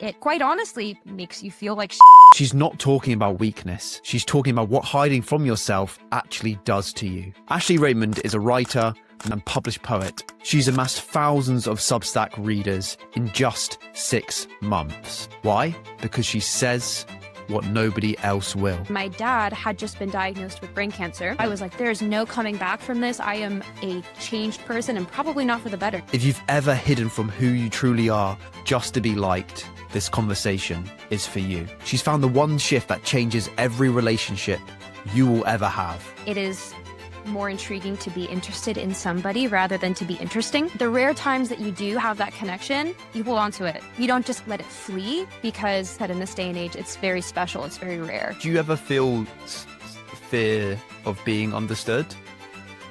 it quite honestly makes you feel like She's not talking about weakness. She's talking about what hiding from yourself actually does to you. Ashlee Raymond is a writer and published poet. She's amassed thousands of Substack readers in just 6 months. Why? Because she says what nobody else will. My dad had just been diagnosed with brain cancer. I was like, there's no coming back from this. I am a changed person and probably not for the better. If you've ever hidden from who you truly are just to be liked, this conversation is for you. She's found the one shift that changes every relationship you will ever have. It is more intriguing to be interested in somebody rather than to be interesting. The rare times that you do have that connection, you hold on to it. You don't just let it flee, because in this day and age, it's very special. It's very rare. Do you ever feel fear of being understood?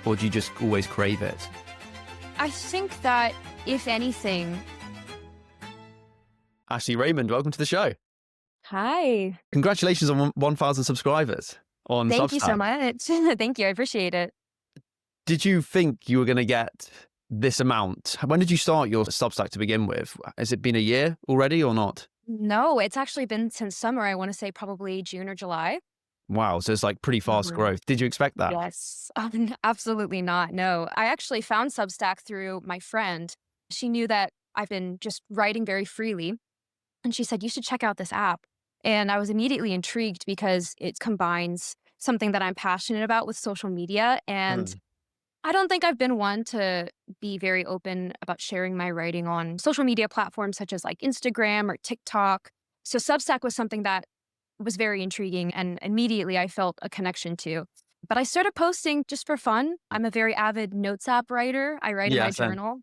Or do you just always crave it? I think that, if anything... Ashlee Raymond, welcome to the show. Hi. Congratulations on 1,000 subscribers on Substack. Thank you so much. Thank you. I appreciate it. Did you think you were going to get this amount? When did you start your Substack to begin with? Has it been a year already or not? No, it's actually been since summer. I want to say probably June or July. Wow. So it's like pretty fast growth. Did you expect that? Yes, absolutely not. No, I actually found Substack through my friend. She knew that I've been just writing very freely. And she said, you should check out this app. And I was immediately intrigued because it combines something that I'm passionate about with social media. And I don't think I've been one to be very open about sharing my writing on social media platforms such as like Instagram or TikTok. So Substack was something that was very intriguing and immediately I felt a connection to. But I started posting just for fun. I'm a very avid notes app writer. I write in my journal.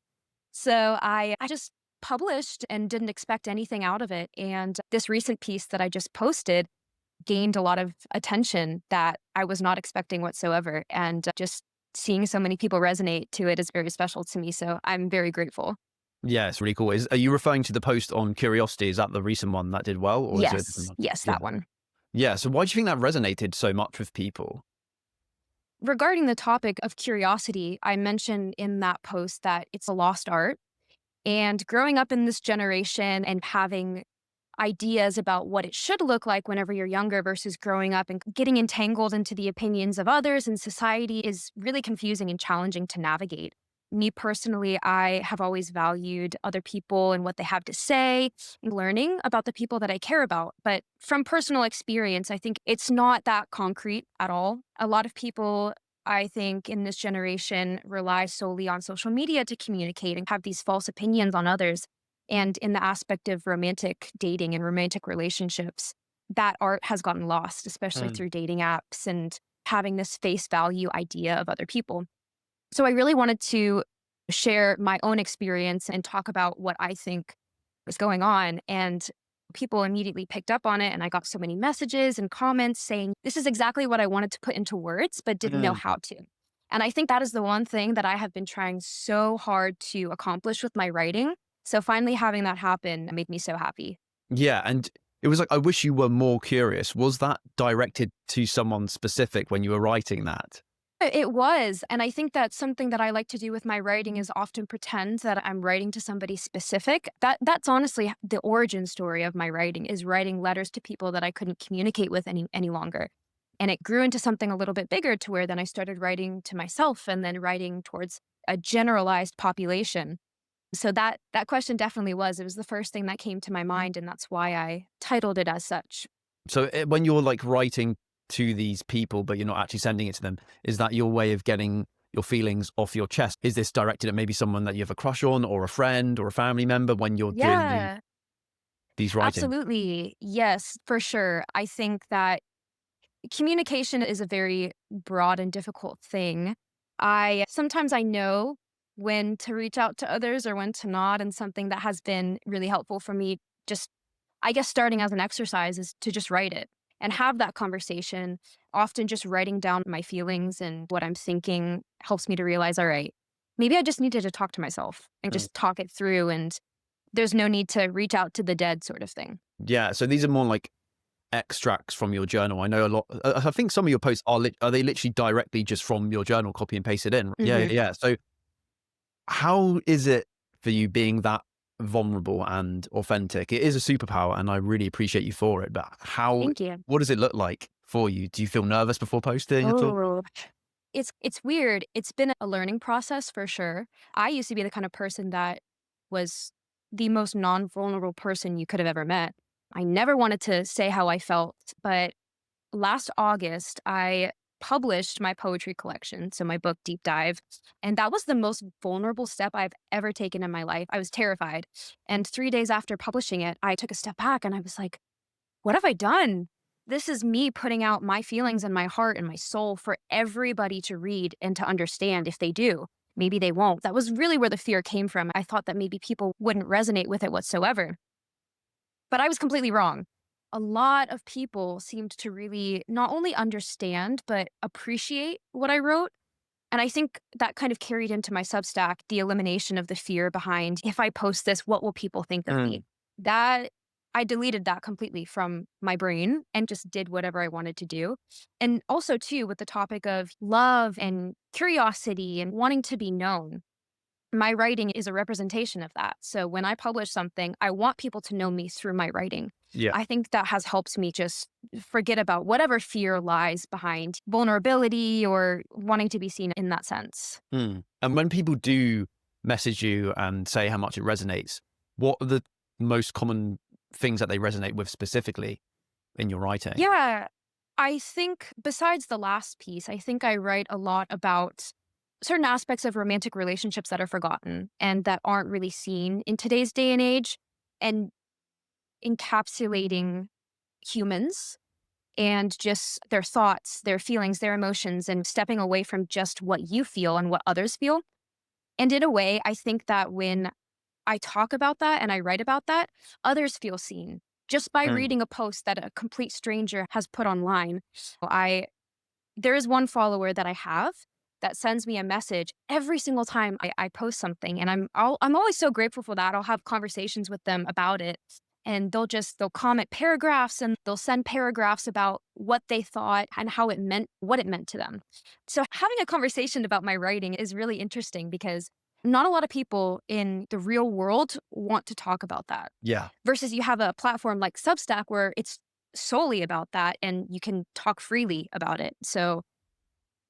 So I just published and didn't expect anything out of it. And this recent piece that I just posted gained a lot of attention that I was not expecting whatsoever. And just seeing so many people resonate to it is very special to me. So I'm very grateful. Yeah, it's really cool. Are you referring to the post on Curiosity? Is that the recent one that did well? Or yes, is it a different one? Yes, that one. Yeah, so why do you think that resonated so much with people? Regarding the topic of curiosity, I mentioned in that post that it's a lost art. And growing up in this generation and having ideas about what it should look like whenever you're younger versus growing up and getting entangled into the opinions of others and society is really confusing and challenging to navigate. Me personally, I have always valued other people and what they have to say, and learning about the people that I care about. But from personal experience, I think it's not that concrete at all. A lot of people, I think, in this generation rely solely on social media to communicate and have these false opinions on others. And in the aspect of romantic dating and romantic relationships, that art has gotten lost, especially through dating apps and having this face value idea of other people. So I really wanted to share my own experience and talk about what I think was going on. And people immediately picked up on it. And I got so many messages and comments saying, this is exactly what I wanted to put into words, but didn't know how to. And I think that is the one thing that I have been trying so hard to accomplish with my writing. So finally having that happen made me so happy. Yeah. And it was like, I wish you were more curious. Was that directed to someone specific when you were writing that? It was. And I think that's something that I like to do with my writing is often pretend that I'm writing to somebody specific. That's honestly the origin story of my writing, is writing letters to people that I couldn't communicate with any longer. And it grew into something a little bit bigger to where then I started writing to myself and then writing towards a generalized population. So that question definitely it was the first thing that came to my mind. And that's why I titled it as such. So when you're like writing to these people, but you're not actually sending it to them, is that your way of getting your feelings off your chest? Is this directed at maybe someone that you have a crush on or a friend or a family member when you're doing these writings? Absolutely. Yes, for sure. I think that communication is a very broad and difficult thing. Sometimes I know when to reach out to others or when to not. And something that has been really helpful for me, just, I guess, starting as an exercise, is to just write it and have that conversation. Often just writing down my feelings and what I'm thinking helps me to realize, all right, maybe I just needed to talk to myself and just talk it through. And there's no need to reach out to the dead sort of thing. Yeah. So these are more like extracts from your journal. I know a lot. I think some of your posts are they literally directly just from your journal, copy and paste it in? Yeah. So how is it for you being that vulnerable and authentic. It is a superpower, and I really appreciate you for it. But Thank you. what does it look like for you? Do you feel nervous before posting at all? Oh, it's weird. It's been a learning process for sure. I used to be the kind of person that was the most non-vulnerable person you could have ever met. I never wanted to say how I felt, but last August, I published my poetry collection, so my book Deep Dive, and that was the most vulnerable step I've ever taken in my life. I was terrified. And 3 days after publishing it, I took a step back and I was like, what have I done? This is me putting out my feelings and my heart and my soul for everybody to read and to understand if they do. Maybe they won't. That was really where the fear came from. I thought that maybe people wouldn't resonate with it whatsoever. But I was completely wrong. A lot of people seemed to really not only understand, but appreciate what I wrote. And I think that kind of carried into my Substack, the elimination of the fear behind if I post this, what will people think of me? Mm. That I deleted that completely from my brain and just did whatever I wanted to do. And also, too, with the topic of love and curiosity and wanting to be known, my writing is a representation of that. So when I publish something, I want people to know me through my writing. Yeah. I think that has helped me just forget about whatever fear lies behind vulnerability or wanting to be seen in that sense. Mm. And when people do message you and say how much it resonates, what are the most common things that they resonate with specifically in your writing? Yeah, I think besides the last piece, I think I write a lot about certain aspects of romantic relationships that are forgotten and that aren't really seen in today's day and age, and encapsulating humans and just their thoughts, their feelings, their emotions, and stepping away from just what you feel and what others feel. And in a way, I think that when I talk about that and I write about that, others feel seen just by Mm. reading a post that a complete stranger has put online. I There is one follower that I have that sends me a message every single time I post something, and I'm always so grateful for that. I'll have conversations with them about it, and they'll comment paragraphs and they'll send paragraphs about what they thought and how it meant what it meant to them. So having a conversation about my writing is really interesting because not a lot of people in the real world want to talk about that. Yeah. Versus you have a platform like Substack where it's solely about that and you can talk freely about it. So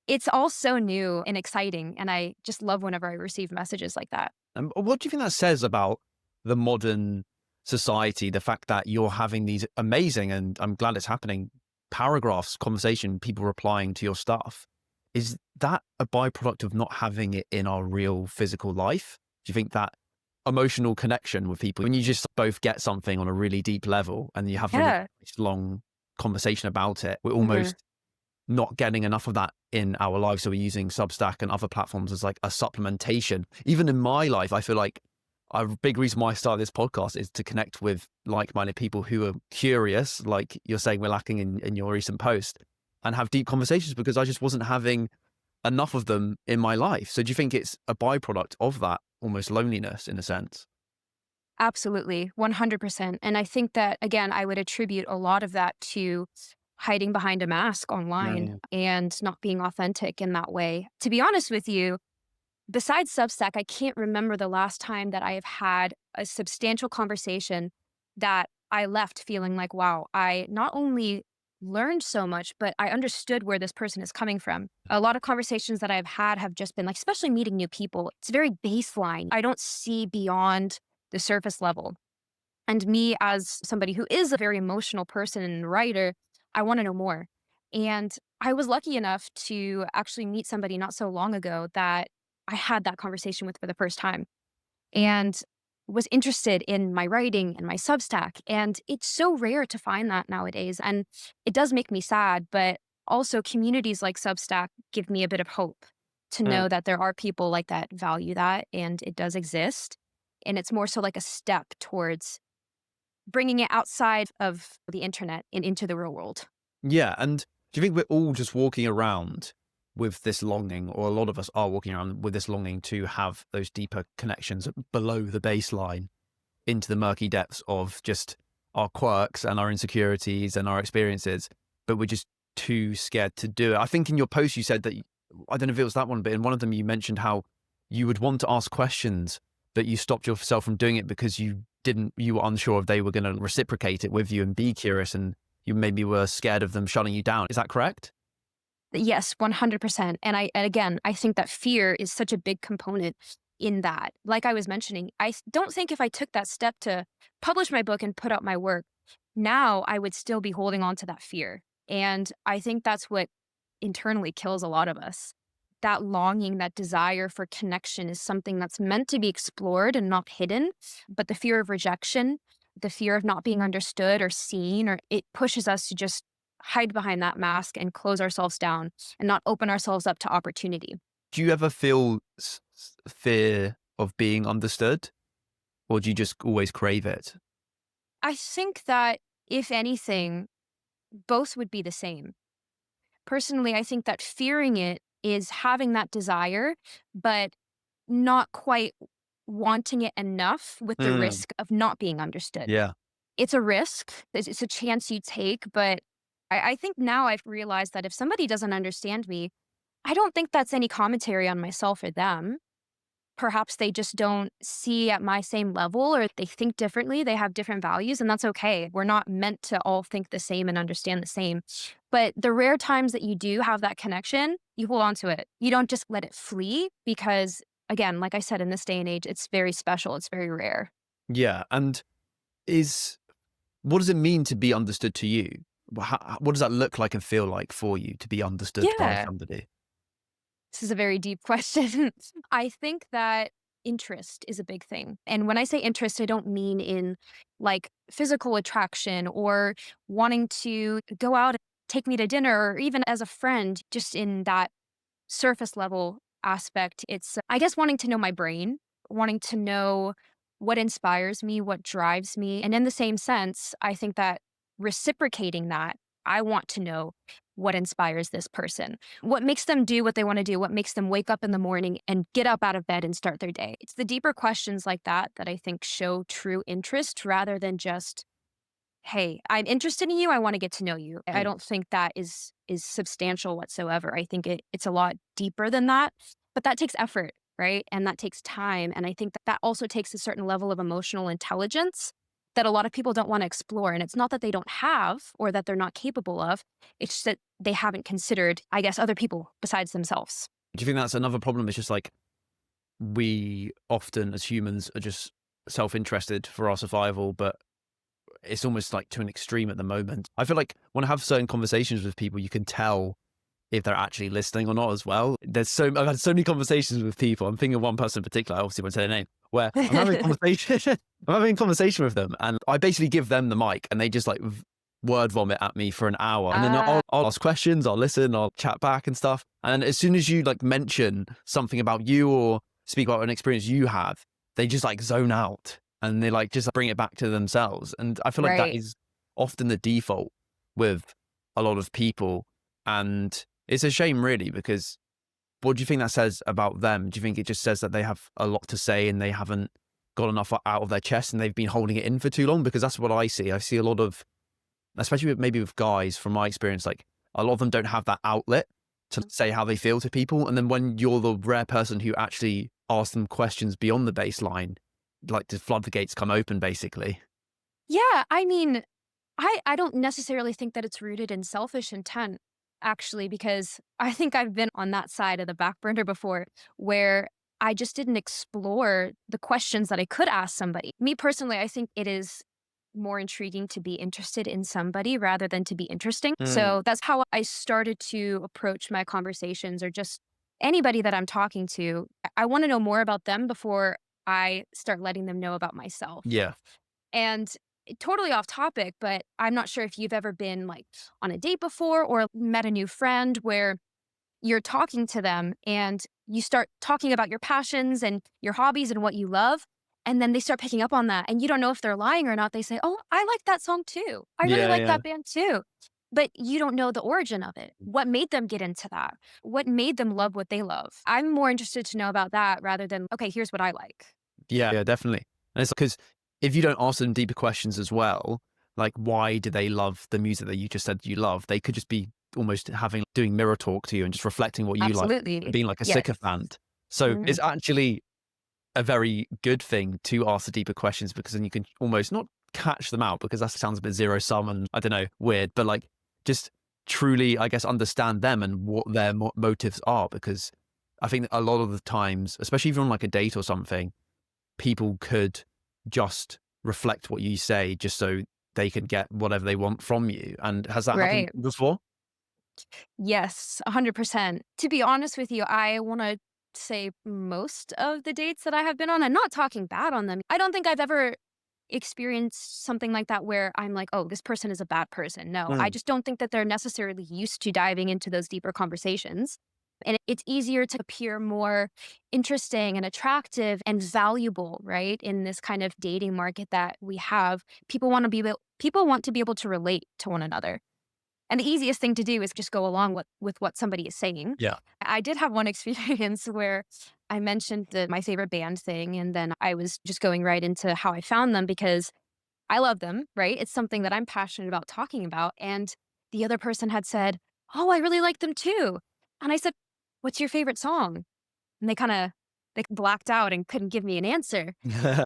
it's all so new and exciting. And I just love whenever I receive messages like that. And what do you think that says about the modern society? The fact that you're having these amazing, and I'm glad it's happening, paragraphs, conversation, people replying to your stuff. Is that a byproduct of not having it in our real physical life? Do you think that emotional connection with people, when you just both get something on a really deep level and you have a really Yeah. long conversation about it, we're Hmm. almost not getting enough of that in our lives. So we're using Substack and other platforms as like a supplementation. Even in my life, I feel like a big reason why I started this podcast is to connect with like-minded people who are curious, like you're saying we're lacking in your recent post, and have deep conversations, because I just wasn't having enough of them in my life. So do you think it's a byproduct of that almost loneliness in a sense? Absolutely. 100%. And I think that, again, I would attribute a lot of that to hiding behind a mask online Yeah. and not being authentic in that way. To be honest with you, besides Substack, I can't remember the last time that I have had a substantial conversation that I left feeling like, wow, I not only learned so much, but I understood where this person is coming from. A lot of conversations that I've had have just been like, especially meeting new people, it's very baseline. I don't see beyond the surface level. And me, as somebody who is a very emotional person and writer, I want to know more. And I was lucky enough to actually meet somebody not so long ago that I had that conversation with for the first time and was interested in my writing and my Substack. And it's so rare to find that nowadays. And it does make me sad, but also communities like Substack give me a bit of hope to Mm. know that there are people like that value that and it does exist. And it's more so like a step towards bringing it outside of the internet and into the real world. Yeah. And do you think we're all just walking around with this longing, or a lot of us are walking around with this longing to have those deeper connections below the baseline into the murky depths of just our quirks and our insecurities and our experiences, but we're just too scared to do it? I think in your post you said that, I don't know if it was that one, but in one of them you mentioned how you would want to ask questions but you stopped yourself from doing it because you were unsure if they were going to reciprocate it with you and be curious, and you maybe were scared of them shutting you down. Is that correct? Yes, 100%. And again, I think that fear is such a big component in that. Like I was mentioning, don't think if I took that step to publish my book and put out my work, now I would still be holding on to that fear. And I think that's what internally kills a lot of us. That longing, that desire for connection is something that's meant to be explored and not hidden. But the fear of rejection, the fear of not being understood or seen, or it pushes us to just hide behind that mask and close ourselves down and not open ourselves up to opportunity. Do you ever feel fear of being understood, or do you just always crave it? I think that if anything, both would be the same. Personally, I think that fearing it is having that desire, but not quite wanting it enough with the Mm, risk of not being understood. yeah. It's a risk, it's a chance you take, but I think now I've realized that if somebody doesn't understand me, I don't think that's any commentary on myself or them. Perhaps they just don't see at my same level or they think differently. They have different values, and that's okay. We're not meant to all think the same and understand the same. But the rare times that you do have that connection, you hold on to it. You don't just let it flee because, again, like I said, in this day and age, it's very special. It's very rare. Yeah. And is what does it mean to be understood to you? What does that look like and feel like for you to be understood by Yeah. somebody? This is a very deep question. I think that interest is a big thing. And when I say interest, I don't mean in like physical attraction or wanting to go out and take me to dinner or even as a friend, just in that surface level aspect. It's, I guess, wanting to know my brain, wanting to know what inspires me, what drives me. And in the same sense, I think that reciprocating that, I want to know what inspires this person, what makes them do what they want to do, what makes them wake up in the morning and get up out of bed and start their day. It's the deeper questions like that that I think show true interest rather than just, hey, I'm interested in you. I want to get to know you. I Mm. don't think that is substantial whatsoever. I think it's a lot deeper than that. But that takes effort, right? And that takes time. And I think that that also takes a certain level of emotional intelligence that a lot of people don't want to explore. And it's not that they don't have or that they're not capable of. It's just that they haven't considered, I guess, other people besides themselves. Do you think that's another problem? It's just like we often as humans are just self-interested for our survival, but it's almost like to an extreme at the moment. I feel like when I have certain conversations with people, you can tell if they're actually listening or not as well. I've had so many conversations with people. I'm thinking of one person in particular, I obviously won't say their name, where I'm having a conversation, I'm having a conversation with them and I basically give them the mic and they just like word vomit at me for an hour. And then Ah, I'll ask questions, I'll listen, I'll chat back and stuff. And as soon as you like mention something about you or speak about an experience you have, they just like zone out and they like just bring it back to themselves. And I feel like that right. is often the default with a lot of people. And it's a shame really, because what do you think that says about them? Do you think it just says that they have a lot to say and they haven't got enough out of their chest and they've been holding it in for too long? Because that's what I see. I see a lot of, especially maybe with guys from my experience, like a lot of them don't have that outlet to say how they feel to people. And then when you're the rare person who actually asks them questions beyond the baseline, like the floodgates come open basically. Yeah, I mean, I don't necessarily think that it's rooted in selfish intent, actually, because I think I've been on that side of the back burner before where I just didn't explore the questions that I could ask somebody. Me personally, I think it is more intriguing to be interested in somebody rather than to be interesting. Mm, So that's how I started to approach my conversations or just anybody that I'm talking to. I want to know more about them before I start letting them know about myself. yeah. And totally off topic, but I'm not sure if you've ever been like on a date before or met a new friend where you're talking to them and you start talking about your passions and your hobbies and what you love. And then they start picking up on that. And you don't know if they're lying or not. They say, oh, I like that song too. I really Yeah, like yeah. that band too. But you don't know the origin of it. What made them get into that? What made them love what they love? I'm more interested to know about that rather than, okay, here's what I like. Yeah, yeah, definitely. And it's because if you don't ask them deeper questions as well, like why do they love the music that you just said you love? They could just be almost doing mirror talk to you and just reflecting what you like and Absolutely. being like a Yes. sycophant. So Mhm. it's actually a very good thing to ask the deeper questions, because then you can almost not catch them out, because that sounds a bit zero sum and I don't know, weird, but like just truly, I guess, understand them and what their motives are. Because I think that a lot of the times, especially even on like a date or something, people could just reflect what you say just so they can get whatever they want from you. And has that happened Right. before? Yes, 100%. To be honest with you, I want to say most of the dates that I have been on, I'm not talking bad on them. I don't think I've ever experienced something like that where I'm like, oh, this person is a bad person. No, I Mm. just don't think that they're necessarily used to diving into those deeper conversations. And it's easier to appear more interesting and attractive and valuable, right? In this kind of dating market that we have, people want to be able to relate to one another. And the easiest thing to do is just go along with what somebody is saying. Yeah. I did have one experience where I mentioned my favorite band thing, and then I was just going right into how I found them because I love them, right? It's something that I'm passionate about talking about. And the other person had said, "Oh, I really like them too." And I said, "What's your favorite song?" And they blacked out and couldn't give me an answer.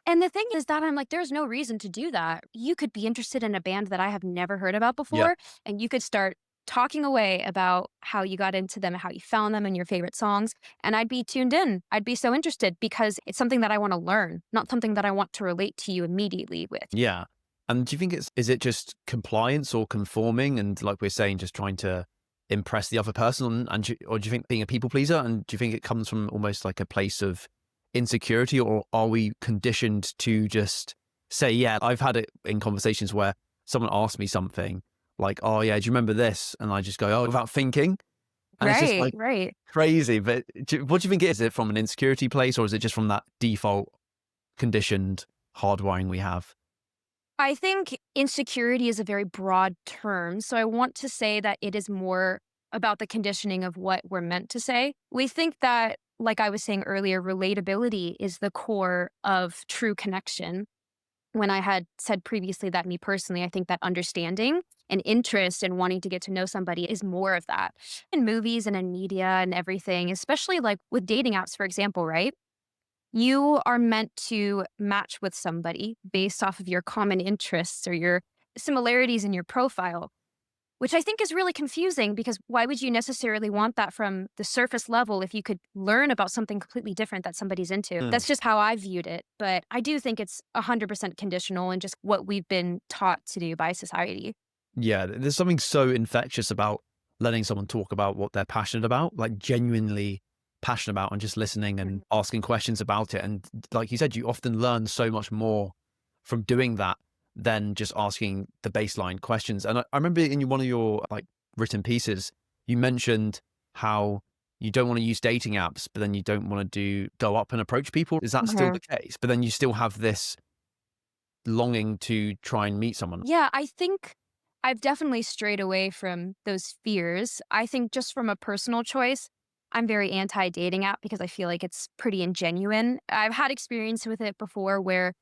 And the thing is that I'm like, there's no reason to do that. You could be interested in a band that I have never heard about Yeah. before, and you could start talking away about how you got into them and how you found them and your favorite songs. And I'd be tuned in. I'd be so interested because it's something that I want to learn, not something that I want to relate to you immediately with. Yeah. And do you think is it just compliance or conforming? And like we're saying, just trying to impress the other person? And or do you think being a people pleaser? And do you think it comes from almost like a place of insecurity, or are we conditioned to just say, yeah, I've had it in conversations where someone asks me something like, oh yeah, do you remember this? And I just go, oh, without thinking. And it's just Right, like right. crazy. But what do you think it is? Is it from an insecurity place, or is it just from that default conditioned hardwiring we have? I think insecurity is a very broad term. So I want to say that it is more about the conditioning of what we're meant to say. We think that, like I was saying earlier, relatability is the core of true connection. When I had said previously that me personally, I think that understanding and interest and wanting to get to know somebody is more of that in movies and in media and everything, especially like with dating apps, for example, right? You are meant to match with somebody based off of your common interests or your similarities in your profile, which I think is really confusing because why would you necessarily want that from the surface level if you could learn about something completely different that somebody's into? Mm. That's just how I viewed it. But I do think it's 100% conditional and just what we've been taught to do by society. Yeah, there's something so infectious about letting someone talk about what they're passionate about, like genuinely passionate about, and just listening and Mhm. asking questions about it. And like you said, you often learn so much more from doing that than just asking the baseline questions. And I remember in one of your like written pieces, you mentioned how you don't want to use dating apps, but then you don't want to go up and approach people. Is that still Mhm. the case? But then you still have this longing to try and meet someone. Yeah, I think I've definitely strayed away from those fears. I think just from a personal choice, I'm very anti dating app because I feel like it's pretty ingenuine. I've had experience with it before where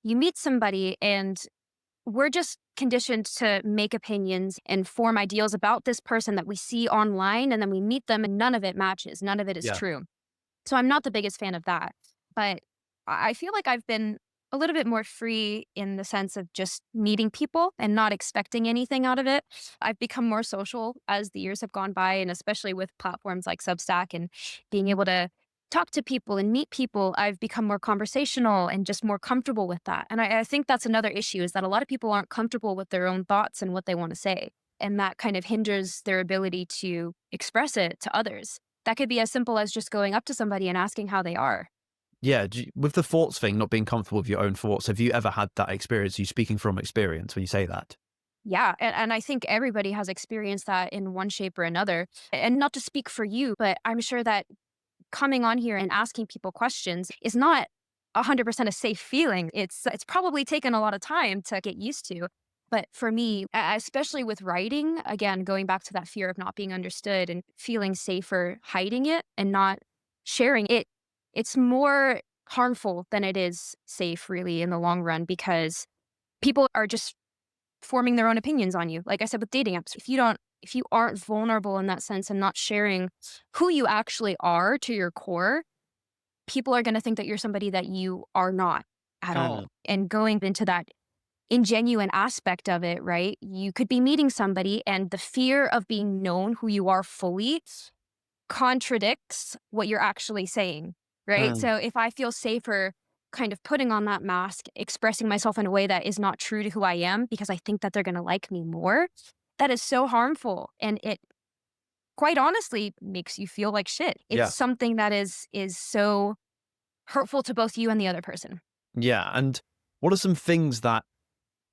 you meet somebody and we're just conditioned to make opinions and form ideals about this person that we see online. And then we meet them and none of it matches, none of it is Yeah. true. So I'm not the biggest fan of that. But I feel like I've been a little bit more free in the sense of just meeting people and not expecting anything out of it. I've become more social as the years have gone by, and especially with platforms like Substack and being able to talk to people and meet people, I've become more conversational and just more comfortable with that. And I think that's another issue is that a lot of people aren't comfortable with their own thoughts and what they want to say. And that kind of hinders their ability to express it to others. That could be as simple as just going up to somebody and asking how they are. Yeah, with the thoughts thing, not being comfortable with your own thoughts, have you ever had that experience? Are you speaking from experience when you say that? Yeah, and I think everybody has experienced that in one shape or another. And not to speak for you, but I'm sure that coming on here and asking people questions is not 100% a safe feeling. It's probably taken a lot of time to get used to. But for me, especially with writing, again, going back to that fear of not being understood and feeling safer hiding it and not sharing it, it's more harmful than it is safe, really, in the long run, because people are just forming their own opinions on you. Like I said with dating apps, if you aren't vulnerable in that sense and not sharing who you actually are to your core, people are going to think that you're somebody that you are not at Mm, all. And going into that ingenuine aspect of it, right? You could be meeting somebody and the fear of being known who you are fully contradicts what you're actually saying, right? mm, So if I feel safer kind of putting on that mask, expressing myself in a way that is not true to who I am because I think that they're going to like me more, that is so harmful. And it quite honestly makes you feel like shit. It's yeah. something that is so hurtful to both you and the other person. Yeah. And what are some things that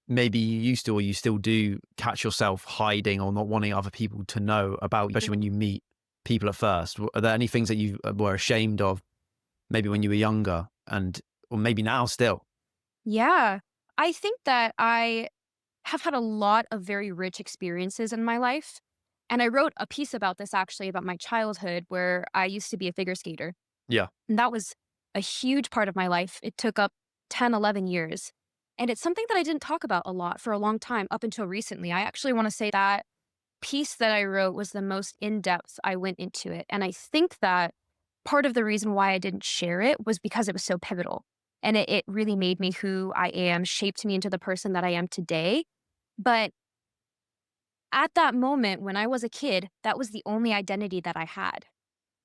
maybe you used to or you still do catch yourself hiding or not wanting other people to know about, especially when you meet people at first? Are there any things that you were ashamed of maybe when you were younger and, or maybe now still? Yeah. I think that I have had a lot of very rich experiences in my life. And I wrote a piece about this actually about my childhood where I used to be a figure skater. Yeah. And that was a huge part of my life. It took up 10, 11 years. And it's something that I didn't talk about a lot for a long time up until recently. I actually want to say that piece that I wrote was the most in depth I went into it. And I think that part of the reason why I didn't share it was because it was so pivotal. And it really made me who I am, shaped me into the person that I am today. But at that moment when I was a kid, that was the only identity that I had.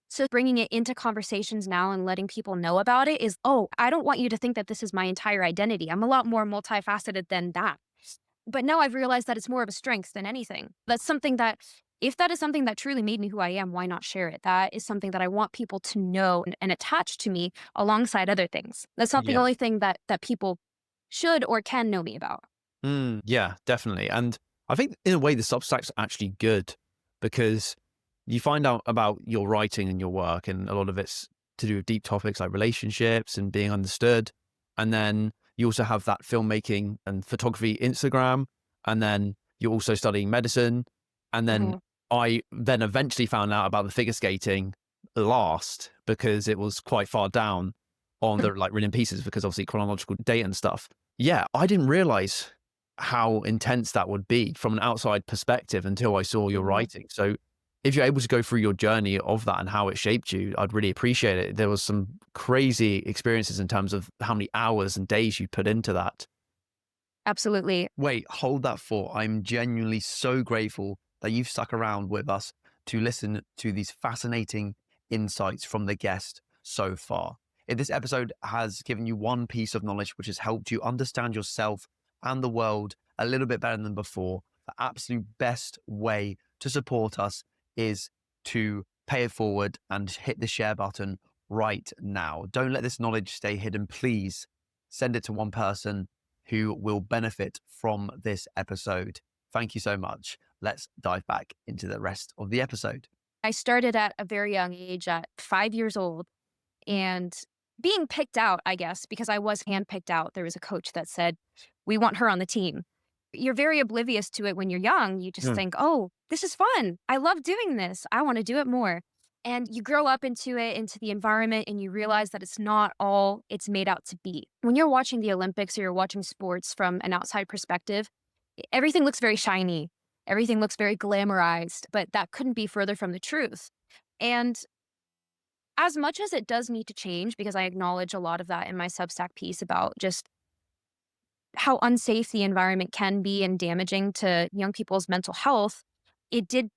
So bringing it into conversations now and letting people know about it is, oh, I don't want you to think that this is my entire identity. I'm a lot more multifaceted than that. But now I've realized that it's more of a strength than anything. That's something that, if that is something that truly made me who I am, why not share it? That is something that I want people to know and attach to me alongside other things. That's not the Yeah. only thing that people should or can know me about. Yeah, definitely. And I think in a way, the Substack's actually good because you find out about your writing and your work, and a lot of it's to do with deep topics like relationships and being understood. And then you also have that filmmaking and photography Instagram. And then you're also studying medicine. And then Mhm. I then eventually found out about the figure skating last because it was quite far down on the like written pieces because obviously chronological date and stuff. Yeah, I didn't realize how intense that would be from an outside perspective until I saw your Mhm. writing. So if you're able to go through your journey of that and how it shaped you, I'd really appreciate it. There was some crazy experiences in terms of how many hours and days you put into that. Absolutely. Wait, hold that thought. I'm genuinely so grateful that you've stuck around with us to listen to these fascinating insights from the guest so far. If this episode has given you one piece of knowledge which has helped you understand yourself and the world a little bit better than before, the absolute best way to support us is to pay it forward and hit the share button right now. Don't let this knowledge stay hidden. Please send it to one person who will benefit from this episode. Thank you so much. Let's dive back into the rest of the episode. I started at a very young age, at 5 years old, and being picked out, I guess, because I was handpicked out. There was a coach that said, "We want her on the team." You're very oblivious to it when you're young. You just Mm, think, "Oh, this is fun. I love doing this. I want to do it more." And you grow up into it, into the environment, and you realize that it's not all it's made out to be. When you're watching the Olympics or you're watching sports from an outside perspective, everything looks very shiny. Everything looks very glamorized, but that couldn't be further from the truth. And as much as it does need to change, because I acknowledge a lot of that in my Substack piece about just how unsafe the environment can be and damaging to young people's mental health, it did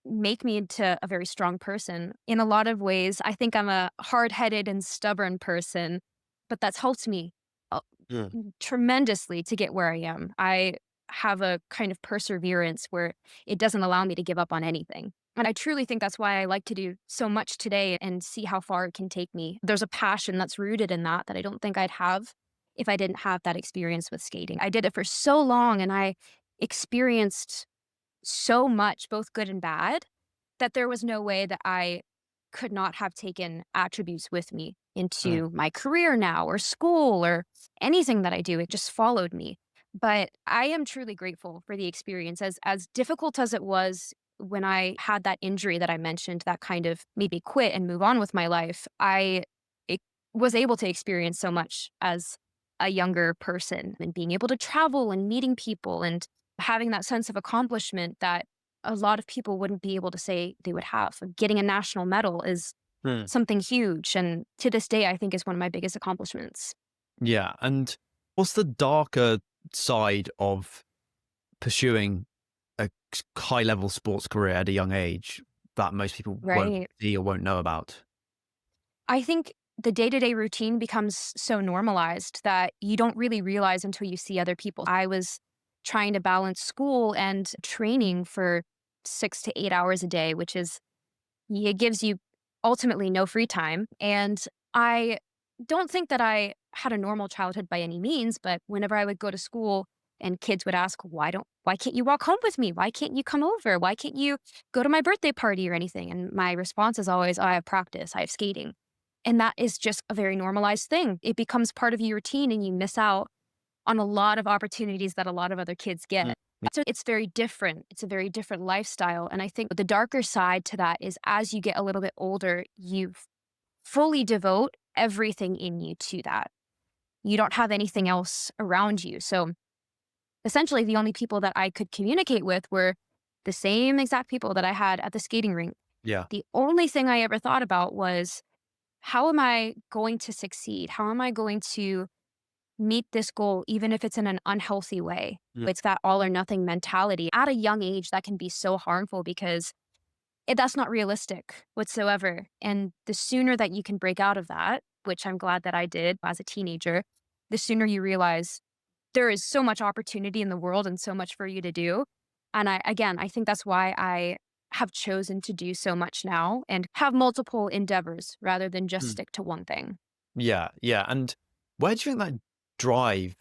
make me into a very strong person. In a lot of ways, I think I'm a hard-headed and stubborn person, but that's helped me uh, mm, tremendously to get where I am. I have a kind of perseverance where it doesn't allow me to give up on anything. And I truly think that's why I like to do so much today and see how far it can take me. There's a passion that's rooted in that that I don't think I'd have if I didn't have that experience with skating. I did it for so long and I experienced so much, both good and bad, that there was no way that I could not have taken attributes with me mm, into my career now or school or anything that I do. It just followed me. But I am truly grateful for the experience. As difficult as it was when I had that injury that I mentioned that kind of made me quit and move on with my life, I was able to experience so much as a younger person and being able to travel and meeting people and having that sense of accomplishment that a lot of people wouldn't be able to say they would have. Getting a national medal is Hmm. something huge. And to this day, I think is one of my biggest accomplishments. Yeah. And what's the darker side of pursuing a high level sports career at a young age that most people won't Right. see or won't know about? I think the day-to-day routine becomes so normalized that you don't really realize until you see other people. I was trying to balance school and training for 6 to 8 hours a day, which is it gives you ultimately no free time, and I don't think that I had a normal childhood by any means, but whenever I would go to school and kids would ask, why can't you walk home with me? Why can't you come over? Why can't you go to my birthday party or anything?" And my response is always, "Oh, I have practice, I have skating." And that is just a very normalized thing. It becomes part of your routine and you miss out on a lot of opportunities that a lot of other kids Mm. get. So it's very different. It's a very different lifestyle. And I think the darker side to that is as you get a little bit older, you fully devote everything in you to that. You don't have anything else around you. So essentially, the only people that I could communicate with were the same exact people that I had at the skating rink. Yeah. The only thing I ever thought about was, how am I going to succeed? How am I going to meet this goal, even if it's in an unhealthy way? Mm. It's that all or nothing mentality. At a young age, that can be so harmful because that's not realistic whatsoever. And the sooner that you can break out of that, which I'm glad that I did as a teenager, the sooner you realize there is so much opportunity in the world and so much for you to do. And I think that's why I have chosen to do so much now and have multiple endeavors rather than just Mm. stick to one thing. Yeah. Yeah. And where do you think that drive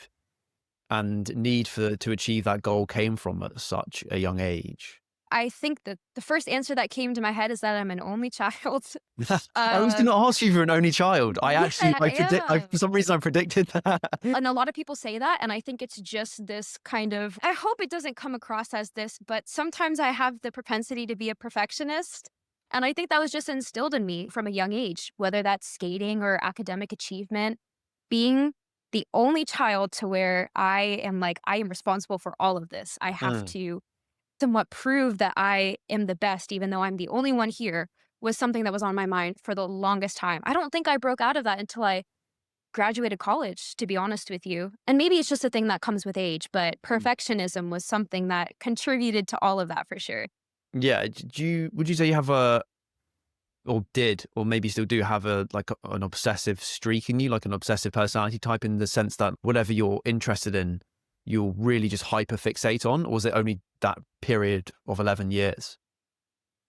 and need for to achieve that goal came from at such a young age? I think that the first answer that came to my head is that I'm an only child. I was going uh, to ask you for an only child. yeah, For some reason, I predicted that. and a lot of people say that, and I think it's just this kind of, I hope it doesn't come across as this, but sometimes I have the propensity to be a perfectionist. And I think that was just instilled in me from a young age, whether that's skating or academic achievement, being the only child to where I am like, I am responsible for all of this. I have Mm. to somewhat prove that I am the best, even though I'm the only one here, was something that was on my mind for the longest time. I don't think I broke out of that until I graduated college, to be honest with you. And maybe it's just a thing that comes with age, but Mm. perfectionism was something that contributed to all of that for sure. Yeah. Would you say you have or did, or maybe still do have an obsessive streak in you, like an obsessive personality type in the sense that whatever you're interested in, you'll really just hyper fixate on? Or was it only that period of 11 years?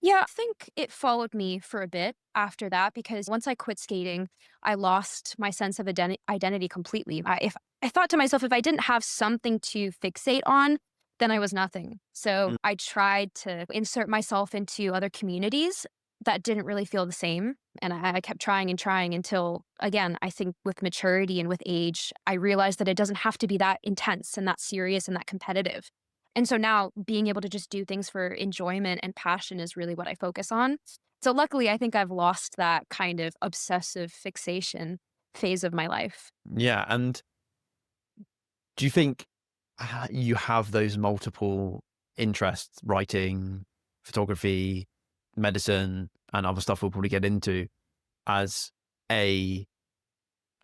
Yeah, I think it followed me for a bit after that because once I quit skating, I lost my sense of identity completely. If I thought to myself, if I didn't have something to fixate on, then I was nothing. So Mm. I tried to insert myself into other communities that didn't really feel the same. And I kept trying and trying until, again, I think with maturity and with age, I realized that it doesn't have to be that intense and that serious and that competitive. And so now being able to just do things for enjoyment and passion is really what I focus on. So luckily, I think I've lost that kind of obsessive fixation phase of my life. Yeah. And do you think you have those multiple interests, writing, photography, medicine, and other stuff we'll probably get into, as a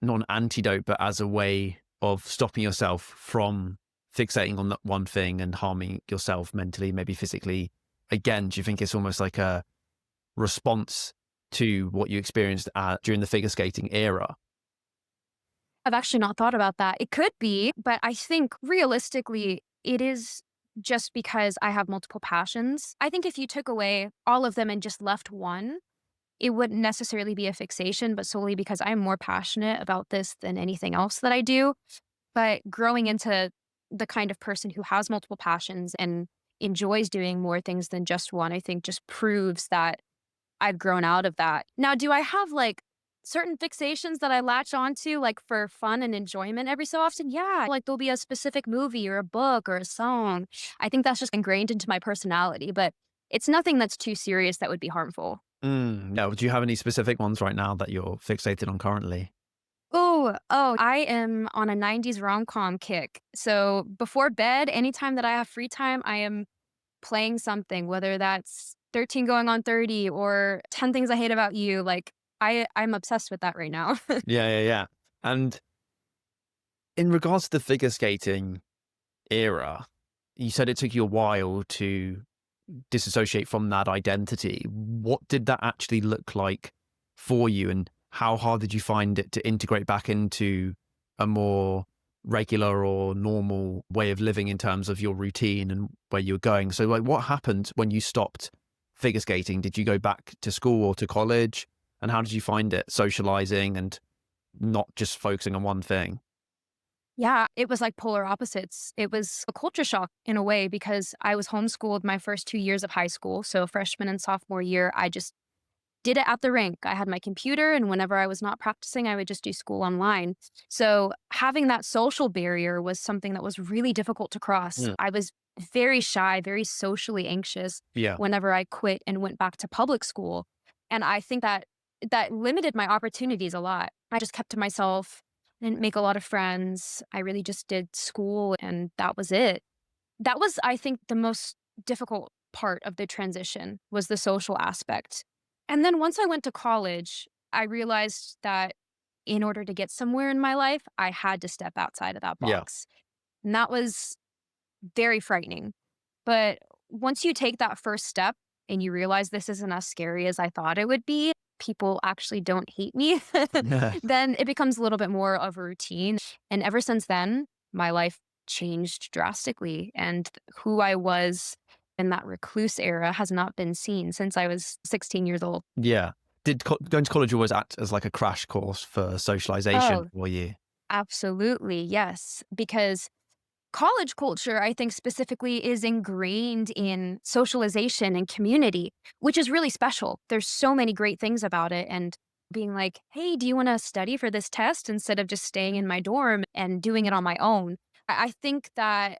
not an antidote, but as a way of stopping yourself from fixating on that one thing and harming yourself mentally, maybe physically? Again, do you think it's almost like a response to what you experienced during the figure skating era? I've actually not thought about that. It could be, but I think realistically, it is just because I have multiple passions. I think if you took away all of them and just left one, it wouldn't necessarily be a fixation, but solely because I'm more passionate about this than anything else that I do. But growing into the kind of person who has multiple passions and enjoys doing more things than just one, I think just proves that I've grown out of that. Now, do I have like certain fixations that I latch onto like for fun and enjoyment every so often? Yeah. Like there'll be a specific movie or a book or a song. I think that's just ingrained into my personality, but it's nothing that's too serious that would be harmful. No. Do you have any specific ones right now that you're fixated on currently? I am on a 90s rom-com kick. So before bed, anytime that I have free time, I am playing something, whether that's 13 going on 30 or 10 things I hate about you. Like I'm obsessed with that right now. Yeah, yeah, yeah. And in regards to the figure skating era, you said it took you a while to disassociate from that identity. What did that actually look like for you, and how hard did you find it to integrate back into a more regular or normal way of living in terms of your routine and where you were going? So, like, what happened when you stopped figure skating? Did you go back to school or to college? And how did you find it socializing and not just focusing on one thing? Yeah, it was like polar opposites. It was a culture shock in a way because I was homeschooled my first 2 years of high school. So freshman and sophomore year, I just did it at the rink. I had my computer, and whenever I was not practicing, I would just do school online. So having that social barrier was something that was really difficult to cross. Mm. I was very shy, very socially anxious Yeah. whenever I quit and went back to public school. And I think that that limited my opportunities a lot. I just kept to myself, didn't make a lot of friends. I really just did school and that was it. That was, I think, the most difficult part of the transition was the social aspect. And then once I went to college, I realized that in order to get somewhere in my life, I had to step outside of that Yeah. box. And that was very frightening. But once you take that first step and you realize this isn't as scary as I thought it would be, people actually don't hate me, then it becomes a little bit more of a routine. And ever since then, my life changed drastically. And who I was in that recluse era has not been seen since I was 16 years old. Yeah. Did going to college always act as like a crash course for socialization Oh, for you? absolutely. Yes. Because college culture, I think specifically, is ingrained in socialization and community, which is really special. There's so many great things about it. And being like, hey, do you want to study for this test instead of just staying in my dorm and doing it on my own? I think that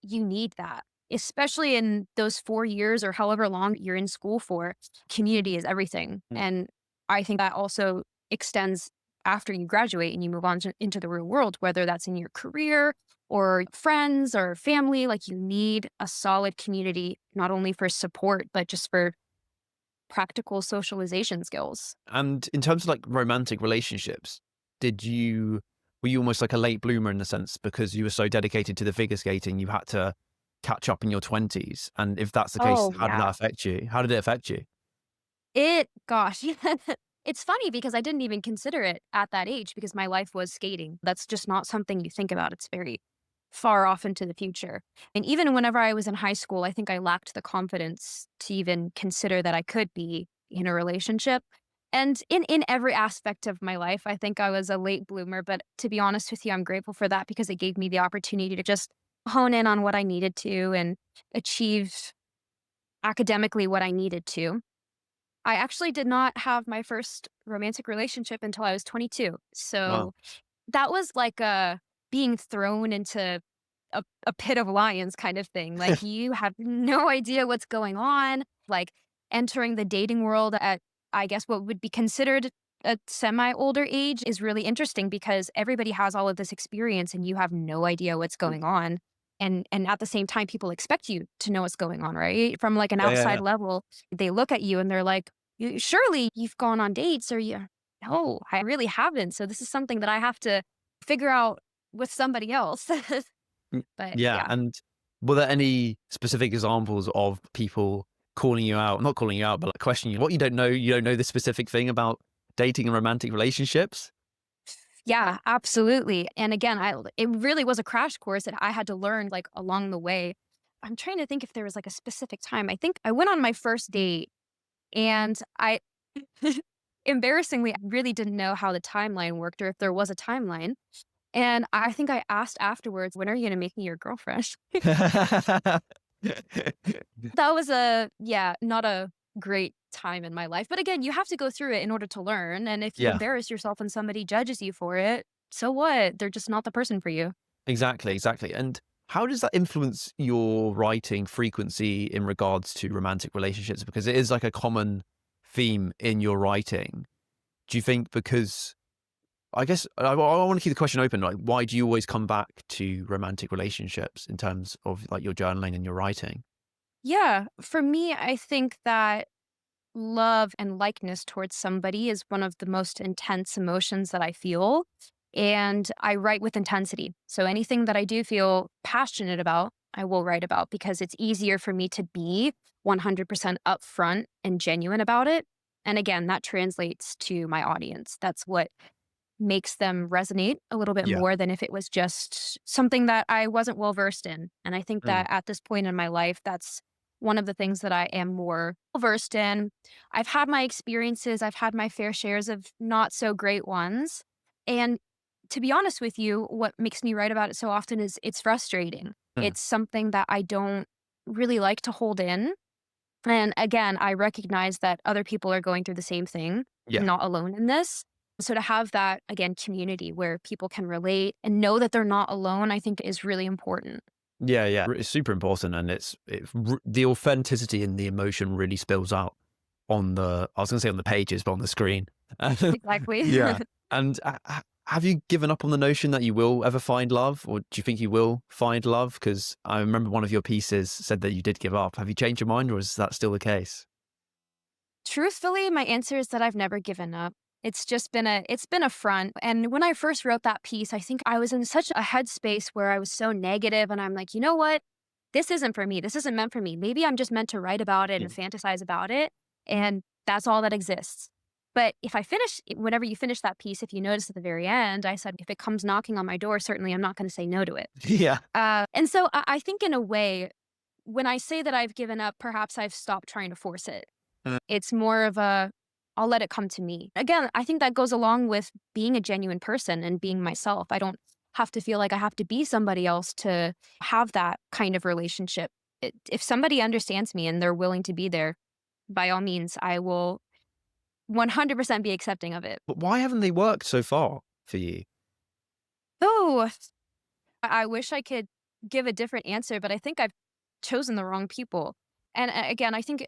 you need that, especially in those 4 years or however long you're in school for. Community is everything. Mm. And I think that also extends after you graduate and you move on into the real world, whether that's in your career or friends or family. Like you need a solid community, not only for support, but just for practical socialization skills. And in terms of like romantic relationships, did you were you almost like a late bloomer in the sense because you were so dedicated to the figure skating, you had to catch up in your 20s? And if that's the case, Oh, how did that yeah. affect you? How did it affect you? Gosh, it's funny because I didn't even consider it at that age because my life was skating. That's just not something you think about. It's very far off into the future. And even whenever I was in high school, I think I lacked the confidence to even consider that I could be in a relationship. And in every aspect of my life, I think I was a late bloomer. But to be honest with you, I'm grateful for that because it gave me the opportunity to just hone in on what I needed to and achieve academically what I needed to. I actually did not have my first romantic relationship until I was 22. Wow. So that was like a being thrown into a pit of lions kind of thing. Like you have no idea what's going on. Like entering the dating world at, I guess, what would be considered a semi older age is really interesting because everybody has all of this experience and you have no idea what's going on. And at the same time, people expect you to know what's going on, right? From like an Yeah, yeah, outside yeah. level, they look at you and they're like, Surely you've gone on dates or you, no, I really haven't. So this is something that I have to figure out with somebody else." Mm. But Yeah. yeah. And were there any specific examples of people calling you out, not calling you out, but like questioning you? What you don't know this specific thing about dating and romantic relationships? Yeah, absolutely. And again, it really was a crash course that I had to learn like along the way. I'm trying to think if there was like a specific time. I think I went on my first date and I embarrassingly I really didn't know how the timeline worked or if there was a timeline. And I think I asked afterwards, "When are you going to make me your girlfriend?" That was not a great time in my life. But again, you have to go through it in order to learn. And if you Yeah. embarrass yourself and somebody judges you for it, so what? They're just not the person for you. Exactly, exactly. And how does that influence your writing frequency in regards to romantic relationships? Because it is like a common theme in your writing. Do you think because I guess I want to keep the question open, like why do you always come back to romantic relationships in terms of like your journaling and your writing? Yeah, for me, I think that love and likeness towards somebody is one of the most intense emotions that I feel. And I write with intensity. So anything that I do feel passionate about, I will write about because it's easier for me to be 100% upfront and genuine about it. And again, that translates to my audience. That's what makes them resonate a little bit Yeah. more than if it was just something that I wasn't well versed in. And I think Mm. that at this point in my life, that's one of the things that I am more well versed in. I've had my experiences, I've had my fair shares of not so great ones. And to be honest with you, what makes me write about it so often is it's frustrating. Mm. It's something that I don't really like to hold in. And again, I recognize that other people are going through the same thing. I'm Yeah. not alone in this. So to have that, again, community where people can relate and know that they're not alone, I think is really important. Yeah, yeah. It's super important, and the authenticity and the emotion really spills out on the. I was going to say on the pages, but on the screen. Exactly. Yeah. And have you given up on the notion that you will ever find love, or do you think you will find love? Because I remember one of your pieces said that you did give up. Have you changed your mind, or is that still the case? Truthfully, my answer is that I've never given up. It's been a front. And when I first wrote that piece, I think I was in such a headspace where I was so negative and I'm like, you know what? This isn't for me. This isn't meant for me. Maybe I'm just meant to write about it Yeah. and fantasize about it. And that's all that exists. But if I finish, whenever you finish that piece, if you notice at the very end, I said, if it comes knocking on my door, certainly I'm not going to say no to it. Yeah. And so I think in a way, when I say that I've given up, perhaps I've stopped trying to force it. Uh, It's more of a, I'll let it come to me. Again, I think that goes along with being a genuine person and being myself. I don't have to feel like I have to be somebody else to have that kind of relationship. If somebody understands me and they're willing to be there, by all means, I will 100% be accepting of it. But why haven't they worked so far for you? Oh, I wish I could give a different answer, but I think I've chosen the wrong people. And again, I think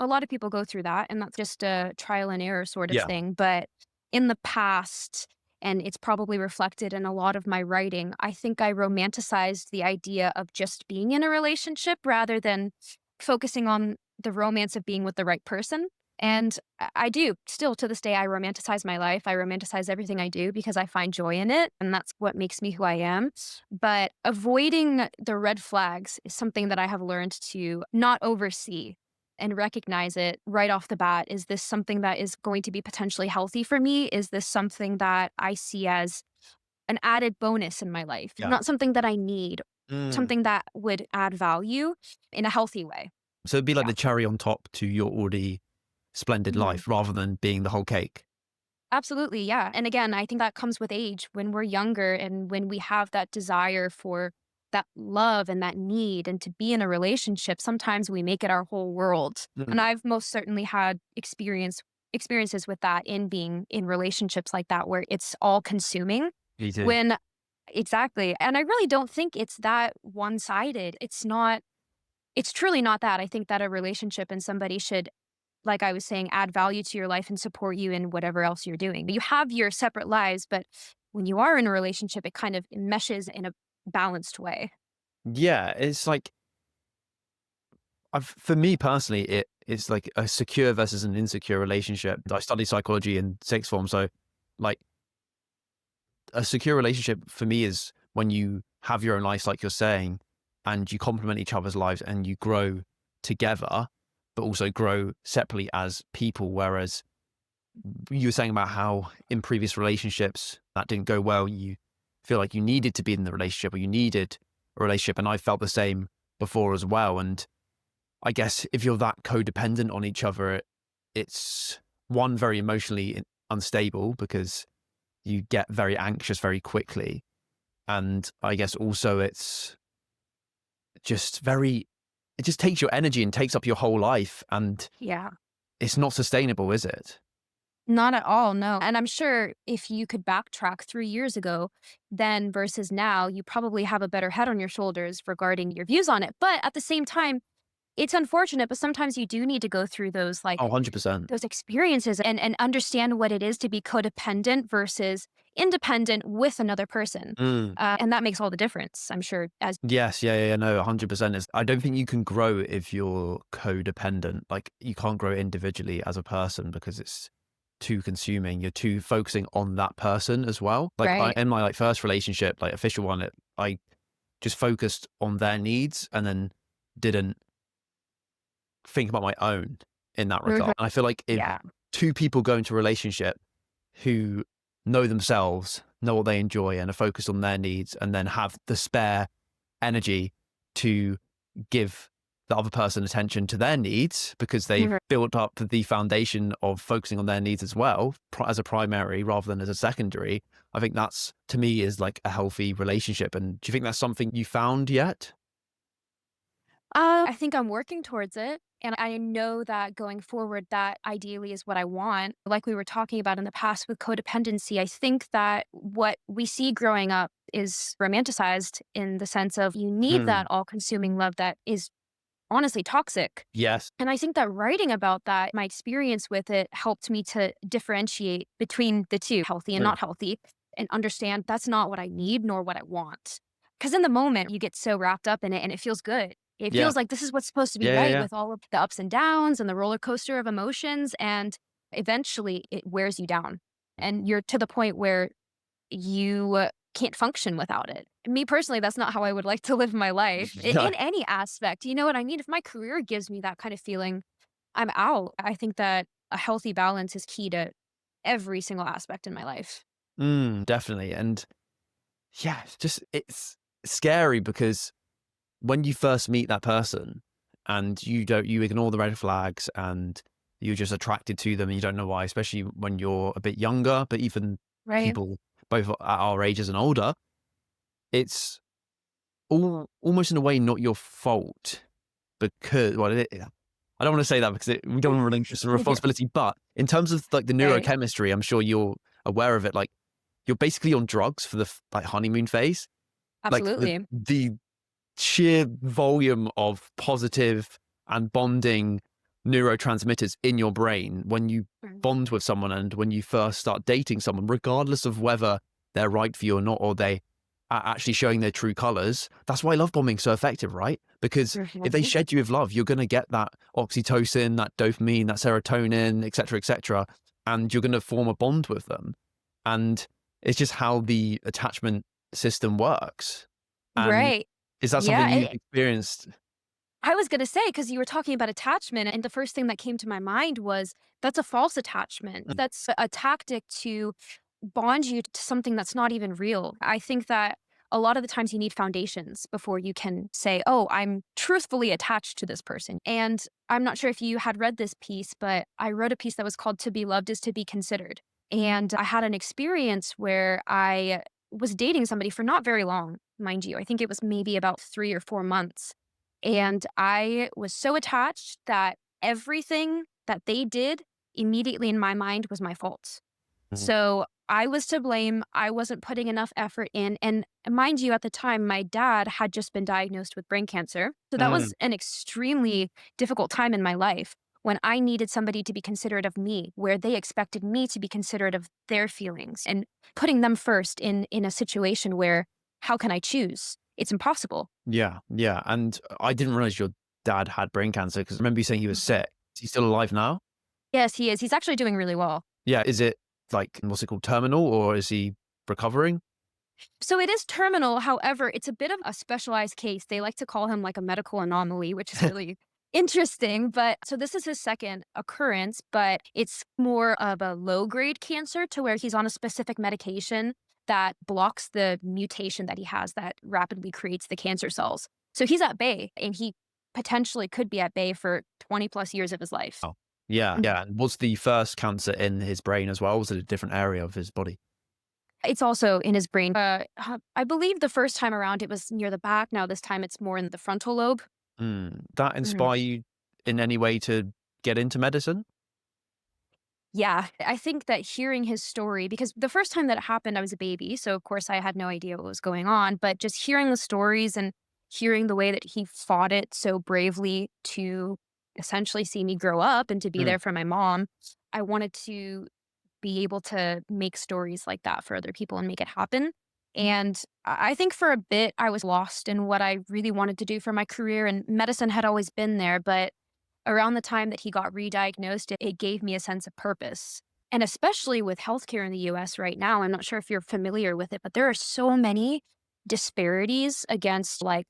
a lot of people go through that, and that's just a trial and error sort of Yeah. thing. But in the past, and it's probably reflected in a lot of my writing, I think I romanticized the idea of just being in a relationship rather than focusing on the romance of being with the right person. And I do still to this day, I romanticize my life. I romanticize everything I do because I find joy in it. And that's what makes me who I am. But avoiding the red flags is something that I have learned to not oversee and recognize it right off the bat. Is this something that is going to be potentially healthy for me? Is this something that I see as an added bonus in my life? Yeah. Not something that I need, Mm. something that would add value in a healthy way. So it'd be like Yeah. the cherry on top to your already splendid Mhm. life rather than being the whole cake. Absolutely. Yeah. And again, I think that comes with age when we're younger and when we have that desire for that love and that need and to be in a relationship, sometimes we make it our whole world. And Mm. I've most certainly had experiences with that in being in relationships like that where it's all consuming Me too. when exactly. And I really don't think it's that one-sided. It's not it's truly not that. I think that a relationship and somebody should, like I was saying, add value to your life and support you in whatever else you're doing. You have your separate lives, but when you are in a relationship, it kind of meshes in a balanced way. Yeah, it's like for me personally, it's like a secure versus an insecure relationship. I study psychology in sixth form, so like a secure relationship for me is when you have your own life, like you're saying, and you complement each other's lives and you grow together, but also grow separately as people. Whereas you were saying about how in previous relationships that didn't go well, you feel like you needed to be in the relationship or you needed a relationship. And I felt the same before as well. And I guess if you're that codependent on each other, it's one, very emotionally unstable because you get very anxious very quickly. And I guess also just it just takes your energy and takes up your whole life. And Yeah. it's not sustainable, is it? Not at all, no. And I'm sure if you could backtrack 3 years ago, then versus now, you probably have a better head on your shoulders regarding your views on it. But at the same time, It's unfortunate, but sometimes you do need to go through those, Oh, like, 100%. those experiences and understand what it is to be codependent versus independent with another person. Mm. And that makes all the difference, I'm sure, as Yes, yeah, yeah, yeah, no, 100%. I don't think you can grow if you're codependent. Like, you can't grow individually as a person because it's too consuming. You're too focusing on that person as well. Like, right. in my like first relationship, like official one, I just focused on their needs and then didn't think about my own in that Mhm. regard. And I feel like if Yeah. two people go into a relationship who know themselves, know what they enjoy, and are focused on their needs, and then have the spare energy to give the other person attention to their needs because they've Mhm. built up the foundation of focusing on their needs as well as a primary rather than as a secondary. I think that's, to me, is like a healthy relationship. And do you think that's something you found yet? I think I'm working towards it. And I know that going forward, that ideally is what I want. Like we were talking about in the past with codependency, I think that what we see growing up is romanticized in the sense of you need that Mm. all consuming love that is honestly toxic. Yes. And I think that writing about that, my experience with it helped me to differentiate between the two, healthy and Mm. not healthy, and understand that's not what I need nor what I want. Because in the moment, you get so wrapped up in it and it feels good. It Yeah. feels like this is what's supposed to be Yeah. Yeah. right Yeah. with all of the ups and downs and the roller coaster of emotions. And eventually it wears you down. And you're to the point where you can't function without it. Me personally, that's not how I would like to live my life Yeah. in any aspect. You know what I mean? If my career gives me that kind of feeling, I'm out. I think that a healthy balance is key to every single aspect in my life. Definitely. And yeah, it's scary because when you first meet that person and you ignore the red flags and you're just attracted to them and you don't know why, especially when you're a bit younger, but even Right. people both at our ages and older, it's almost in a way not your fault because, well, I don't want to say that because we don't want to relinquish the responsibility, but in terms of like the Right. neurochemistry, I'm sure you're aware of it. Like, you're basically on drugs for the like honeymoon phase. Like Absolutely. the sheer volume of positive and bonding neurotransmitters in your brain when you Mm. bond with someone and when you first start dating someone, regardless of whether they're right for you or not, or they are actually showing their true colors. That's why love bombing's so effective, right? Because if they Mhm. shed you with love, you're going to get that oxytocin, that dopamine, that serotonin, etc., and you're going to form a bond with them. And it's just how the attachment system works. And Right. is that something Yeah. you've experienced? I was going to say, because you were talking about attachment, and the first thing that came to my mind was that's a false attachment. Mm. That's a tactic to bond you to something that's not even real. I think that a lot of the times you need foundations before you can say, oh, I'm truthfully attached to this person. And I'm not sure if you had read this piece, but I wrote a piece that was called To Be Loved is to Be Considered. And I had an experience where I was dating somebody for not very long, mind you. I think it was maybe about 3 or 4 months. And I was so attached that everything that they did immediately in my mind was my fault. Mhm. So I was to blame. I wasn't putting enough effort in. And mind you, at the time, my dad had just been diagnosed with brain cancer. So that Mm. was an extremely difficult time in my life when I needed somebody to be considerate of me, where they expected me to be considerate of their feelings and putting them first in a situation where how can I choose? It's impossible. Yeah, yeah. And I didn't realize your dad had brain cancer because I remember you saying he was Mhm. sick. Is he still alive now? Yes, he is. He's actually doing really well. Yeah. Is it like, what's it called, terminal, or is he recovering? So it is terminal. However, it's a bit of a specialized case. They like to call him like a medical anomaly, which is really interesting. But so this is his second occurrence, but it's more of a low grade cancer to where he's on a specific medication that blocks the mutation that he has that rapidly creates the cancer cells. So he's at bay and he potentially could be at bay for 20 plus years of his life. Oh, yeah, Mhm. yeah. And was the first cancer in his brain as well? Was it a different area of his body? It's also in his brain. I believe the first time around it was near the back. Now this time it's more in the frontal lobe. That Mhm. inspire you in any way to get into medicine? Yeah, I think that hearing his story, because the first time that it happened, I was a baby. So, of course, I had no idea what was going on. But just hearing the stories, and hearing the way that he fought it so bravely to essentially see me grow up and to be Mm, there for my mom, I wanted to be able to make stories like that for other people and make it happen. And I think for a bit, I was lost in what I really wanted to do for my career, and medicine had always been there. But around the time that he got re-diagnosed, it gave me a sense of purpose. And especially with healthcare in the US right now, I'm not sure if you're familiar with it, but there are so many disparities against, like,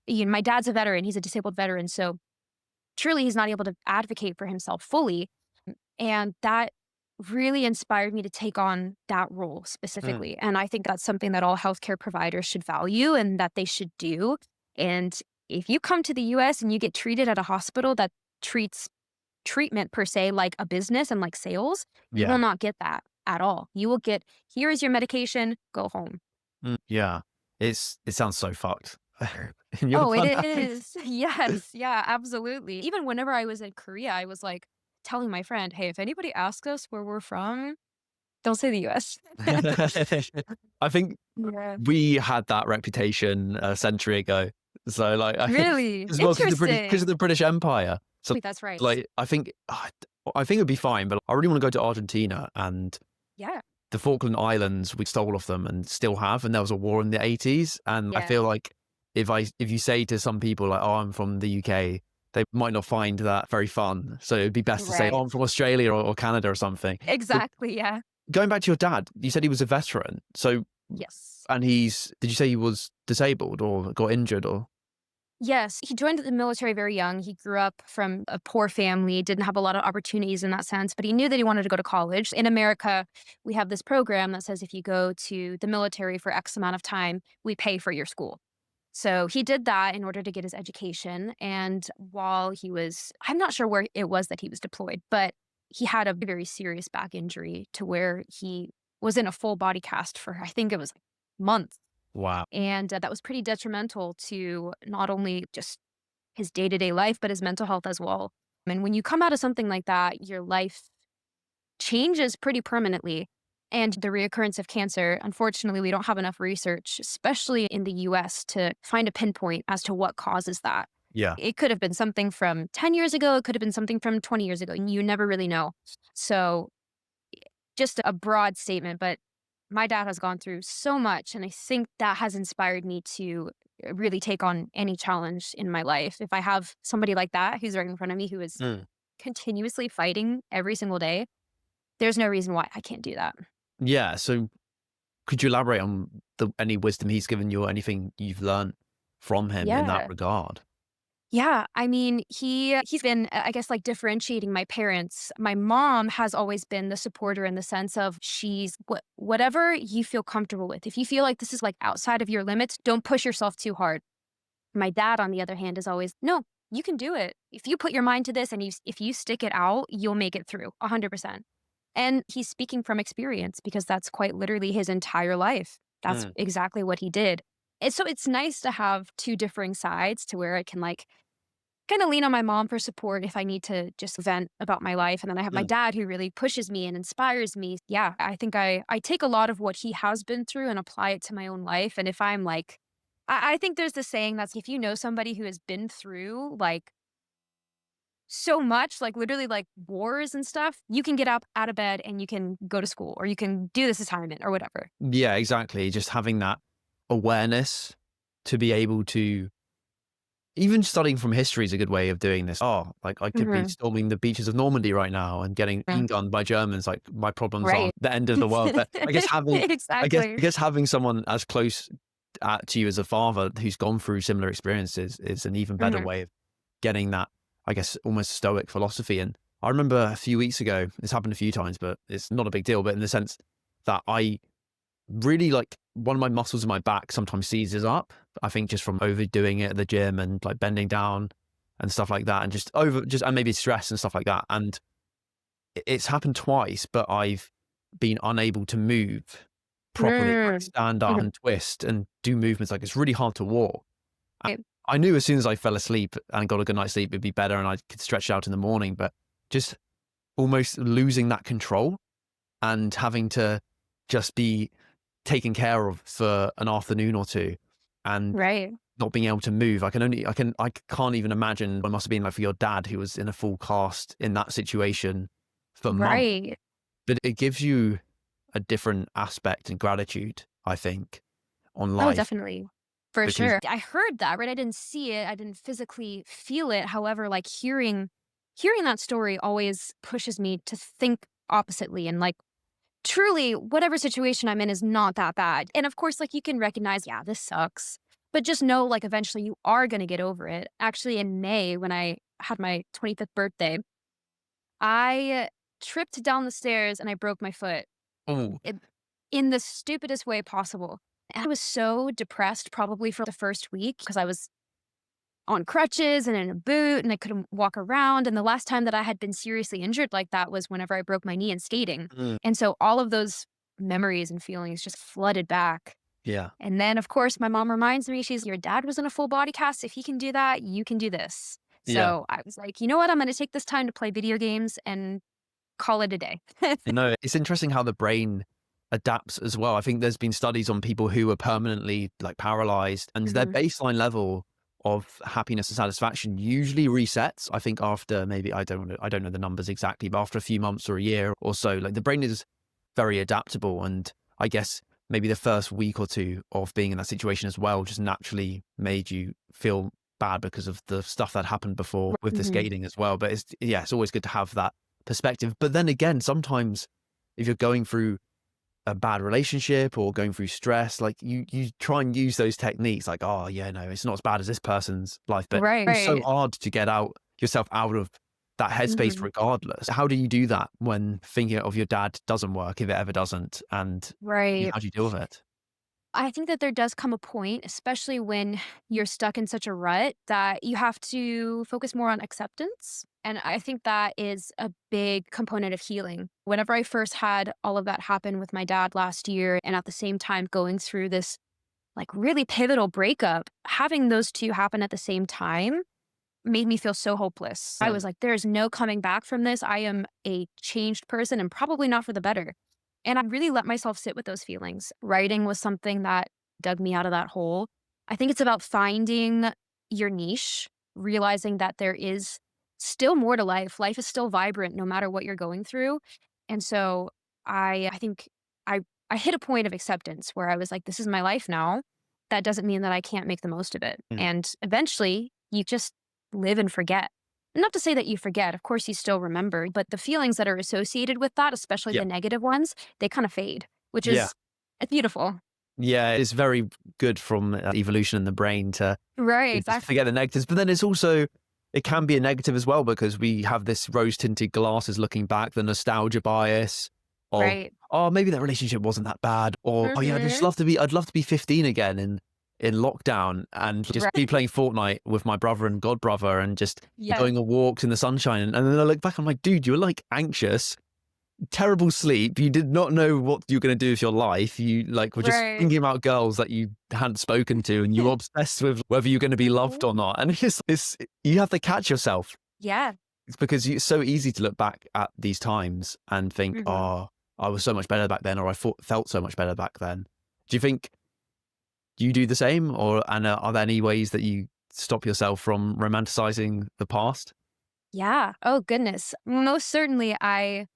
my dad's a veteran, he's a disabled veteran. So truly, he's not able to advocate for himself fully. And that really inspired me to take on that role mm. specifically. And I think that's something that all healthcare providers should value and that they should do. And if you come to the US and you get treated at a hospital that treats treatment per se like a business and like sales, you will Yeah. not get that at all. You will get, here is your medication, go home. Yeah. It sounds so fucked. And you're the Oh, it fun. is. Yes. Yeah, absolutely. Even whenever I was in Korea, I was like telling my friend, hey, if anybody asks us where we're from, don't say the US. I think Yeah. we had that reputation a century ago. So like, I think Really? as well because of Interesting. the British Empire. So Wait, that's right. like, I think it'd be fine, but I really want to go to Argentina, and Yeah. the Falkland Islands, we stole off them and still have, and there was a war in the 80s. And I Yeah. feel like if you say to some people like, oh, I'm from the UK, they might not find that very fun. So it'd be best to say, oh, Right. I'm from Australia or Canada or something. But Exactly. Yeah. going back to your dad, you said he was a veteran. So, Yes. and did you say he was disabled or got injured or? Yes. He joined the military very young. He grew up from a poor family, didn't have a lot of opportunities in that sense, but he knew that he wanted to go to college. In America, we have this program that says if you go to the military for X amount of time, we pay for your school. So he did that in order to get his education. And while he was, I'm not sure where it was that he was deployed, but he had a very serious back injury to where he was in a full body cast for, I think it was like months. Wow. And that was pretty detrimental to not only just his day to day life, but his mental health as well. And when you come out of something like that, your life changes pretty permanently. And the reoccurrence of cancer, unfortunately, we don't have enough research, especially in the US, to find a pinpoint as to what causes that. Yeah. It could have been something from 10 years ago, it could have been something from 20 years ago, and you never really know. So, just a broad statement, but my dad has gone through so much, and I think that has inspired me to really take on any challenge in my life. If I have somebody like that who's right in front of me who is Mm. continuously fighting every single day, there's no reason why I can't do that. Yeah. So could you elaborate on any wisdom he's given you or anything you've learned from him in that Yeah. regard? Yeah, I mean, he's been, I guess, like, differentiating my parents. My mom has always been the supporter in the sense of she's whatever you feel comfortable with. If you feel like this is, like, outside of your limits, don't push yourself too hard. My dad, on the other hand, is always, "No, you can do it. If you put your mind to this and if you stick it out, you'll make it through 100%." And he's speaking from experience because that's quite literally his entire life. That's Mm. exactly what he did. And so it's nice to have two differing sides to where I can, like, kinda lean on my mom for support if I need to just vent about my life, and then I have my Mm. dad who really pushes me and inspires me. Yeah, I think I take a lot of what he has been through and apply it to my own life, and if I'm like, I think there's this saying that's if you know somebody who has been through, like, so much, like, literally, like, wars and stuff, you can get up out of bed and you can go to school, or you can do this assignment or whatever. Yeah, exactly. Just having that awareness to be able to, even studying from history is a good way of doing this. Oh, like I could be Mhm. storming the beaches of Normandy right now and getting Yeah. being gunned by Germans. Like my problems Right. aren't the end of the world. But Exactly. I guess having someone as close to you as a father who's gone through similar experiences is an even better Mhm. way of getting that, I guess, almost stoic philosophy. And I remember a few weeks ago, this happened a few times, but it's not a big deal. But in the sense that I really, like, one of my muscles in my back sometimes seizes up. I think just from overdoing it at the gym and like bending down and stuff like that, and and maybe stress and stuff like that. And it's happened twice, but I've been unable to move properly, like Mm. stand up Mhm. and twist and do movements. Like it's really hard to walk. I Right. I knew as soon as I fell asleep and got a good night's sleep, it'd be better and I could stretch out in the morning, but just almost losing that control and having to just be taken care of for an afternoon or two. And Right. not being able to move. I can't even imagine what it must have been like for your dad who was in a full cast in that situation for months. Right. But it gives you a different aspect and gratitude, I think, on Oh, life definitely. For because sure. I heard that, right? I didn't see it. I didn't physically feel it. However, like hearing that story always pushes me to think oppositely and like truly whatever situation I'm in is not that bad. And of course, like you can recognize, yeah, this sucks. But just know like eventually you are going to get over it. Actually in May when I had my 25th birthday, I tripped down the stairs and I broke my foot. oh, It in the stupidest way possible. And I was so depressed probably for the first week because I was on crutches and in a boot and I couldn't walk around. And the last time that I had been seriously injured like that was whenever I broke my knee in skating. mm, And so all of those memories and feelings just flooded back. yeah, And then, of course, my mom reminds me, your dad was in a full body cast. If he can do that, you can do this. yeah. So I was like, you know what? I'm going to take this time to play video games and call it a day. No, it's interesting how the brain adapts as well. I think there's been studies on people who are permanently like paralyzed and their Mhm. baseline level of happiness and satisfaction usually resets. I think after maybe I don't know the numbers exactly, but after a few months or a year or so, like the brain is very adaptable. And I guess maybe the first week or two of being in that situation as well just naturally made you feel bad because of the stuff that happened before with the Mhm. skating as well. But it's always good to have that perspective. But then again, sometimes if you're going through a bad relationship or going through stress, like you try and use those techniques like, oh yeah, no, it's not as bad as this person's life, but Right. it's so Right. hard to get yourself out of that headspace Mhm. regardless. How do you do that when thinking of your dad doesn't work, if it ever doesn't? And Right. how do you deal with it? I think that there does come a point, especially when you're stuck in such a rut, that you have to focus more on acceptance. And I think that is a big component of healing. Whenever I first had all of that happen with my dad last year, and at the same time going through this like really pivotal breakup, having those two happen at the same time made me feel so hopeless. I Mm. was like, there's no coming back from this. I am a changed person and probably not for the better. And I really let myself sit with those feelings. Writing was something that dug me out of that hole. I think it's about finding your niche, realizing that there is still more to life. Life is still vibrant no matter what you're going through. And so I think I I hit a point of acceptance where I was like, this is my life now. That doesn't mean that I can't make the most of it. Mm. And eventually you just live and forget. Not to say that you forget, of course you still remember, but the feelings that are associated with that, especially Yeah. the negative ones, they kind of fade, which Yeah. is it's beautiful. Yeah. It's very good from evolution in the brain Right, to just exactly. forget the negatives. But then it's also, it can be a negative as well because we have this rose tinted glasses looking back, the nostalgia bias of, Right. oh, maybe that relationship wasn't that bad. Or, oh yeah, Mhm. I'd love to be 15 again in lockdown and just Right. be playing Fortnite with my brother and godbrother and just Yeah. going on walks in the sunshine. And then I look back, I'm like, dude, you were like anxious, terrible sleep. You did not know what you were going to do with your life. You like were just Right. thinking about girls that you hadn't spoken to, and you were obsessed with whether you're going to be loved Mhm. or not. And it's you have to catch yourself. Yeah. It's because it's so easy to look back at these times and think, Mhm. oh, I was so much better back then, or felt so much better back then. Do you think you do the same, or and are there any ways that you stop yourself from romanticizing the past? Yeah. Oh, goodness. Most certainly, I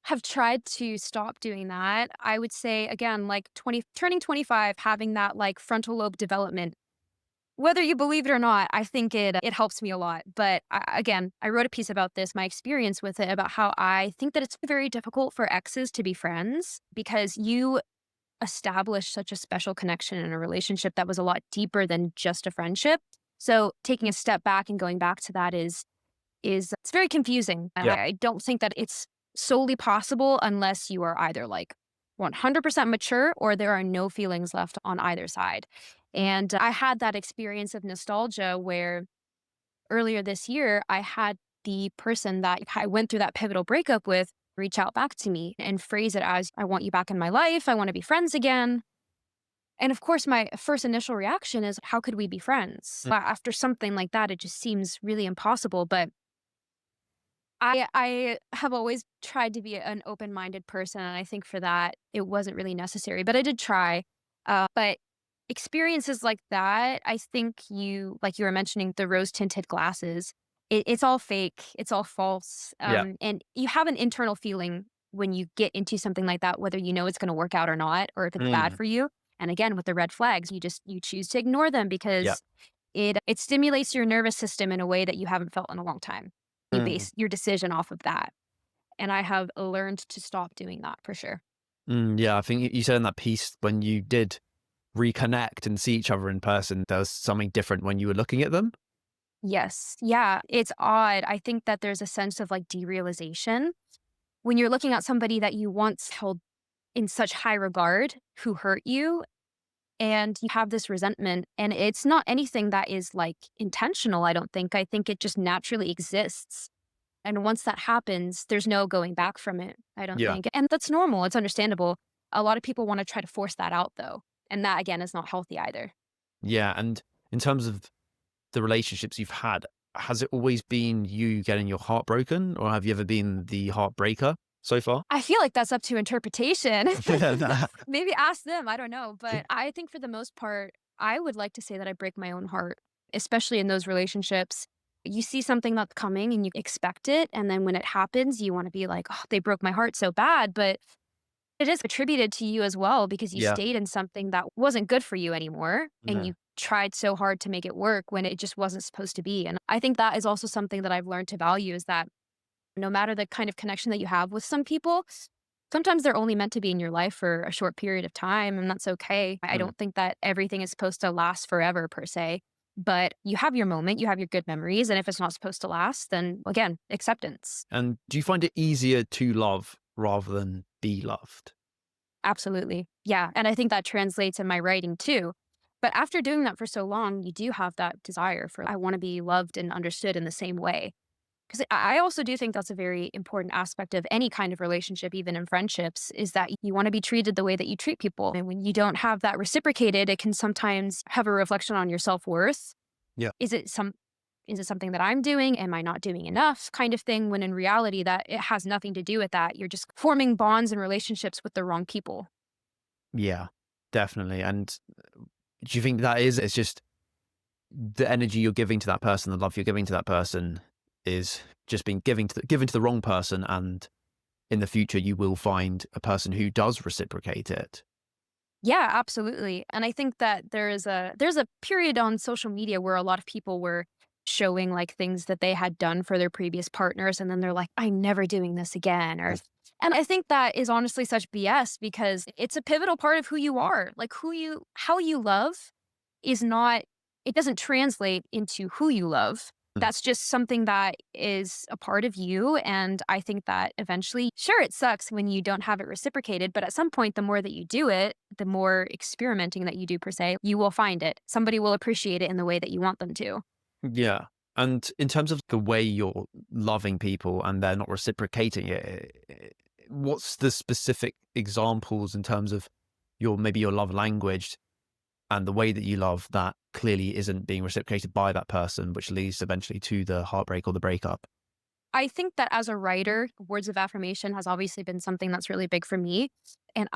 have tried to stop doing that. I would say, again, like 20, turning 25, having that like frontal lobe development. Whether you believe it or not, I think it helps me a lot. But again, I wrote a piece about this, my experience with it, about how I think that it's very difficult for exes to be friends because you establish such a special connection in a relationship that was a lot deeper than just a friendship. So taking a step back and going back to that is it's very confusing. And Yeah. I don't think that it's solely possible unless you are either like 100% mature or there are no feelings left on either side. And I had that experience of nostalgia where earlier this year, I had the person that I went through that pivotal breakup with reach out back to me and phrase it as, I want you back in my life. I want to be friends again. And of course, my first initial reaction is, how could we be friends? After something like that, it just seems really impossible. But I have always tried to be an open-minded person, and I think for that, it wasn't really necessary, but I did try. But experiences like that, I think like you were mentioning, the rose tinted glasses, it's all fake, it's all false. Yeah. And you have an internal feeling when you get into something like that, whether you know it's going to work out or not, or if it's bad Mm. for you. And again, with the red flags, you choose to ignore them Yeah. because it stimulates your nervous system in a way that you haven't felt in a long time. You Mm. base your decision off of that. And I have learned to stop doing that for sure. Yeah, I think you said in that piece when you did reconnect and see each other in person, there was something different when you were looking at them. Yes. Yeah. It's odd. I think that there's a sense of like derealization when you're looking at somebody that you once held in such high regard who hurt you, and you have this resentment. And it's not anything that is like intentional, I don't think. I think it just naturally exists. And once that happens, there's no going back from it, I don't Yeah. think. And that's normal. It's understandable. A lot of people want to try to force that out though. And that again is not healthy either. Yeah. And in terms of the relationships you've had, has it always been you getting your heart broken, or have you ever been the heartbreaker so far? I feel like that's up to interpretation. Nah. Maybe ask them, I don't know, but I think for the most part, I would like to say that I break my own heart, especially in those relationships. You see something that's coming and you expect it, and then when it happens, you wanna be like, "Oh, they broke my heart so bad," but it is attributed to you as well because you Yeah. stayed in something that wasn't good for you anymore, and No. you tried so hard to make it work when it just wasn't supposed to be, and I think that is also something that I've learned to value is that no matter the kind of connection that you have with some people, sometimes they're only meant to be in your life for a short period of time, and that's okay. I Mm. don't think that everything is supposed to last forever per se, but you have your moment, you have your good memories, and if it's not supposed to last, then again, acceptance. And do you find it easier to love rather than be loved? Absolutely. Yeah, and I think that translates in my writing too. But after doing that for so long, you do have that desire for I want to be loved and understood in the same way. Because I also do think that's a very important aspect of any kind of relationship, even in friendships, is that you want to be treated the way that you treat people. And when you don't have that reciprocated, it can sometimes have a reflection on your self-worth. Yeah. Is it some is it something that I'm doing? Am I not doing enough? Kind of thing. When in reality, that it has nothing to do with that. You're just forming bonds and relationships with the wrong people. Yeah, definitely. And do you think that is, it's just the energy you're giving to that person, the love you're giving to that person is just being given to the wrong person, and in the future you will find a person who does reciprocate it. Yeah, absolutely. And I think that there's a period on social media where a lot of people were showing like things that they had done for their previous partners and then they're like, I'm never doing this again. Or and I think that is honestly such BS because it's a pivotal part of who you are. Like how you love is not it doesn't translate into who you love. Mm. That's just something that is a part of you. And I think that eventually, sure, it sucks when you don't have it reciprocated, but at some point, the more that you do it, the more experimenting that you do, per se, you will find it. Somebody will appreciate it in the way that you want them to. Yeah. And in terms of the way you're loving people and they're not reciprocating it, what's the specific examples in terms of maybe your love language and the way that you love that clearly isn't being reciprocated by that person, which leads eventually to the heartbreak or the breakup? I think that as a writer, words of affirmation has obviously been something that's really big for me. And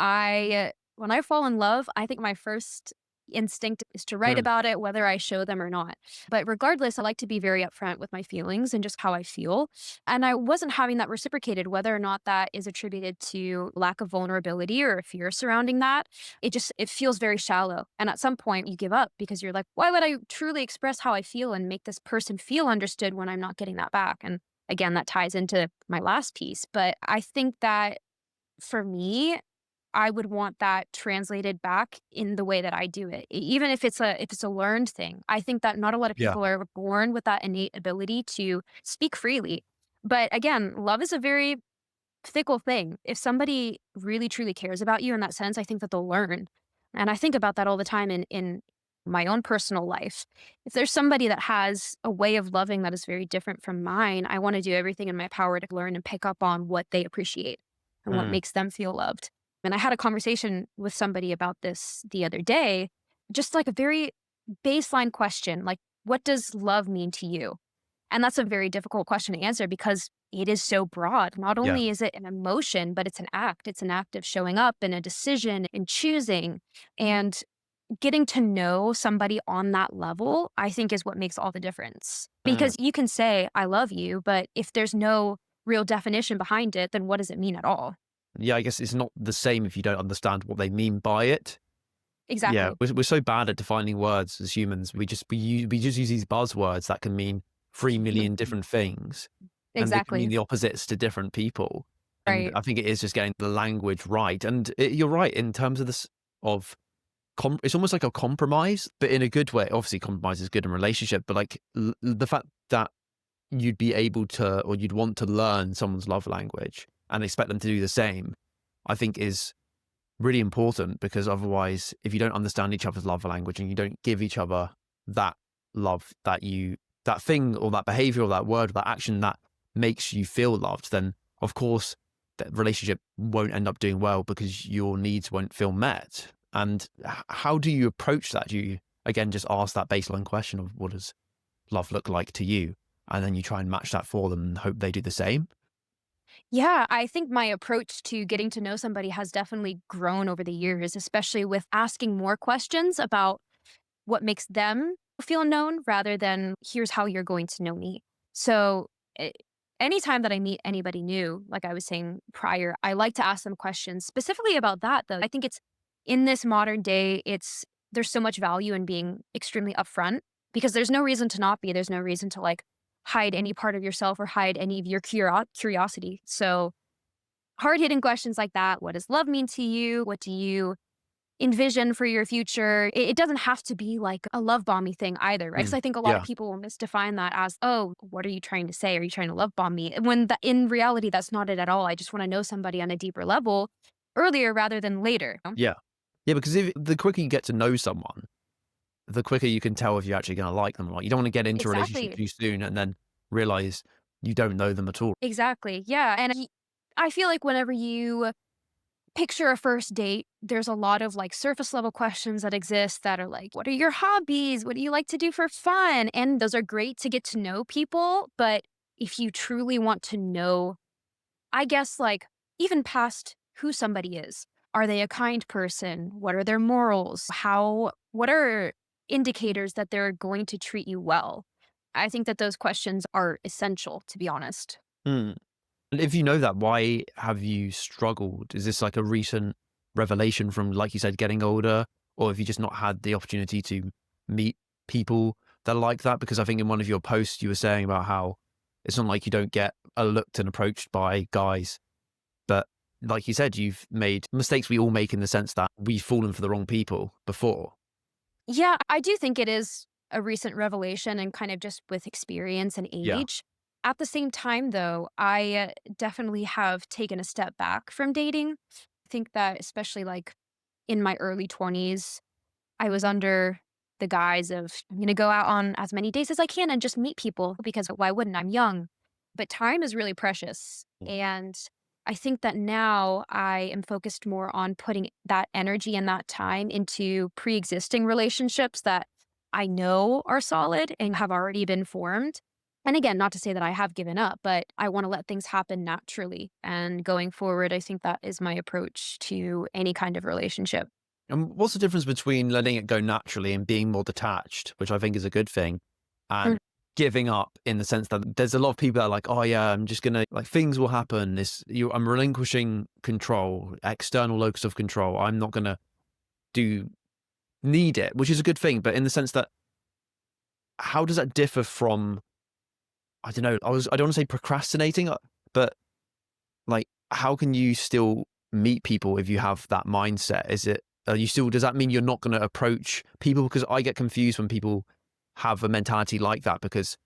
when I fall in love, I think my first instinct is to write Mm. about it, whether I show them or not. But regardless, I like to be very upfront with my feelings and just how I feel. And I wasn't having that reciprocated, whether or not that is attributed to lack of vulnerability or a fear surrounding that. It feels very shallow. And at some point you give up because you're like, why would I truly express how I feel and make this person feel understood when I'm not getting that back? And again, that ties into my last piece, but I think that for me, I would want that translated back in the way that I do it. Even if it's a learned thing. I think that not a lot of Yeah. people are born with that innate ability to speak freely. But again, love is a very fickle thing. If somebody really truly cares about you in that sense, I think that they'll learn. And I think about that all the time in my own personal life. If there's somebody that has a way of loving that is very different from mine, I want to do everything in my power to learn and pick up on what they appreciate and what Mm. makes them feel loved. And I had a conversation with somebody about this the other day, just like a very baseline question, like, what does love mean to you? And that's a very difficult question to answer because it is so broad. Not Yeah. only is it an emotion, but it's an act. It's an act of showing up and a decision and choosing. And getting to know somebody on that level, I think is what makes all the difference. Mm. Because you can say, I love you, but if there's no real definition behind it, then what does it mean at all? Yeah, I guess it's not the same if you don't understand what they mean by it. Yeah, Exactly. we're so bad at defining words as humans. We just use these buzzwords that can mean 3 million different things, and they can mean Exactly. the opposites to different people. And Right. I think it is just getting the language right. And you're right in terms of this of it's almost like a compromise, but in a good way. Obviously, compromise is good in a relationship, but like the fact that you'd be able to, or you'd want to learn someone's love language and expect them to do the same, I think is really important, because otherwise, if you don't understand each other's love language and you don't give each other that love, that thing or that behavior or that word or that action that makes you feel loved, then of course that relationship won't end up doing well because your needs won't feel met. And how do you approach that? Do you, again, just ask that baseline question of what does love look like to you? And then you try and match that for them and hope they do the same? Yeah, I think my approach to getting to know somebody has definitely grown over the years, especially with asking more questions about what makes them feel known rather than here's how you're going to know me. So, anytime that I meet anybody new, like I was saying prior, I like to ask them questions specifically about that, though. I think it's in this modern day, there's so much value in being extremely upfront because there's no reason to not be. There's no reason to like hide any part of yourself or hide any of your curiosity. So, hard hitting questions like that. What does love mean to you? What do you envision for your future? It doesn't have to be like a love bomby thing either, right? Because Mm. I think a lot of Yeah. people will misdefine that as, oh, what are you trying to say? Are you trying to love bomb me? When in reality, that's not it at all. I just want to know somebody on a deeper level earlier rather than later. Yeah. Yeah, because if the quicker you get to know someone, the quicker you can tell if you're actually going to like them or not. You don't want to get into a relationship Exactly. too soon and then realize you don't know them at all. Exactly. Yeah. And I feel like whenever you picture a first date, there's a lot of like surface level questions that exist that are like, what are your hobbies? What do you like to do for fun? And those are great to get to know people. But if you truly want to know, I guess, like even past who somebody is, are they a kind person? What are their morals? What are indicators that they're going to treat you well? I think that those questions are essential, to be honest. Mm. And if you know that, why have you struggled? Is this like a recent revelation from, like you said, getting older? Or have you just not had the opportunity to meet people that are like that? Because I think in one of your posts, you were saying about how it's not like you don't get looked and approached by guys. But like you said, you've made mistakes we all make in the sense that we've fallen for the wrong people before. Yeah, I do think it is a recent revelation and kind of just with experience and Yeah. age. At the same time, though, I definitely have taken a step back from dating. I think that, especially like in my early 20s, I was under the guise of I'm going to go out on as many dates as I can and just meet people because why wouldn't? I'm young. But time is really precious. And I think that now I am focused more on putting that energy and that time into pre existing relationships that I know are solid and have already been formed. And again, not to say that I have given up, but I want to let things happen naturally. And going forward, I think that is my approach to any kind of relationship. And what's the difference between letting it go naturally and being more detached, which I think is a good thing, and giving up in the sense that there's a lot of people that are like, oh yeah, I'm just gonna like things will happen. I'm relinquishing control, external locus of control. I'm not gonna do need it, which is a good thing, but in the sense that how does that differ from I don't know, I don't want to say procrastinating, but like how can you still meet people if you have that mindset? Is it are you still does that mean you're not going to approach people? Because I get confused when people have a mentality like that, because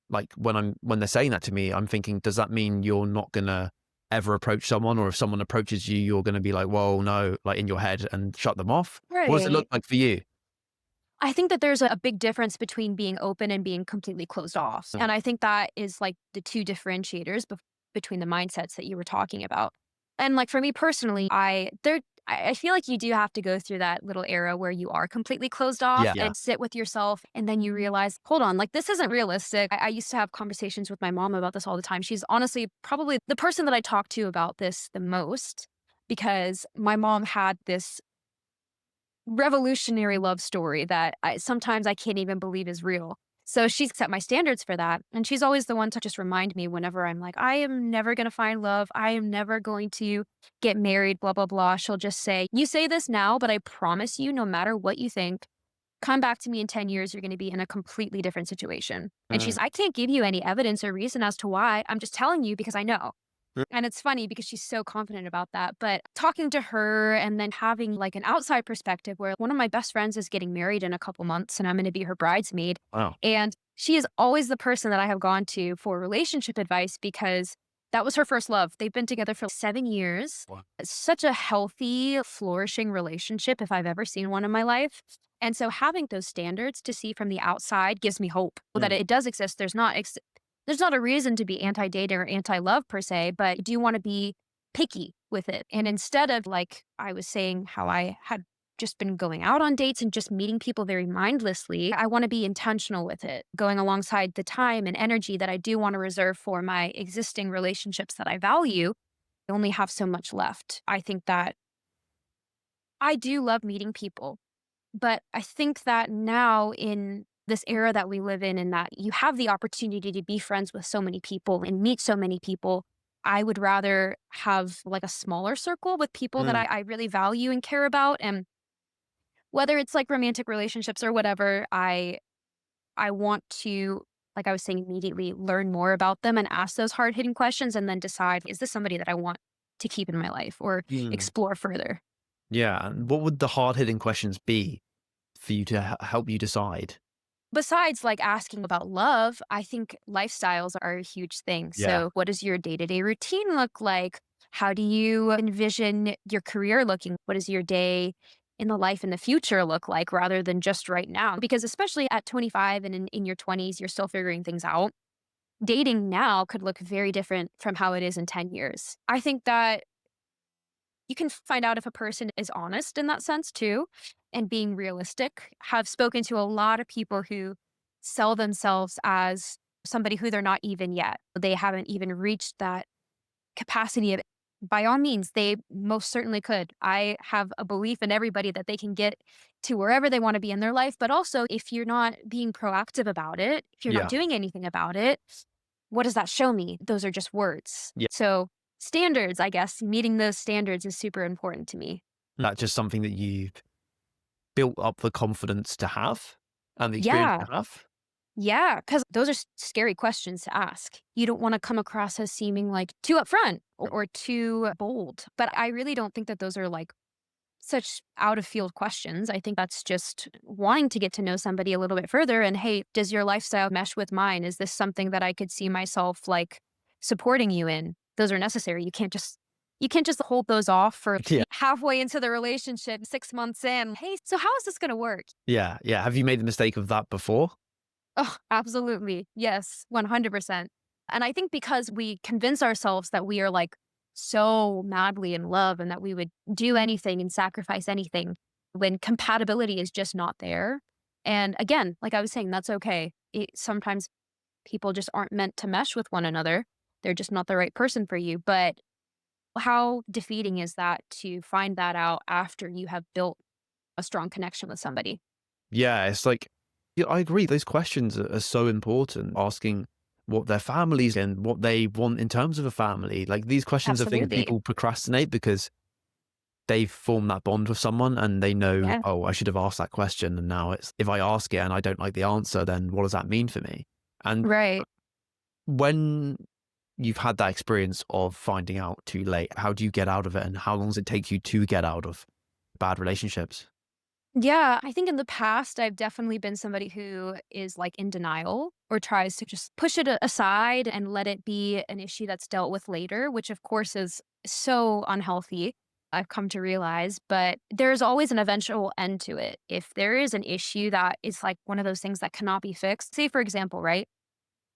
like when they're saying that to me, I'm thinking, does that mean you're not going to ever approach someone, or if someone approaches you, you're going to be like, whoa, no, like in your head and shut them off? What does it look Right. like for you? I think that there's a big difference between being open and being completely closed off. Mm. And I think that is like the two differentiators between the mindsets that you were talking about. And like for me personally, I feel like you do have to go through that little era where you are completely closed off Yeah. and sit with yourself. And then you realize, hold on, like this isn't realistic. I used to have conversations with my mom about this all the time. She's honestly probably the person that I talk to about this the most because my mom had this revolutionary love story that sometimes I can't even believe is real. So she's set my standards for that. And she's always the one to just remind me whenever I'm like, I am never going to find love. I am never going to get married, blah, blah, blah. She'll just say, you say this now, but I promise you, no matter what you think, come back to me in 10 years, you're going to be in a completely different situation. And Mm. she's, I can't give you any evidence or reason as to why. I'm just telling you because I know. Mm. And it's funny because she's so confident about that. But talking to her and then having like an outside perspective where one of my best friends is getting married in a couple months and I'm going to be her bridesmaid. Wow. And she is always the person that I have gone to for relationship advice because that was her first love. They've been together for 7 years. Wow. It's such a healthy, flourishing relationship if I've ever seen one in my life. And so having those standards to see from the outside gives me hope that Mm. it does exist. There's not a reason to be anti-dating or anti-love per se, but you do want to be picky with it. And instead of like I was saying, how I had just been going out on dates and just meeting people very mindlessly, I want to be intentional with it, going alongside the time and energy that I do want to reserve for my existing relationships that I value. I only have so much left. I think that I do love meeting people, but I think that now in this era that we live in and that you have the opportunity to be friends with so many people and meet so many people, I would rather have like a smaller circle with people that Mm. I really value and care about. And whether it's like romantic relationships or whatever, I want to, like I was saying, immediately learn more about them and ask those hard hitting questions and then decide, is this somebody that I want to keep in my life or Mm. explore further? Yeah. And what would the hard hitting questions be for you to help you decide? Besides, like, asking about love, I think lifestyles are a huge thing. Yeah. So, what does your day-to-day routine look like? How do you envision your career looking? What does your day in the life in the future look like rather than just right now? Because especially at 25 and in your 20s, you're still figuring things out. Dating now could look very different from how it is in 10 years. I think that you can find out if a person is honest in that sense too and being realistic. Have spoken to a lot of people who sell themselves as somebody who they're not even yet. They haven't even reached that capacity of by all means, they most certainly could. I have a belief in everybody that they can get to wherever they want to be in their life. But also, if you're not being proactive about it, if you're not Yeah. doing anything about it, what does that show me? Those are just words. Yeah. So, standards, I guess, meeting those standards is super important to me. That's just something that you've built up the confidence to have and the experience Yeah. to have. Yeah. Cause those are scary questions to ask. You don't want to come across as seeming like too upfront or too bold. But I really don't think that those are like such out of field questions. I think that's just wanting to get to know somebody a little bit further. And hey, does your lifestyle mesh with mine? Is this something that I could see myself like supporting you in? Those are necessary. You can't just hold those off for Yeah. halfway into the relationship, 6 months in. Hey, so how is this going to work? Yeah. Yeah. Have you made the mistake of that before? Oh, absolutely. Yes, 100%. And I think because we convince ourselves that we are like so madly in love and that we would do anything and sacrifice anything when compatibility is just not there. And again, like I was saying, that's okay. Sometimes people just aren't meant to mesh with one another. They're just not the right person for you. But how defeating is that to find that out after you have built a strong connection with somebody? Yeah. It's like, yeah, I agree. Those questions are so important. Asking what their families and what they want in terms of a family. Like these questions are things Absolutely. people procrastinate because they've formed that bond with someone and they know, Yeah. oh, I should have asked that question. And now it's, if I ask it and I don't like the answer, then what does that mean for me? And Right. when you've had that experience of finding out too late, how do you get out of it? And how long does it take you to get out of bad relationships? Yeah, I think in the past, I've definitely been somebody who is like in denial or tries to just push it aside and let it be an issue that's dealt with later, which of course is so unhealthy. I've come to realize, but there's always an eventual end to it. If there is an issue that is like one of those things that cannot be fixed, say, for example, right?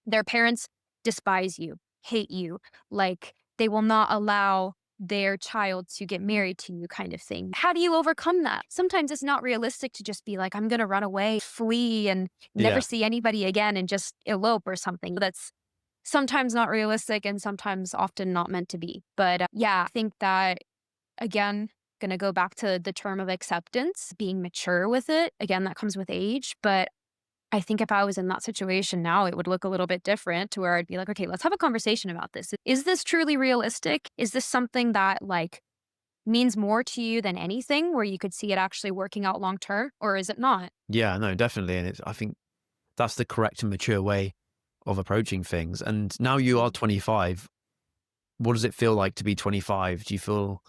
Their parents despise you, hate you, like they will not allow their child to get married to you kind of thing. How do you overcome that? Sometimes it's not realistic to just be like, I'm going to run away, flee, and never Yeah. see anybody again and just elope or something. That's sometimes not realistic and sometimes often not meant to be. But yeah, I think that again, going to go back to the term of acceptance, being mature with it. Again, that comes with age. But I think if I was in that situation now, it would look a little bit different to where I'd be like, okay, let's have a conversation about this. Is this truly realistic? Is this something that like means more to you than anything where you could see it actually working out long term, or is it not? Yeah, no, definitely. And I think that's the correct and mature way of approaching things. And now you are Mm. 25. What does it feel like to be 25? Do you feel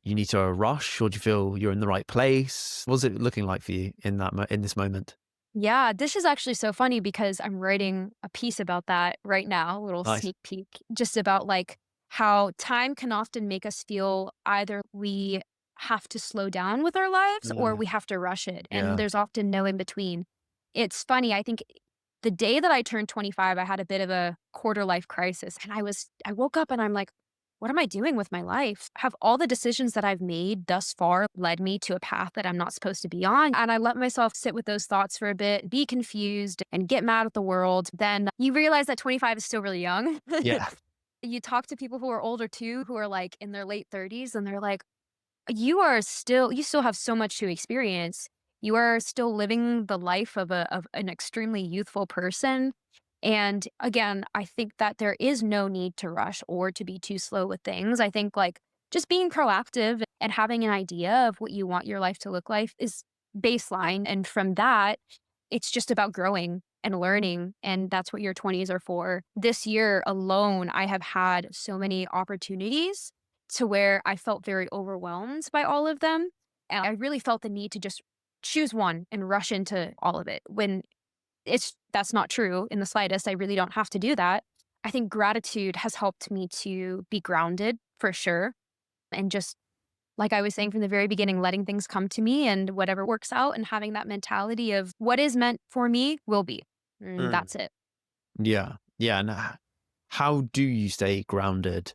you need to rush, or do you feel you're in the right place? What's it looking like for you in in this moment? Yeah, this is actually so funny because I'm writing a piece about that right now, a little Nice. sneak peek, just about like how time can often make us feel either we have to slow down with our lives or Mm, we have to rush it. And yeah. there's often no in between. It's funny. I think the day that I turned 25, I had a bit of a quarter life crisis. And I woke up and I'm like, what am I doing with my life? Have all the decisions that I've made thus far led me to a path that I'm not supposed to be on? And I let myself sit with those thoughts for a bit, be confused, and get mad at the world. Then you realize that 25 is still really young. Yeah. You talk to people who are older too, who are like in their late 30s, and they're like, you still have so much to experience. You are still living the life of an extremely youthful person. And again, I think that there is no need to rush or to be too slow with things. I think like just being proactive and having an idea of what you want your life to look like is baseline. And from that, it's just about growing and learning. And that's what your 20s are for. This year alone, I have had so many opportunities to where I felt very overwhelmed by all of them. And I really felt the need to just choose one and rush into all of it when that's not true in the slightest. I really don't have to do that. I think gratitude has helped me to be grounded for sure. And just like I was saying from the very beginning, letting things come to me and whatever works out and having that mentality of what is meant for me will be. And Mm, that's it. yeah. Yeah. And how do you stay grounded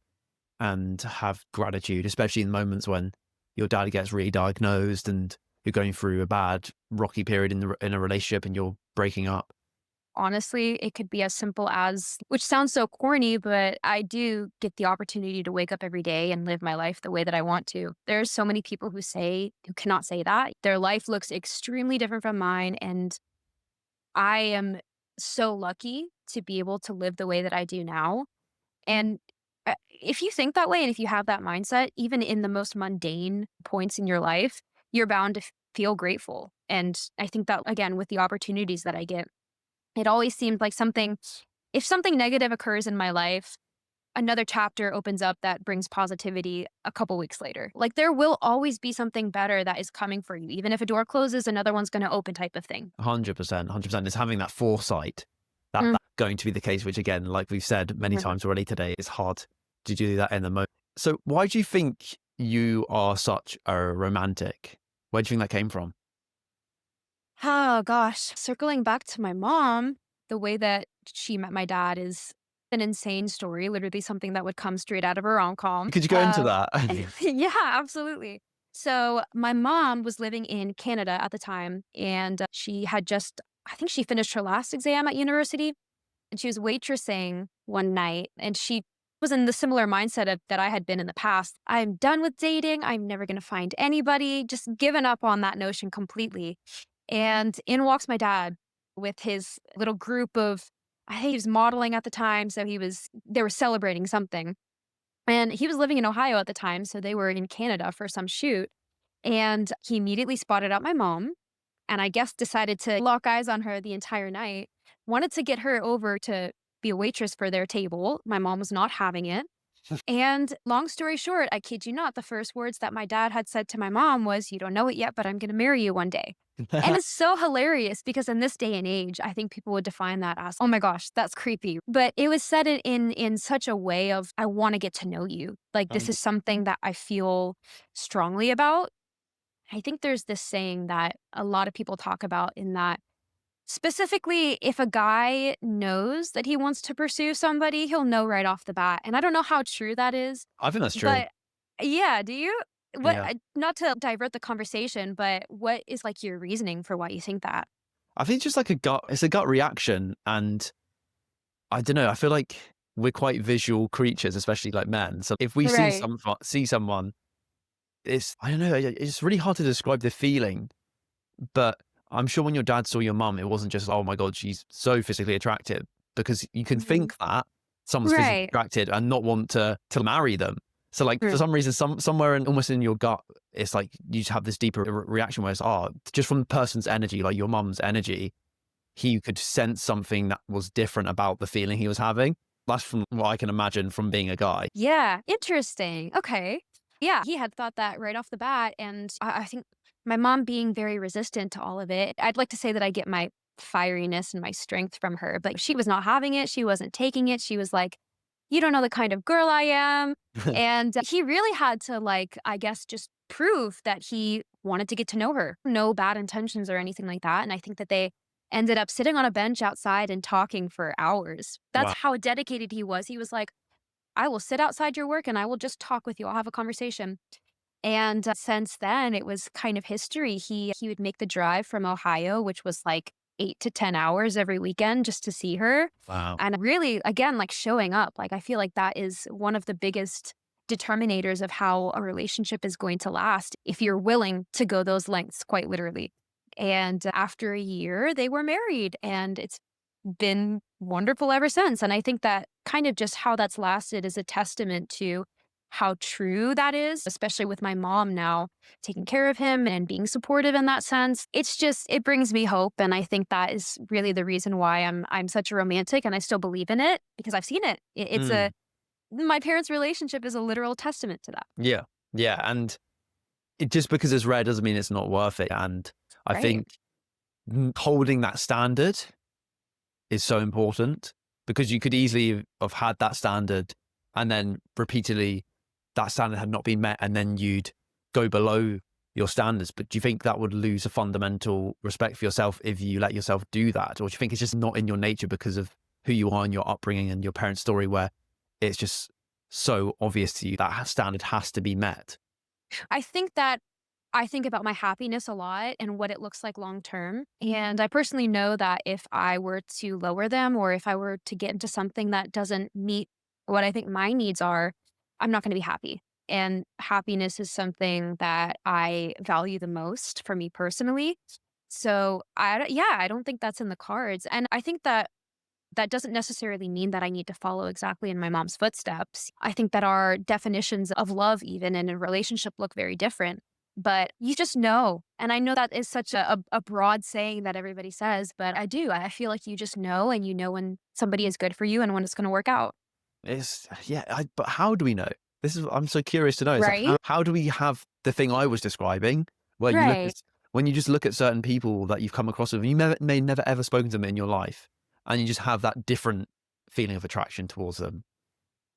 and have gratitude, especially in moments when your dad gets re-diagnosed and you're going through a bad, rocky period in a relationship and you're breaking up? Honestly, it could be as simple as, which sounds so corny, but I do get the opportunity to wake up every day and live my life the way that I want to. There's so many people who cannot say that. Their life looks extremely different from mine. And I am so lucky to be able to live the way that I do now. And if you think that way and if you have that mindset, even in the most mundane points in your life, you're bound to feel grateful. And I think that, again, with the opportunities that I get, it always seemed like if something negative occurs in my life, another chapter opens up that brings positivity a couple weeks later. Like there will always be something better that is coming for you. Even if a door closes, another one's going to open type of thing. 100%. 100%. It's having that foresight that Mm. that's going to be the case, which again, like we've said many times already today, it's hard to do that in the moment. So why do you think you are such a romantic? Where do you think that came from? Oh gosh, circling back to my mom, the way that she met my dad is an insane story, literally something that would come straight out of a rom-com. Could you go into that? Yeah, absolutely. So, my mom was living in Canada at the time, and she had just I think she finished her last exam at university, and she was waitressing one night, and she was in the similar mindset of that I had been in the past. "I'm done with dating, I'm never gonna find anybody," just given up on that notion completely. And in walks my dad with his little group of I think he was modeling at the time, so they were celebrating something. And he was living in Ohio at the time, so they were in Canada for some shoot. And he immediately spotted out my mom and I guess decided to lock eyes on her the entire night. Wanted to get her over to be a waitress for their table. My mom was not having it. And long story short, I kid you not, the first words that my dad had said to my mom was, "You don't know it yet, but I'm going to marry you one day." And it's so hilarious because in this day and age, I think people would define that as, "Oh my gosh, that's creepy." But it was said in such a way of, "I want to get to know you. Like this is something that I feel strongly about." I think there's this saying that a lot of people talk about in that specifically, if a guy knows that he wants to pursue somebody, he'll know right off the bat. And I don't know how true that is, I think that's true. but yeah, do you? Yeah. Not to divert the conversation, but what is like your reasoning for why you think that? I think it's just like it's a gut reaction. And I don't know, I feel like we're quite visual creatures, especially like men. So if we Right. see someone I don't know, it's really hard to describe the feeling, but I'm sure when your dad saw your mum, it wasn't just, oh my God, she's so physically attractive, because you can Mhm. think that someone's physically Right. attracted and not want to marry them. So like for True. some reason, somewhere almost in your gut, it's like you just have this deeper reaction where it's, just from the person's energy, like your mum's energy, he could sense something that was different about the feeling he was having. That's from what I can imagine from being a guy. Yeah, interesting. Okay. Yeah, he had thought that right off the bat, and I think my mom being very resistant to all of it, I'd like to say that I get my fieriness and my strength from her, but she was not having it, she wasn't taking it, she was like, "You don't know the kind of girl I am," and he really had to, like, I guess, just prove that he wanted to get to know her. No bad intentions or anything like that, and I think that they ended up sitting on a bench outside and talking for hours. That's Wow. how dedicated he was. He was like, I will sit outside your work and I will just talk with you. I'll have a conversation. And since then, it was kind of history. He would make the drive from Ohio, which was like 8 to 10 hours every weekend just to see her. Wow. And really, again, like showing up. Like I feel like that is one of the biggest determinators of how a relationship is going to last if you're willing to go those lengths, quite literally. And after a year, they were married, and it's been wonderful ever since. And I think that kind of just how that's lasted is a testament to how true that is, especially with my mom now taking care of him and being supportive in that sense. It's just it brings me hope, and I think that is really the reason why I'm such a romantic and I still believe in it because I've seen it. It's a Mm. my parents' relationship is a literal testament to that. Yeah. Yeah. And just because it's rare doesn't mean it's not worth it. And I Right. think holding that standard is so important, because you could easily have had that standard and then repeatedly that standard had not been met, and then you'd go below your standards. But do you think that would lose a fundamental respect for yourself if you let yourself do that? Or do you think it's just not in your nature because of who you are and your upbringing and your parents' story, where it's just so obvious to you that standard has to be met? I think that I think about my happiness a lot and what it looks like long term. And I personally know that if I were to lower them or if I were to get into something that doesn't meet what I think my needs are, I'm not going to be happy. And happiness is something that I value the most for me personally. So yeah, I don't think that's in the cards. And I think that that doesn't necessarily mean that I need to follow exactly in my mom's footsteps. I think that our definitions of love, even in a relationship, look very different. But you just know. And I know that is such a broad saying that everybody says, but I do. I feel like you just know, and you know when somebody is good for you and when it's going to work out. Yeah, but how do we know? I'm so curious to know. It's like, Right? how do we have the thing I was describing, where Right. when you just look at certain people that you've come across with, you may never ever spoken to them in your life, and you just have that different feeling of attraction towards them.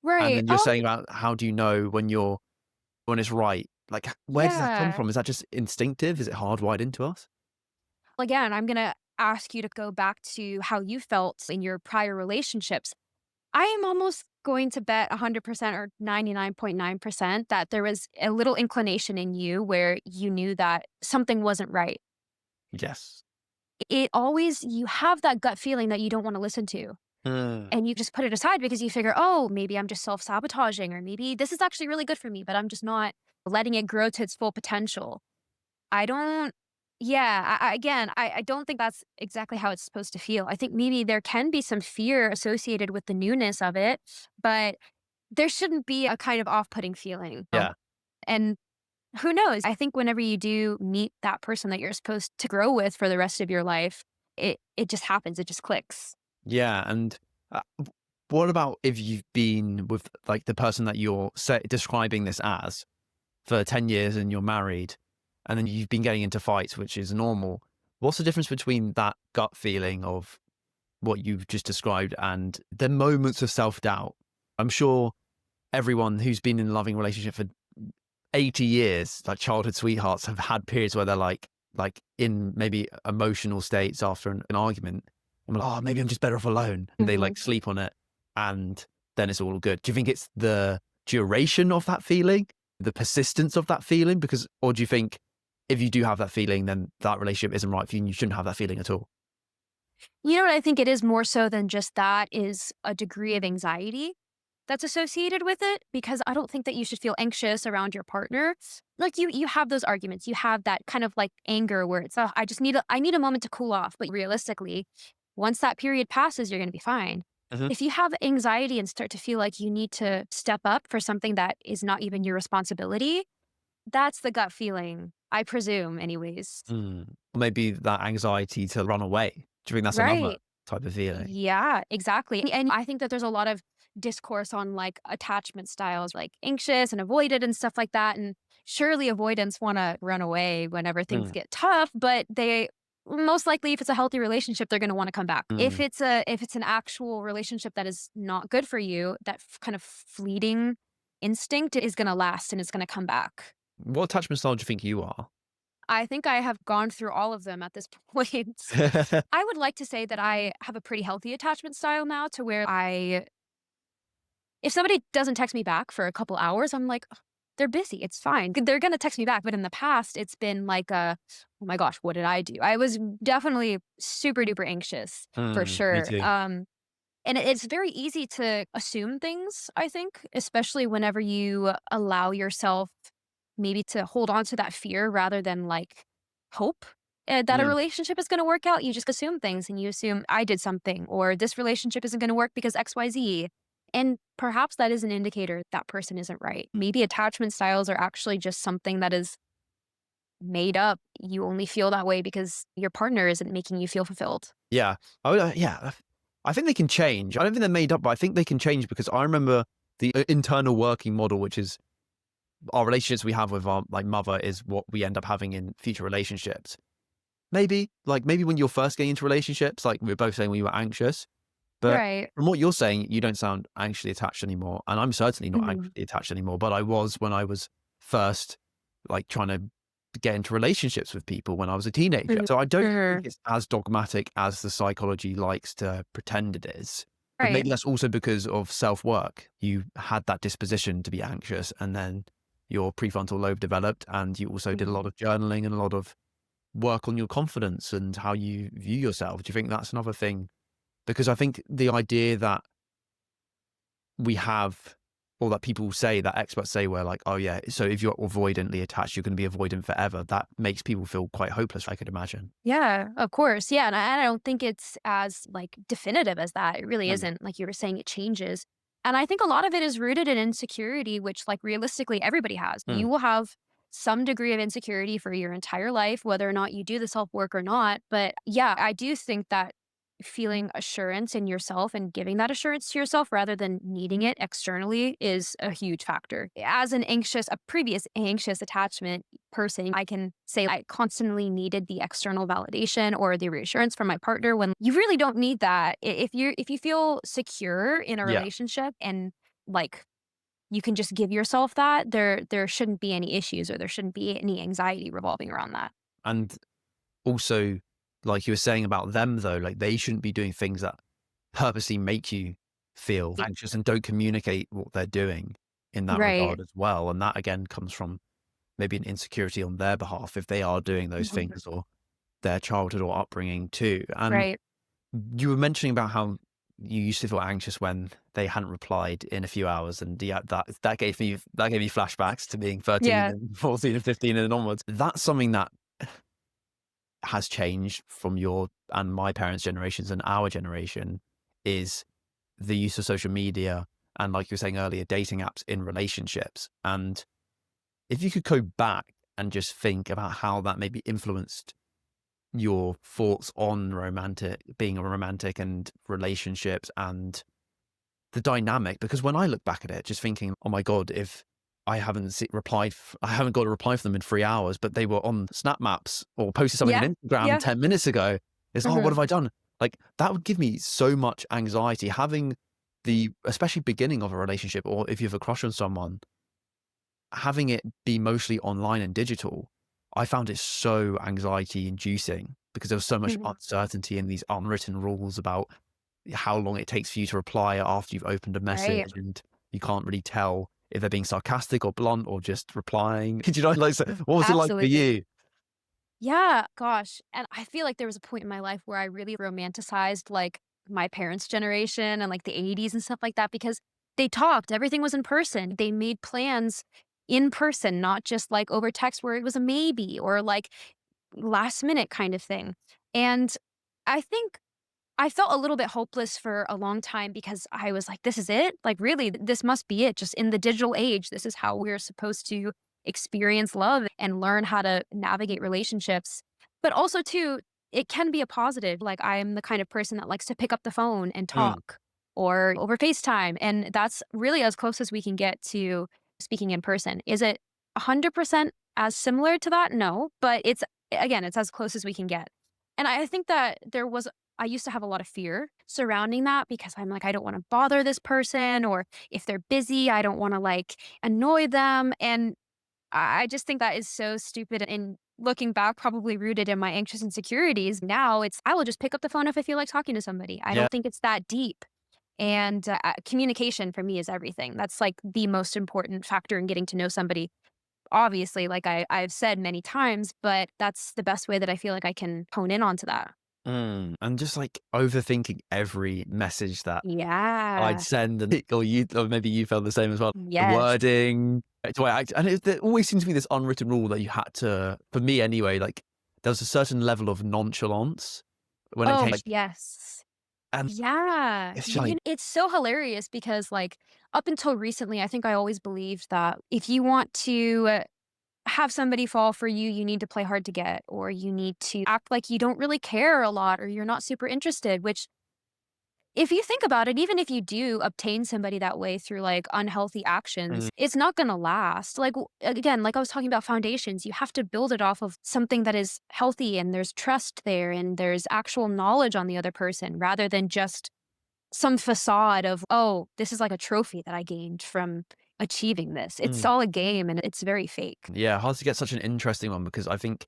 And Right. then you're saying about how do you know when it's right? Like, where does that come Yeah. from? Is that just instinctive? Is it hardwired into us? Again, I'm going to ask you to go back to how you felt in your prior relationships. I am almost going to bet 100% or 99.9% that there was a little inclination in you where you knew that something wasn't right. Yes. It always, you have that gut feeling that you don't want to listen to. Mm. And you just put it aside because you figure, oh, maybe I'm just self sabotaging, or maybe this is actually really good for me, but I'm just not letting it grow to its full potential. I don't, yeah, again, I don't think that's exactly how it's supposed to feel. I think maybe there can be some fear associated with the newness of it, but there shouldn't be a kind of off-putting feeling. Yeah. And who knows? I think whenever you do meet that person that you're supposed to grow with for the rest of your life, it just happens. It just clicks. Yeah. And what about if you've been with like the person that you're describing this as for 10 years and you're married, and then you've been getting into fights, which is normal? What's the difference between that gut feeling of what you've just described and the moments of self-doubt? I'm sure everyone who's been in a loving relationship for 80 years, like childhood sweethearts, have had periods where they're like in maybe emotional states after an argument. I'm like, oh, maybe I'm just better off alone. And they Mhm. like sleep on it, and then it's all good. Do you think it's the duration of that feeling, the persistence of that feeling? Or do you think if you do have that feeling, then that relationship isn't right for you and you shouldn't have that feeling at all? You know what I think it is more so than just that is a degree of anxiety. that's associated with it, because I don't think that you should feel anxious around your partner. Like you have those arguments. You have that kind of like anger where it's, oh, I need a moment to cool off. But realistically, once that period passes, you're going to be fine. Mhm. If you have anxiety and start to feel like you need to step up for something that is not even your responsibility, that's the gut feeling, I presume, anyways. Mm. Maybe that anxiety to run away. Do you think that's another Right. type of feeling? Yeah, exactly. And I think that there's a lot of discourse on like attachment styles, like anxious and avoidant and stuff like that. And surely avoidants want to run away whenever things Mm. get tough, but they most likely, if it's a healthy relationship, they're going to want to come back. Mm. If it's an actual relationship that is not good for you, that kind of fleeting instinct is going to last and it's going to come back. What attachment style do you think you are? I think I have gone through all of them at this point. I would like to say that I have a pretty healthy attachment style now, to where if somebody doesn't text me back for a couple hours, I'm like, "Ugh, they're busy. It's fine. They're going to text me back." But in the past, it's been like, oh my gosh, what did I do? I was definitely super duper anxious for Me sure. too. And it's very easy to assume things, I think, especially whenever you allow yourself maybe to hold on to that fear rather than like hope that a Mm. relationship is going to work out. You just assume things and you assume I did something or this relationship isn't going to work because XYZ. And perhaps that is an indicator that person isn't right. Maybe attachment styles are actually just something that is made up. You only feel that way because your partner isn't making you feel fulfilled. Yeah. Yeah. I think they can change. I don't think they're made up, but I think they can change because I remember the internal working model, which is our relationships we have with our like mother is what we end up having in future relationships. Maybe when you're first getting into relationships, like we are both saying we were anxious, but Right. from what you're saying, you don't sound anxiously attached anymore. And I'm certainly not Mhm. anxiously attached anymore, but I was when I was first like trying to get into relationships with people when I was a teenager. Mhm. So I don't think Mhm. it's as dogmatic as the psychology likes to pretend it is. But Right. maybe that's also because of self-work. You had that disposition to be anxious and then your prefrontal lobe developed and you also did a lot Mhm. of journaling and a lot of work on your confidence and how you view yourself. Do you think that's another thing? Because I think the idea that we have, or that people say, that experts say, where like, oh yeah, so if you're avoidantly attached, you're going to be avoidant forever. That makes people feel quite hopeless, I could imagine. Yeah, of course. Yeah, and I don't think it's as, like, definitive as that. It really Mm. isn't. Like you were saying, it changes. And I think a lot of it is rooted in insecurity, which, like, realistically, everybody has. Mm. You will have some degree of insecurity for your entire life, whether or not you do the self-work or not. But, yeah, I do think that feeling assurance in yourself and giving that assurance to yourself rather than needing it externally is a huge factor. As a previous anxious attachment person, I can say I constantly needed the external validation or the reassurance from my partner when you really don't need that. If you feel secure in a Yeah. relationship and like you can just give yourself that, there shouldn't be any issues or there shouldn't be any anxiety revolving around that. And also, like you were saying about them, though, like they shouldn't be doing things that purposely make you feel Y- anxious and don't communicate what they're doing in that Right. regard as well. And that again comes from maybe an insecurity on their behalf if they are doing those Mhm. things or their childhood or upbringing too. And Right. you were mentioning about how you used to feel anxious when they hadn't replied in a few hours, and yeah, that gave me flashbacks to being 13 Yeah. and 14 and 15 and onwards. That's something that has changed from your and my parents' generations and our generation is the use of social media and, like you were saying earlier, dating apps in relationships. And if you could go back and just think about how that maybe influenced your thoughts on being a romantic and relationships and the dynamic, because when I look back at it, just thinking, oh my God, if I haven't got a reply from them in 3 hours, but they were on Snap Maps or posted something Yeah. on Instagram Yeah. 10 minutes ago, it's, oh, what Mhm. have I done? Like that would give me so much anxiety having especially beginning of a relationship, or if you have a crush on someone, having it be mostly online and digital, I found it so anxiety inducing because there was so much Mhm. uncertainty in these unwritten rules about how long it takes for you to reply after you've opened a Right. message, and you can't really tell if they're being sarcastic or blunt or just replying. Do you know, like, so what was it like for Absolutely. you? Yeah, gosh, and I feel like there was a point in my life where I really romanticized, like, my parents' generation and, like, the '80s and stuff like that because They talked, everything was in person. They made plans in person, not just like over text where it was a maybe or like last minute kind of thing. And I think I felt a little bit hopeless for a long time because I was like, this is it? Like, really, this must be it. Just in the digital age, this is how we're supposed to experience love and learn how to navigate relationships. But also, too, it can be a positive. Like, I am the kind of person that likes to pick up the phone and Mm, talk or over FaceTime. And that's really as close as we can get to speaking in person. Is it 100% as similar to that? No. But again, it's as close as we can get. And I think that I used to have a lot of fear surrounding that because I'm like, I don't want to bother this person, or if they're busy, I don't want to like annoy them. And I just think that is so stupid. And looking back, probably rooted in my anxious insecurities. Now I will just pick up the phone if I feel like talking to somebody. I yeah. don't think it's that deep. And communication for me is everything. That's like the most important factor in getting to know somebody. Obviously, like I've said many times, but that's the best way that I feel like I can hone in onto that. And just like overthinking every message that I'd Yeah. send, and or maybe you felt the same as well. The Yes. wording, do I act? And there always seems to be this unwritten rule that you had to, for me anyway, like there was a certain level of nonchalance when it Oh, came, like, yes. and Yeah. it's just like, It's so hilarious because, like, up until recently, I think I always believed that if you want to have somebody fall for you, you need to play hard to get, or you need to act like you don't really care a lot, or you're not super interested, which if you think about it, even if you do obtain somebody that way through like unhealthy mm, actions, it's not going to last. Like, again, like I was talking about foundations, you have to build it off of something that is healthy and there's trust there and there's actual knowledge on the other person rather than just some facade of, oh, this is like a trophy that I gained from achieving this. It's mm. all a game and it's very fake. Yeah, hard to get such an interesting one because I think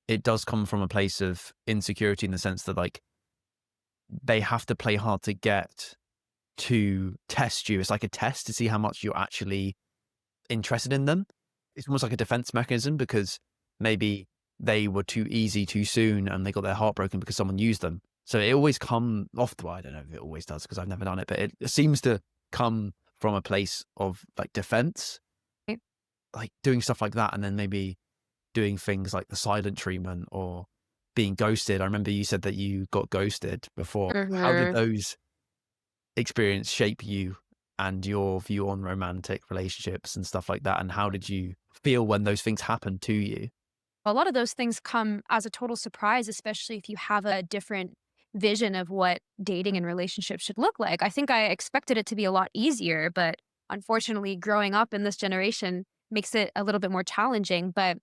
it does come from a place of insecurity in the sense that like they have to play hard to get to test you. It's like a test to see how much you're actually interested in them. It's almost like a defense mechanism because maybe they were too easy too soon and they got their heart broken because someone used them. So it always come off. Well, I don't know if it always does because I've never done it, but it seems to come from a place of like defense, Right? like doing stuff like that, and then maybe doing things like the silent treatment or being ghosted. I remember you said that you got ghosted before. How did Mhm. those experience shape you and your view on romantic relationships and stuff like that? And how did you feel when those things happened to you? A lot of those things come as a total surprise, especially if you have a different vision of what dating and relationships should look like. I think I expected it to be a lot easier, but unfortunately, growing up in this generation makes it a little bit more challenging. But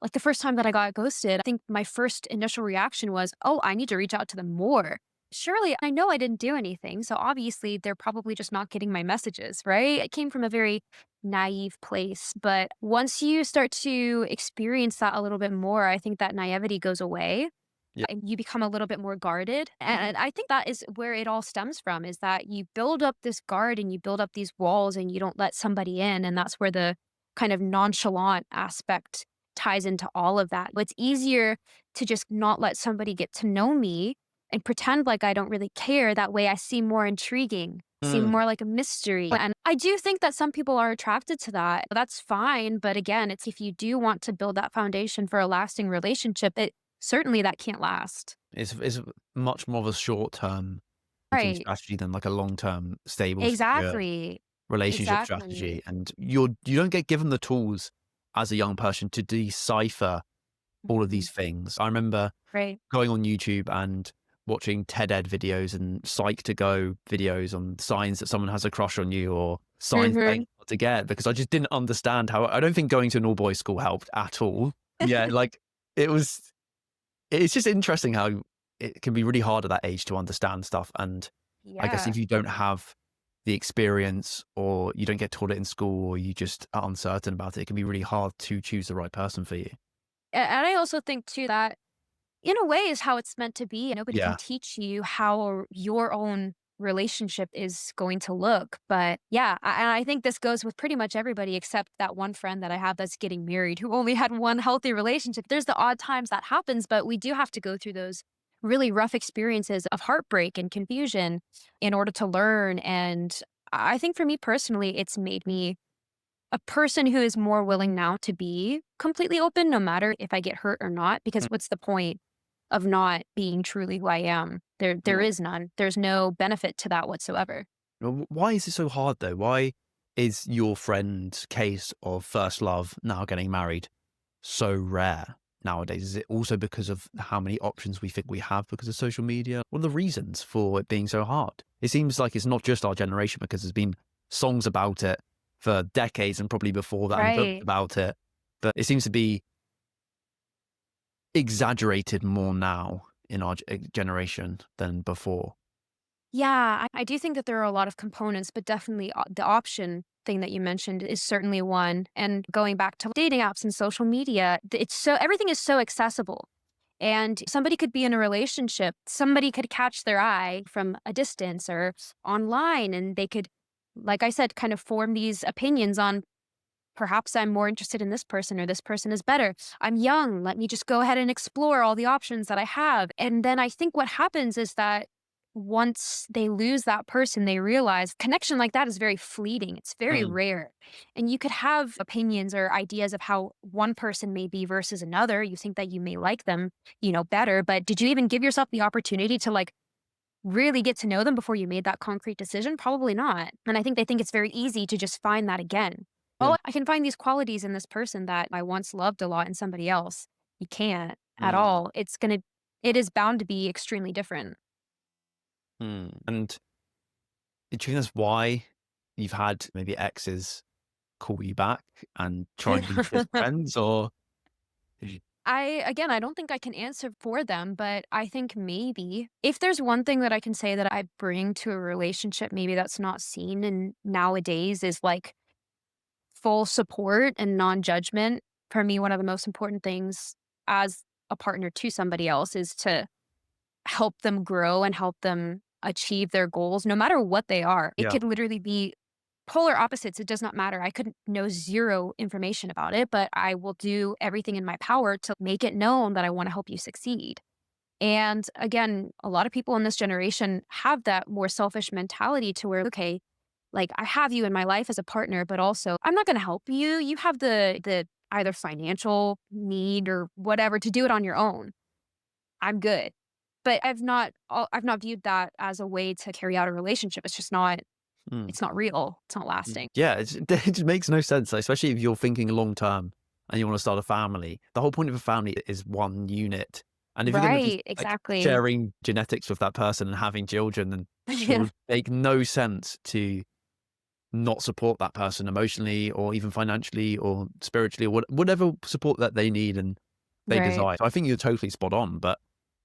like the first time that I got ghosted, I think my first initial reaction was, oh, I need to reach out to them more. Surely I know I didn't do anything. So obviously they're probably just not getting my messages, right? It came from a very naive place. But once you start to experience that a little bit more, I think that naivety goes away Yeah. and you become a little bit more guarded. And I think that is where it all stems from is that you build up this guard and you build up these walls and you don't let somebody in. And that's where the kind of nonchalant aspect ties into all of that. It's easier to just not let somebody get to know me and pretend like I don't really care. That way I seem more intriguing, seem Mm. more like a mystery. And I do think that some people are attracted to that. That's fine. But again, it's if you do want to build that foundation for a lasting relationship, certainly that can't last. It's much more of a short term thinking Right. strategy than like a long term stable, secure Exactly. relationship strategy. Exactly. And you don't get given the tools as a young person to decipher all of Mhm. these things. I remember Right. going on YouTube and watching TED Ed videos and Psych to Go videos on signs that someone has a crush on you or signs that ain't Hmm. hard to get because I just didn't understand how. I don't think going to an all boys school helped at all. Yeah, like it was. It's just interesting how it can be really hard at that age to understand stuff. And I guess if Yeah. you don't have the experience or you don't get taught it in school or you just are uncertain about it, it can be really hard to choose the right person for you. And I also think too that in a way is how it's meant to be. Nobody can Yeah. teach you how your own relationship is going to look. But yeah, and I think this goes with pretty much everybody except that one friend that I have that's getting married who only had one healthy relationship. There's the odd times that happens, but we do have to go through those really rough experiences of heartbreak and confusion in order to learn. And I think for me personally, it's made me a person who is more willing now to be completely open, no matter if I get hurt or not, because Mm. what's the point of not being truly who I am? There Yeah. is none. There's no benefit to that whatsoever. Well, why is it so hard though? Why is your friend's case of first love now getting married so rare nowadays? Is it also because of how many options we think we have because of social media? What are the reasons for it being so hard? It seems like it's not just our generation, because there's been songs about it for decades and probably before that and books Right. about it. But it seems to be exaggerated more now in our generation than before. Yeah, I do think that there are a lot of components, but definitely the option thing that you mentioned is certainly one. And going back to dating apps and social media, it's so everything is so accessible. And somebody could be in a relationship, somebody could catch their eye from a distance or online, and they could, like I said, kind of form these opinions on perhaps I'm more interested in this person or this person is better. I'm young. Let me just go ahead and explore all the options that I have. And then I think what happens is that once they lose that person, they realize connection like that is very fleeting. It's very Mm. rare. And you could have opinions or ideas of how one person may be versus another. You think that you may like them, better. But did you even give yourself the opportunity to really get to know them before you made that concrete decision? Probably not. And I think they think it's very easy to just find that again. Yeah. Oh, I can find these qualities in this person that I once loved a lot in somebody else. You can't at Mm. all. It is bound to be extremely different. Mm. And do you think that's why you've had maybe exes call you back and try and be best friends, or I don't think I can answer for them, but I think maybe if there's one thing that I can say that I bring to a relationship, maybe that's not seen in nowadays is like full support and non-judgment. For me, one of the most important things as a partner to somebody else is to help them grow and help them achieve their goals, no matter what they are. It yeah. could literally be polar opposites. It does not matter. I could know zero information about it, but I will do everything in my power to make it known that I want to help you succeed. And again, a lot of people in this generation have that more selfish mentality to where, okay, like I have you in my life as a partner, but also I'm not going to help you. You have the either financial need or whatever to do it on your own. I'm good. But I've not viewed that as a way to carry out a relationship. Mm. It's not real. It's not lasting. Yeah, it just makes no sense, like, especially if you're thinking long term and you want to start a family. The whole point of a family is one unit. And if you're going to be Right, like exactly. sharing genetics with that person and having children, then it Yeah, would make no sense to not support that person emotionally or even financially or spiritually or whatever support that they need and they right. desire. So I think you're totally spot on, but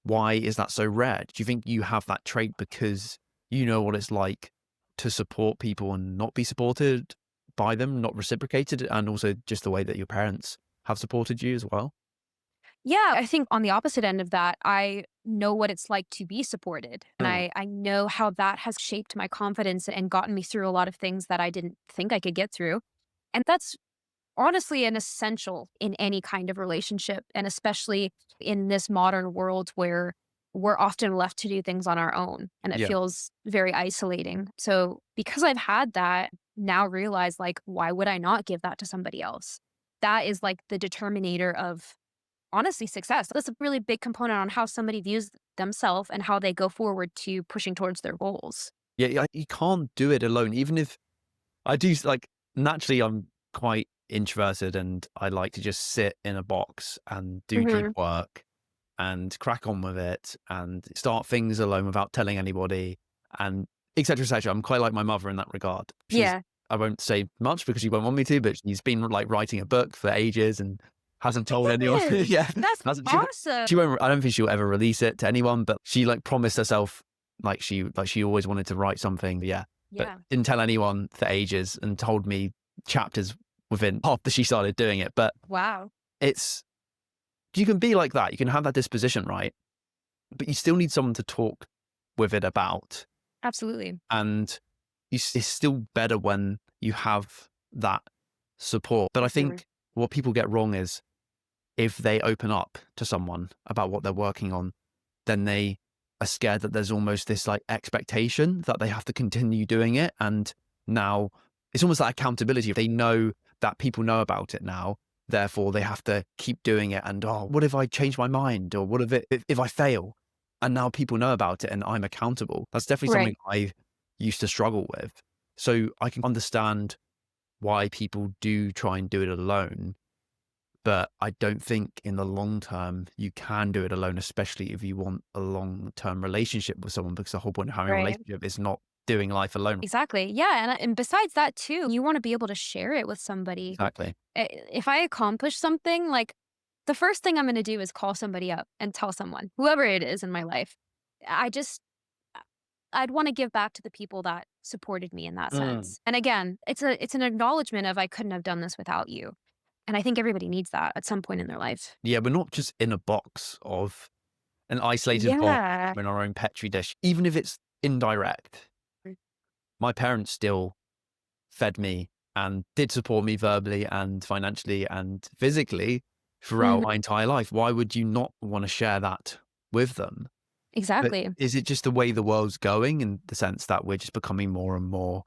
why is that so rare? Do you think you have that trait because you know what it's like to support people and not be supported by them, not reciprocated, and also just the way that your parents have supported you as well? Yeah, I think on the opposite end of that, I know what it's like to be supported. And Mm. I know how that has shaped my confidence and gotten me through a lot of things that I didn't think I could get through. And that's honestly an essential in any kind of relationship. And especially in this modern world where we're often left to do things on our own and it Yeah. feels very isolating. So because I've had that, now realize like, why would I not give that to somebody else? That is like the determinator of honestly, success. That's a really big component on how somebody views themselves and how they go forward to pushing towards their goals. Yeah, you can't do it alone. Even if I do, like, naturally, I'm quite introverted and I like to just sit in a box and do group Mhm. work and crack on with it and start things alone without telling anybody and et cetera, et cetera. I'm quite like my mother in that regard. Yeah. I won't say much because she won't want me to, but she's been like writing a book for ages and hasn't told anyone. Yes. Yeah. That's Hasn't, she awesome. won't, I don't think she'll ever release it to anyone, but she like promised herself, like she always wanted to write something. Yeah. But Yeah. didn't tell anyone for ages and told me chapters within after she started doing it. But Wow. it's, you can be like that. You can have that disposition, right? But you still need someone to talk with it about. Absolutely. And it's still better when you have that support. But I Mhm. think what people get wrong is if they open up to someone about what they're working on, then they are scared that there's almost this like expectation that they have to continue doing it. And Now, it's almost like accountability. They know that people know about it now, therefore they have to keep doing it. And, oh, what if I change my mind? Or what if I fail? And now people know about it and I'm accountable. That's definitely something Right. I used to struggle with. So I can understand why people do try and do it alone. But I don't think in the long term you can do it alone, especially if you want a long term relationship with someone, because the whole point of having a Right. relationship is not doing life alone. Exactly. Yeah, and besides that too, you wanna be able to share it with somebody. Exactly. If I accomplish something, like, the first thing I'm gonna do is call somebody up and tell someone, whoever it is in my life. I just I'd wanna give back to the people that supported me in that Mm. sense. And again, it's an acknowledgement of I couldn't have done this without you. And I think everybody needs that at some point in their life. Yeah, we're not just in a box of an isolated box Yeah. in our own petri dish, even if it's indirect. My parents still fed me and did support me verbally and financially and physically throughout Mhm. my entire life. Why would you not want to share that with them? But Exactly. is it just the way the world's going in the sense that we're just becoming more and more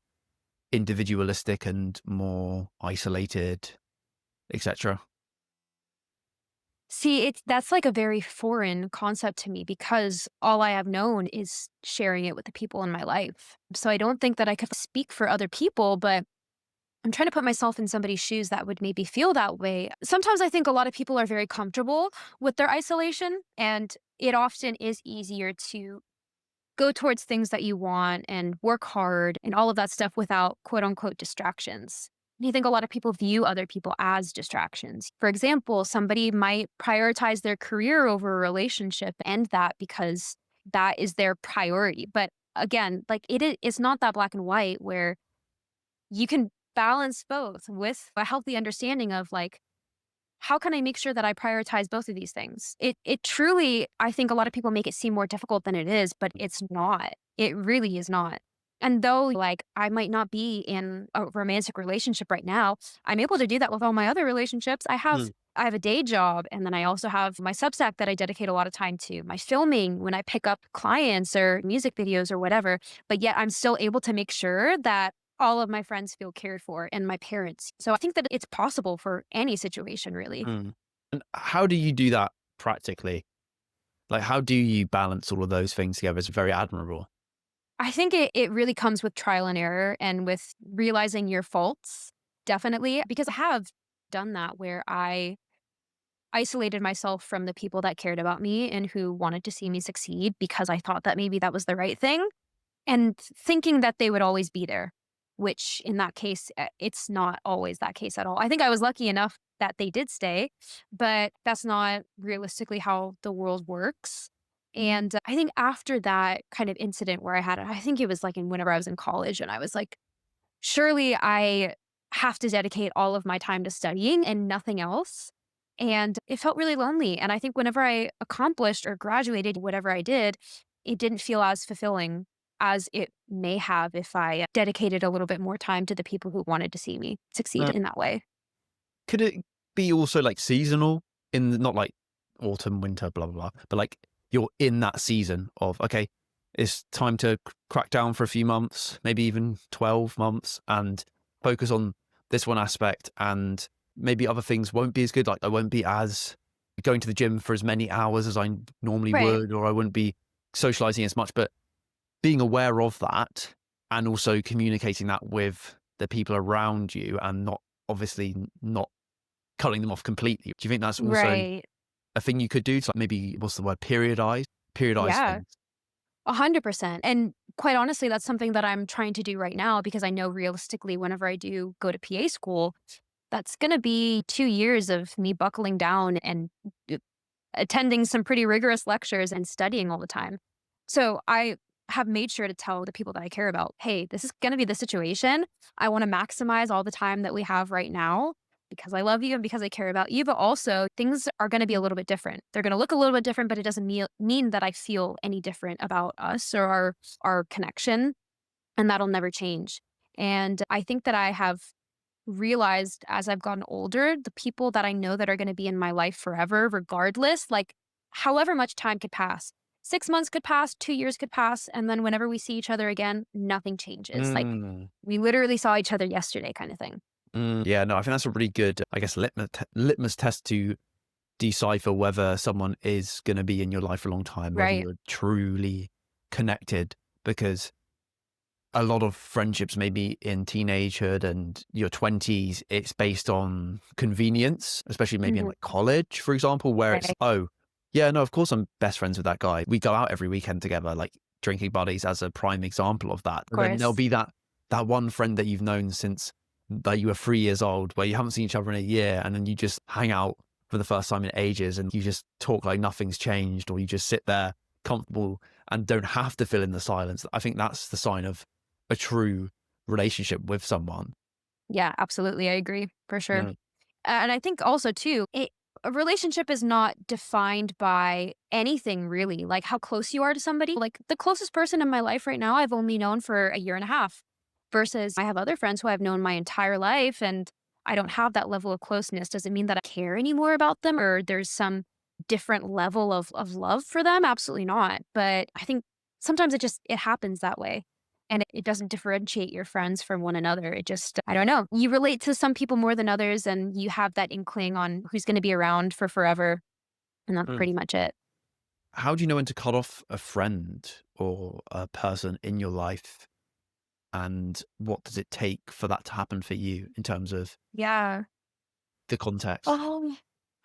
individualistic and more isolated, etc.? See, that's like a very foreign concept to me because all I have known is sharing it with the people in my life. So I don't think that I could speak for other people, but I'm trying to put myself in somebody's shoes that would maybe feel that way. Sometimes I think a lot of people are very comfortable with their isolation, and it often is easier to go towards things that you want and work hard and all of that stuff without quote unquote distractions. And I think a lot of people view other people as distractions. For example, somebody might prioritize their career over a relationship and that because that is their priority. But again, like it's not that black and white where you can balance both with a healthy understanding of like, how can I make sure that I prioritize both of these things? It truly, I think a lot of people make it seem more difficult than it is, but it's not. It really is not. And though like I might not be in a romantic relationship right now, I'm able to do that with all my other relationships. Mm. I have a day job and then I also have my Substack that I dedicate a lot of time to, my filming when I pick up clients or music videos or whatever. But yet I'm still able to make sure that all of my friends feel cared for and my parents. So I think that it's possible for any situation, really. Mm. And how do you do that practically? Like, how do you balance all of those things together? It's very admirable. I think it really comes with trial and error and with realizing your faults, definitely, because I have done that where I isolated myself from the people that cared about me and who wanted to see me succeed because I thought that maybe that was the right thing. And thinking that they would always be there, which in that case, it's not always that case at all. I think I was lucky enough that they did stay, but that's not realistically how the world works. And I think after that kind of incident where I had it, I think it was like whenever I was in college and I was like, surely I have to dedicate all of my time to studying and nothing else. And it felt really lonely. And I think whenever I accomplished or graduated, whatever I did, it didn't feel as fulfilling as it may have if I dedicated a little bit more time to the people who wanted to see me succeed Mm. in that way. Could it be also like seasonal not like autumn, winter, blah, blah, blah, but like you're in that season of, okay, it's time to crack down for a few months, maybe even 12 months and focus on this one aspect and maybe other things won't be as good. Like I won't be as going to the gym for as many hours as I normally Right. would, or I wouldn't be socializing as much, but being aware of that and also communicating that with the people around you and not obviously not cutting them off completely. Do you think that's also Right. a thing you could do to like maybe what's the word? Periodize Yeah. things. 100%. And quite honestly, that's something that I'm trying to do right now because I know realistically, whenever I do go to PA school, that's going to be 2 years of me buckling down and attending some pretty rigorous lectures and studying all the time. So I have made sure to tell the people that I care about, hey, this is going to be the situation. I want to maximize all the time that we have right now because I love you and because I care about you. But also, things are going to be a little bit different. They're going to look a little bit different, but it doesn't mean that I feel any different about us or our connection. And that'll never change. And I think that I have realized as I've gotten older, the people that I know that are gonna be in my life forever, regardless, like, however much time could pass, 6 months could pass, 2 years could pass, and then whenever we see each other again, nothing changes. Like Mm, we literally saw each other yesterday kind of thing. yeah, no, I think that's a really good, I guess, litmus test to decipher whether someone is going to be in your life for a long time, whether Right. you're truly connected. Because a lot of friendships, maybe in teenagehood and your 20s, it's based on convenience, especially maybe in Mhm. like college, for example, where it's, Right. oh, yeah, no, of course I'm best friends with that guy. We go out every weekend together, like drinking buddies as a prime example of that. Of But then there'll course. be that one friend that you've known since that you were 3 years old, where you haven't seen each other in a year, and then you just hang out for the first time in ages and you just talk like nothing's changed, or you just sit there comfortable and don't have to fill in the silence. I think that's the sign of a true relationship with someone. Yeah, absolutely. I agree for sure. Yeah. And I think also too, a relationship is not defined by anything really, like how close you are to somebody. Like the closest person in my life right now, I've only known for a year and a half, versus I have other friends who I've known my entire life, and I don't have that level of closeness. Does it mean that I care anymore about them, or there's some different level of love for them? Absolutely not. But I think sometimes it happens that way. And it doesn't differentiate your friends from one another. It just, I don't know. You relate to some people more than others, and you have that inkling on who's going to be around for forever. And that's Mm. pretty much it. How do you know when to cut off a friend or a person in your life? And what does it take for that to happen for you in terms of Yeah. the context? Oh,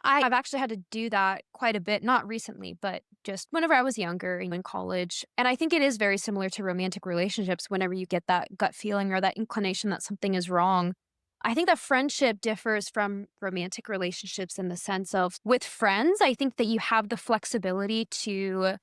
I've actually had to do that quite a bit, not recently, but just whenever I was younger and in college. And I think it is very similar to romantic relationships whenever you get that gut feeling or that inclination that something is wrong. I think that friendship differs from romantic relationships in the sense of with friends, I think that you have the flexibility to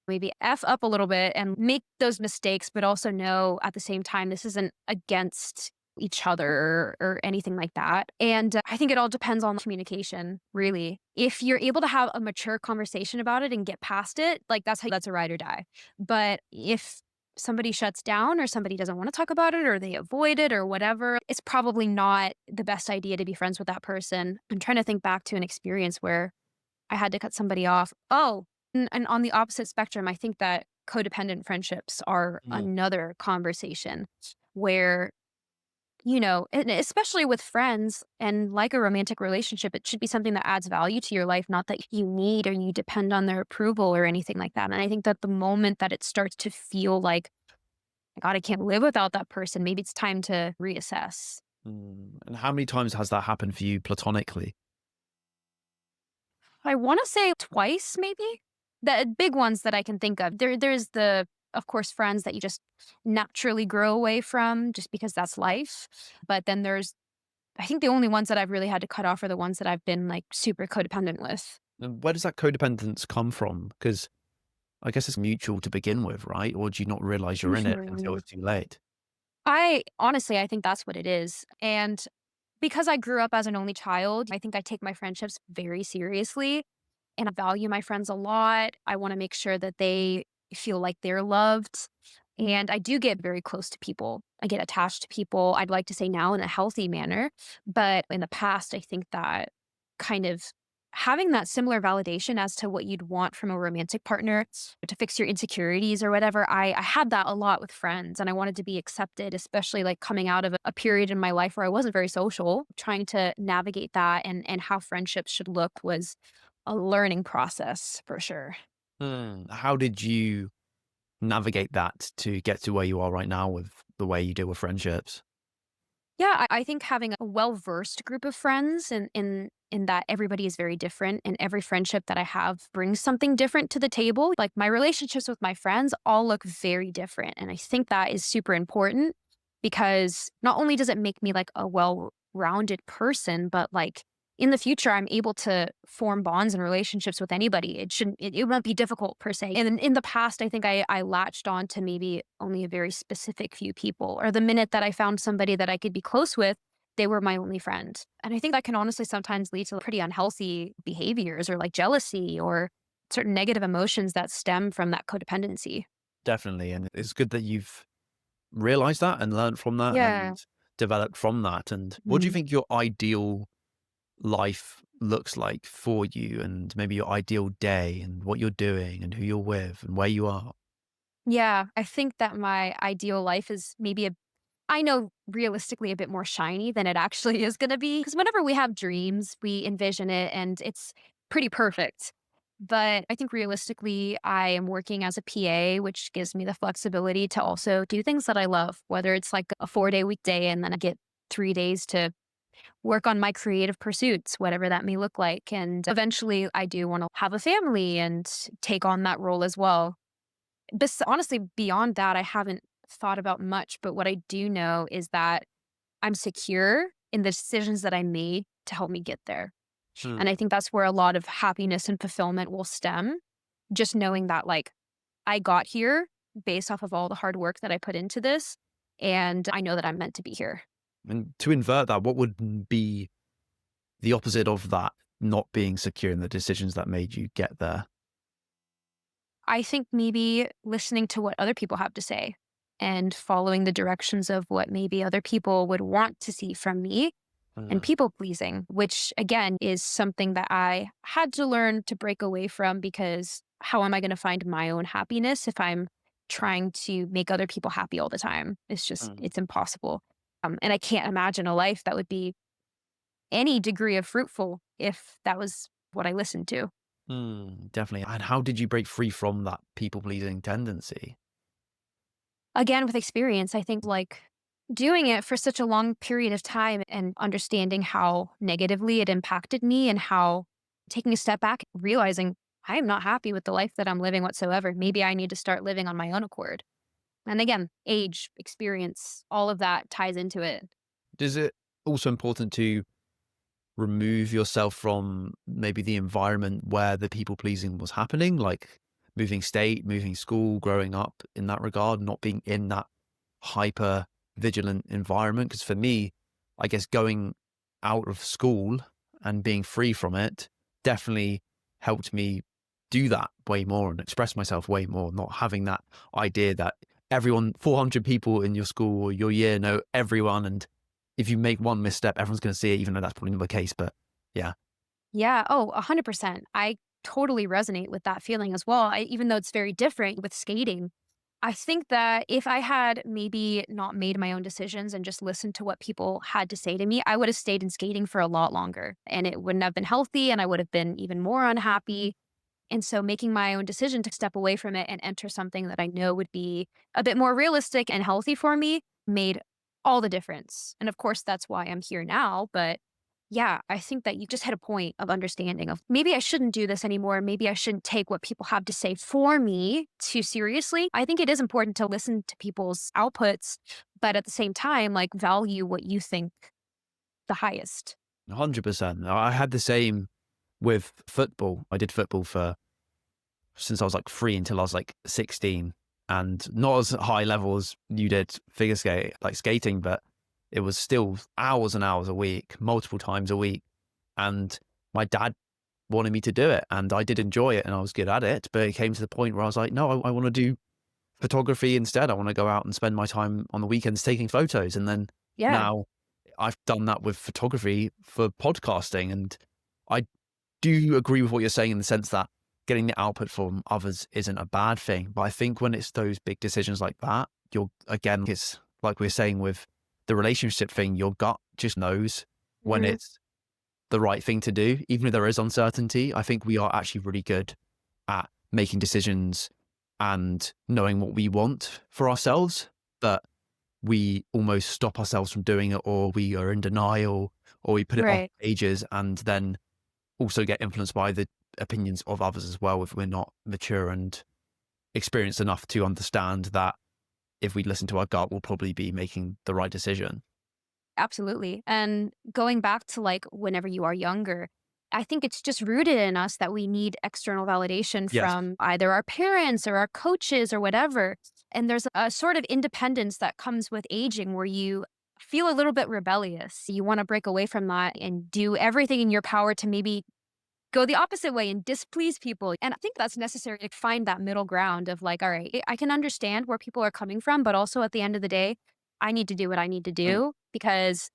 maybe F up a little bit and make those mistakes, but also know at the same time this isn't against each other or anything like that. And I think it all depends on communication, really. If you're able to have a mature conversation about it and get past it, like that's a ride or die. But if somebody shuts down or somebody doesn't want to talk about it or they avoid it or whatever, it's probably not the best idea to be friends with that person. I'm trying to think back to an experience where I had to cut somebody off. Oh, and on the opposite spectrum, I think that codependent friendships are Mm, another conversation where, and especially with friends and like a romantic relationship, it should be something that adds value to your life, not that you need or you depend on their approval or anything like that. And I think that the moment that it starts to feel like, God, I can't live without that person, maybe it's time to reassess. And how many times has that happened for you platonically? I wanna say twice, maybe? The big ones that I can think of. There's of course, friends that you just naturally grow away from just because that's life. But then there's I think the only ones that I've really had to cut off are the ones that I've been, like, super codependent with. And where does that codependence come from? Because I guess it's mutual to begin with, right? Or do you not realize you're in it until Mhm. it's too late? I think that's what it is, and because I grew up as an only child, I think I take my friendships very seriously. And I value my friends a lot. I wanna make sure that they feel like they're loved, and I do get very close to people. I get attached to people, I'd like to say now in a healthy manner, but in the past, I think that kind of having that similar validation as to what you'd want from a romantic partner to fix your insecurities or whatever, I had that a lot with friends, and I wanted to be accepted, especially, like, coming out of a period in my life where I wasn't very social. Trying to navigate that and how friendships should look was a learning process for sure. How did you navigate that to get to where you are right now with the way you deal with friendships? Yeah, I think having a well-versed group of friends in that everybody is very different and every friendship that I have brings something different to the table. Like my relationships with my friends all look very different. And I think that is super important because not only does it make me like a well-rounded person, but like in the future, I'm able to form bonds and relationships with anybody. It won't be difficult per se. And in the past, I think I latched on to maybe only a very specific few people, or the minute that I found somebody that I could be close with, they were my only friend. And I think that can honestly sometimes lead to pretty unhealthy behaviors or like jealousy or certain negative emotions that stem from that codependency. Definitely. And it's good that you've realized that and learned from that Yeah. and developed from that. And what do you Mhm. think your ideal life looks like for you and maybe your ideal day and what you're doing and who you're with and where you are. Yeah, I think that my ideal life is maybe I know realistically a bit more shiny than it actually is gonna be. Because whenever we have dreams, we envision it and it's pretty perfect. But I think realistically, I am working as a PA, which gives me the flexibility to also do things that I love, whether it's like a 4-day weekday and then I get 3 days to work on my creative pursuits, whatever that may look like. And eventually, I do wanna have a family and take on that role as well. Honestly, beyond that, I haven't thought about much, but what I do know is that I'm secure in the decisions that I made to help me get there. Mm, And I think that's where a lot of happiness and fulfillment will stem. Just knowing that, like, I got here based off of all the hard work that I put into this. And I know that I'm meant to be here. and to invert that, what would be the opposite of that not being secure in the decisions that made you get there? I think maybe listening to what other people have to say and following the directions of what maybe other people would want to see from me and Mm, people pleasing, which again is something that I had to learn to break away from because how am I going to find my own happiness if I'm trying to make other people happy all the time? mm, It's impossible. And I can't imagine a life that would be any degree of fruitful if that was what I listened to. definitely. And how did you break free from that people pleasing tendency? Again, with experience, I think like doing it for such a long period of time and understanding how negatively it impacted me and how taking a step back, realizing I am not happy with the life that I'm living whatsoever. Maybe I need to start living on my own accord. And again, age, experience, all of that ties into it. Is it also important to remove yourself from maybe the environment where the people pleasing was happening, like moving state, moving school, growing up in that regard, not being in that hyper vigilant environment? Because for me, I guess going out of school and being free from it definitely helped me do that way more and express myself way more, not having that idea that everyone, 400 people in your school or your year know everyone. And if you make one misstep, everyone's going to see it, even though that's probably not the case. But yeah. Yeah. Oh, 100%. I totally resonate with that feeling as well. Even though it's very different with skating, I think that if I had maybe not made my own decisions and just listened to what people had to say to me, I would have stayed in skating for a lot longer and it wouldn't have been healthy and I would have been even more unhappy. And so making my own decision to step away from it and enter something that I know would be a bit more realistic and healthy for me made all the difference. And of course, that's why I'm here now. But yeah, I think that you just hit a point of understanding of maybe I shouldn't do this anymore. Maybe I shouldn't take what people have to say for me too seriously. I think it is important to listen to people's outputs, but at the same time, like value what you think the highest. 100%. I had the same with football. I did football for since I was like 3 until I was like 16, and not as high level as you did figure skate, like skating, but it was still hours and hours a week, multiple times a week. And my dad wanted me to do it and I did enjoy it and I was good at it. But it came to the point where I was like, no, I want to do photography instead. I want to go out and spend my time on the weekends taking photos. And then Yeah. now I've done that with photography for podcasting. And I do agree with what you're saying in the sense that getting the output from others isn't a bad thing. But I think when it's those big decisions like that, again, it's like we are saying with the relationship thing, your gut just knows when Mhm. it's the right thing to do. Even if there is uncertainty, I think we are actually really good at making decisions and knowing what we want for ourselves. But we almost stop ourselves from doing it, or we are in denial, or we put it off Right. ages and then also get influenced by the opinions of others as well if we're not mature and experienced enough to understand that if we listen to our gut, we'll probably be making the right decision. Absolutely. And going back to like whenever you are younger, I think it's just rooted in us that we need external validation Yes. from either our parents or our coaches or whatever. And there's a sort of independence that comes with aging where you feel a little bit rebellious. You want to break away from that and do everything in your power to maybe go the opposite way and displease people. And I think that's necessary to find that middle ground of like, all right, I can understand where people are coming from, but also at the end of the day, I need to do what I need to Mm. do because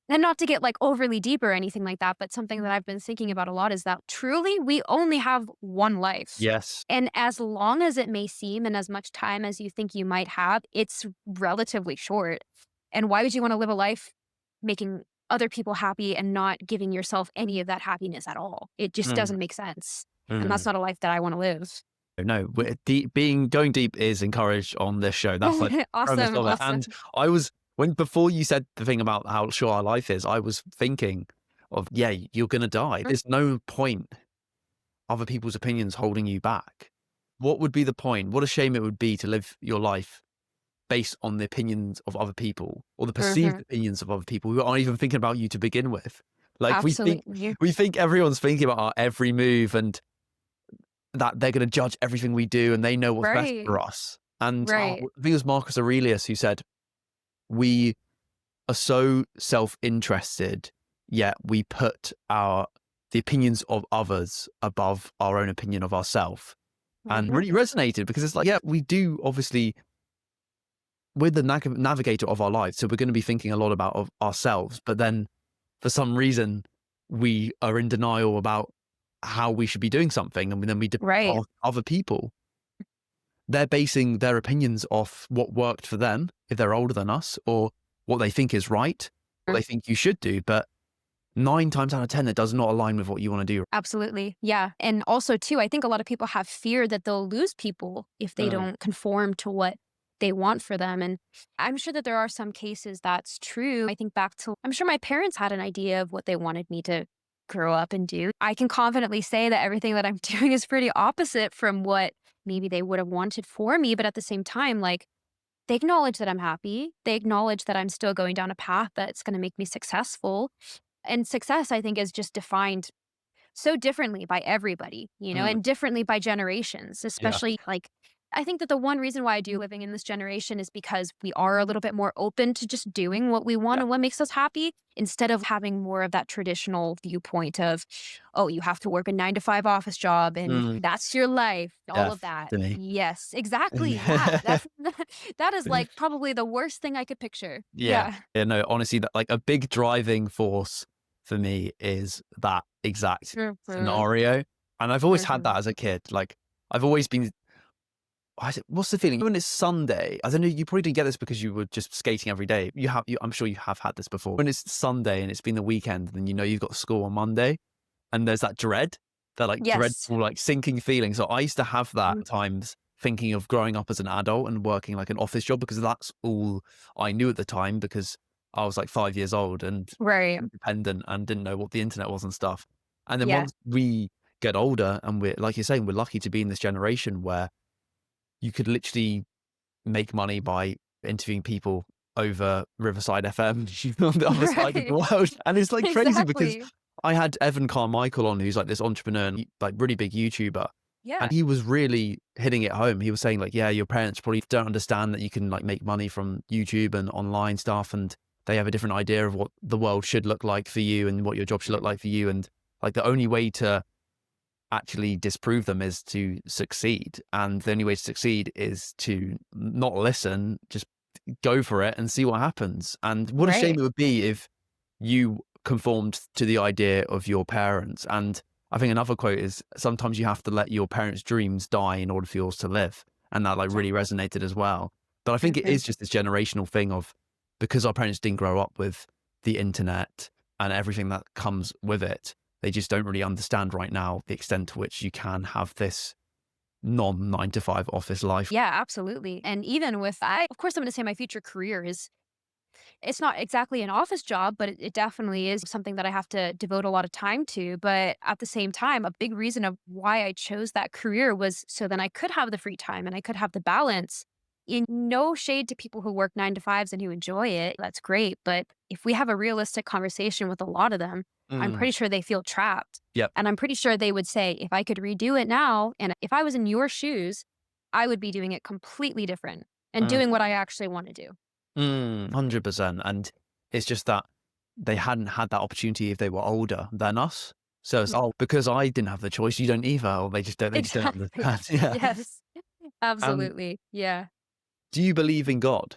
And not to get like overly deep or anything like that, but something that I've been thinking about a lot is that truly we only have one life. Yes. And as long as it may seem and as much time as you think you might have, it's relatively short. And why would you want to live a life making other people happy and not giving yourself any of that happiness at all? It just Mm, doesn't make sense. And that's mm. not a life that I want to live. No, going deep is encouraged on this show. That's like the premise Awesome. of it. Awesome. And I was before you said the thing about how short our life is, I was thinking of, yeah, you're gonna die. There's no point other people's opinions holding you back. What would be the point? What a shame it would be to live your life based on the opinions of other people or the perceived Hmm. opinions of other people who aren't even thinking about you to begin with. Like Absolutely. we think everyone's thinking about our every move and that they're going to judge everything we do and they know what's best Right. for us. And I Right. think it was Marcus Aurelius who said, we are so self-interested, yet we put the opinions of others above our own opinion of ourselves. And Hmm. really resonated because it's like, yeah, we do obviously, we're the navigator of our lives. So we're going to be thinking a lot about of ourselves, but then for some reason we are in denial about how we should be doing something. And then we Right. ask other people. They're basing their opinions off what worked for them if they're older than us or what they think is right, what they think you should do. But 9 times out of 10, it does not align with what you want to do. Absolutely. Yeah. And also, too, I think a lot of people have fear that they'll lose people if they Mm, don't conform to what they want for them. And I'm sure that there are some cases that's true. I think back to, I'm sure my parents had an idea of what they wanted me to grow up and do. I can confidently say that everything that I'm doing is pretty opposite from what maybe they would have wanted for me. But at the same time, like, they acknowledge that I'm happy. They acknowledge that I'm still going down a path that's going to make me successful. And success, I think, is just defined so differently by everybody, mm, and differently by generations, yeah. especially like I think that the one reason why I do living in this generation is because we are a little bit more open to just doing what we want Yeah. and what makes us happy instead of having more of that traditional viewpoint of, oh, you have to work a 9 to 5 office job and Mm, that's your life, all of that. destiny. Yes, exactly. Yeah. That's that is like probably the worst thing I could picture. Yeah. Yeah. Yeah. No, honestly, that like a big driving force for me is that exact Mhm. scenario. And I've always had that Mhm. as a kid. Like I've always been, what's the feeling? When it's Sunday, I don't know, you probably didn't get this because you were just skating every day. I'm sure you have had this before. When it's Sunday and it's been the weekend, then you know you've got school on Monday and there's that like Yes. dreadful, like sinking feeling. So I used to have that Mhm. at times thinking of growing up as an adult and working like an office job because that's all I knew at the time because I was like 5 years old and Right. independent and didn't know what the internet was and stuff. And then Yeah. once we get older and we're, like you're saying, we're lucky to be in this generation where you could literally make money by interviewing people over Riverside FM on the other side of the Right. world. And it's like crazy because Exactly. I had Evan Carmichael on, who's like this entrepreneur and like really big YouTuber. Yeah. And he was really hitting it home. He was saying like, yeah, your parents probably don't understand that you can like make money from YouTube and online stuff. And they have a different idea of what the world should look like for you and what your job should look Mhm. like for you. And like the only way to actually disprove them is to succeed. And the only way to succeed is to not listen, just go for it and see what happens. And what a shame Right. it would be if you conformed to the idea of your parents. And I think another quote is sometimes you have to let your parents' dreams die in order for yours to live. And that like really Exactly. resonated as well. But I think it Mhm. is just this generational thing of because our parents didn't grow up with the internet and everything that comes with it, they just don't really understand right now the extent to which you can have this non 9 to 5 office life. Yeah, absolutely. And even with I of course, I'm gonna say my future career is it's not exactly an office job, but it definitely is something that I have to devote a lot of time to. But at the same time, a big reason of why I chose that career was so then I could have the free time and I could have the balance. In no shade to people who work 9 to 5s and who enjoy it, that's great. But if we have a realistic conversation with a lot of them, I'm Mm, pretty sure they feel trapped. yep. And I'm pretty sure they would say, if I could redo it now, and if I was in your shoes, I would be doing it completely different and Mm, doing what I actually want to do. 100%. And it's just that they hadn't had that opportunity if they were older than us. So it's, oh, because I didn't have the choice, you don't either. Or they just don't Exactly. understand. Yeah. Yes. And Absolutely. Yeah. do you believe in God?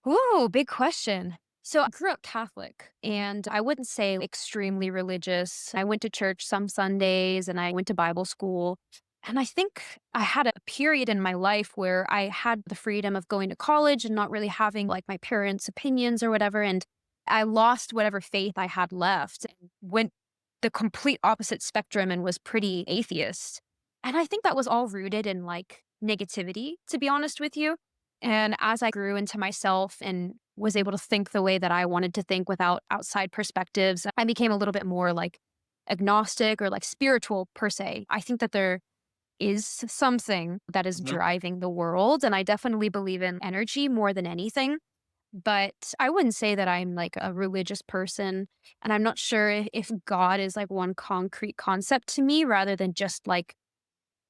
Ooh, big question. So I grew up Catholic and I wouldn't say extremely religious. I went to church some Sundays and I went to Bible school. And I think I had a period in my life where I had the freedom of going to college and not really having like my parents' opinions or whatever. And I lost whatever faith I had left and went the complete opposite spectrum and was pretty atheist. And I think that was all rooted in like negativity, to be honest with you. And as I grew into myself and was able to think the way that I wanted to think without outside perspectives, I became a little bit more like agnostic or like spiritual per se. I think that there is something that is Mhm. driving the world. And I definitely believe in energy more than anything. But I wouldn't say that I'm like a religious person. And I'm not sure if God is like one concrete concept to me rather than just like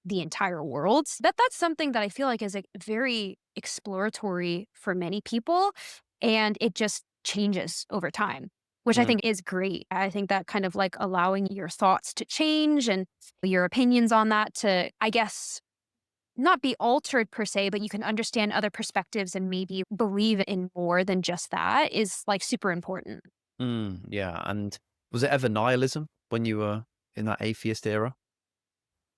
the entire world. That's something that I feel like is like very exploratory for many people, and it just changes over time, which I Mm. think is great. I think that kind of like allowing your thoughts to change and your opinions on that to, I guess, not be altered per se, but you can understand other perspectives and maybe believe in more than just that is like super important. Yeah. And was it ever nihilism when you were in that atheist era?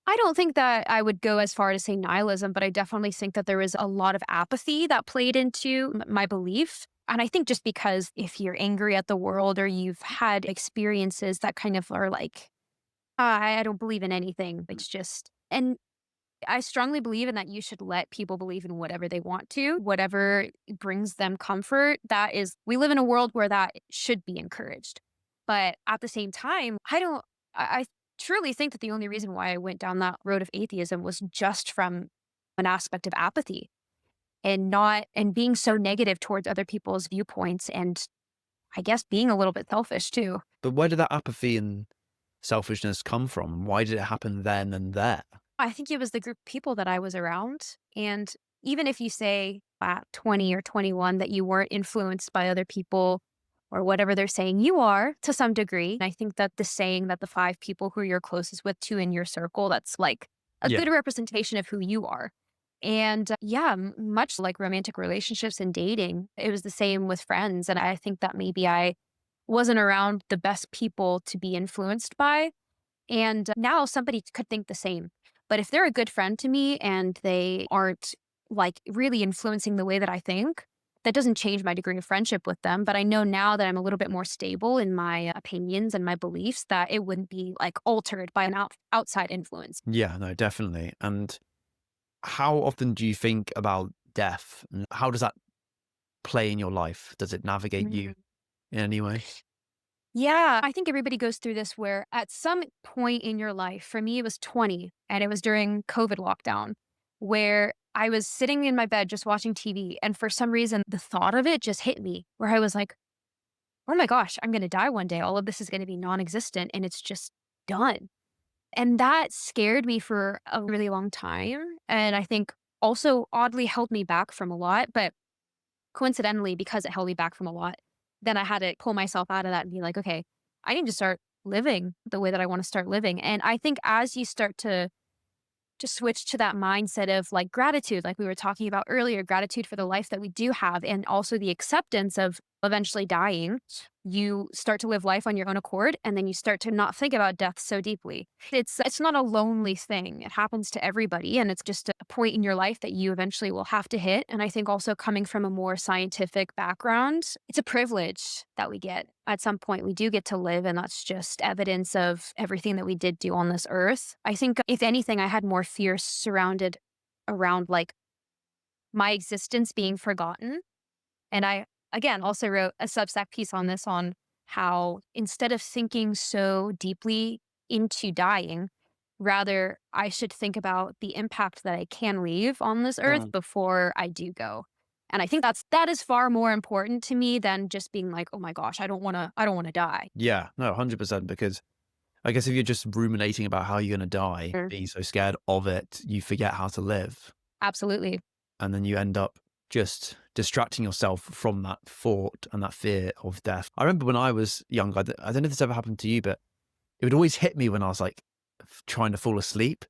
I don't think that I would go as far to say nihilism, but I definitely think that there was a lot of apathy that played into my belief. And I think just because if you're angry at the world or you've had experiences that kind of are like, I don't believe in anything. It's just, and I strongly believe in that you should let people believe in whatever they want to, whatever brings them comfort. That is, we live in a world where that should be encouraged. But at the same time, I truly think that the only reason why I went down that road of atheism was just from an aspect of apathy and not, and being so negative towards other people's viewpoints. And I guess being a little bit selfish too. But where did that apathy and selfishness come from? Why did it happen then and there? I think it was the group of people that I was around. And even if you say at 20 or 21 that you weren't influenced by other people or whatever they're saying, you are to some degree. I think that the saying that the five people who you're closest with to in your circle, that's like a Yeah. good representation of who you are. And yeah, much like romantic relationships and dating, it was the same with friends. And I think that maybe I wasn't around the best people to be influenced by, and now somebody could think the same. But if they're a good friend to me and they aren't like really influencing the way that I think, that doesn't change my degree of friendship with them. But I know now that I'm a little bit more stable in my opinions and my beliefs that it wouldn't be like altered by an outside influence. Yeah, no, definitely. And how often do you think about death? And how does that play in your life? Does it navigate you Mm. in any way? Yeah, I think everybody goes through this where at some point in your life, for me, it was 20 and it was during COVID lockdown, where I was sitting in my bed just watching TV. And for some reason, the thought of it just hit me where I was like, oh my gosh, I'm going to die one day. All of this is going to be non existent and it's just done. And that scared me for a really long time. And I think also oddly held me back from a lot. But coincidentally, because it held me back from a lot, then I had to pull myself out of that and be like, okay, I need to start living the way that I want to start living. And I think as you start to just switch to that mindset of like gratitude, like we were talking about earlier, gratitude for the life that we do have, and also the acceptance of eventually dying. You start to live life on your own accord, and then you start to not think about death so deeply. It's not a lonely thing. It happens to everybody, and it's just a point in your life that you eventually will have to hit. And I think also coming from a more scientific background, it's a privilege that we get. At some point, we do get to live, and that's just evidence of everything that we did do on this earth. I think, if anything, I had more fear surrounded around like my existence being forgotten. And I, again, also wrote a Substack piece on this on how instead of thinking so deeply into dying, rather I should think about the impact that I can leave on this earth Mm. before I do go. And I think that is far more important to me than just being like, oh my gosh, I don't want to die. Yeah, no, 100%. Because I guess if you're just ruminating about how you're going to die, Sure. being so scared of it, you forget how to live. Absolutely. And then you end up just distracting yourself from that thought and that fear of death. I remember when I was young, I don't know if this ever happened to you, but it would always hit me when I was like trying to fall asleep.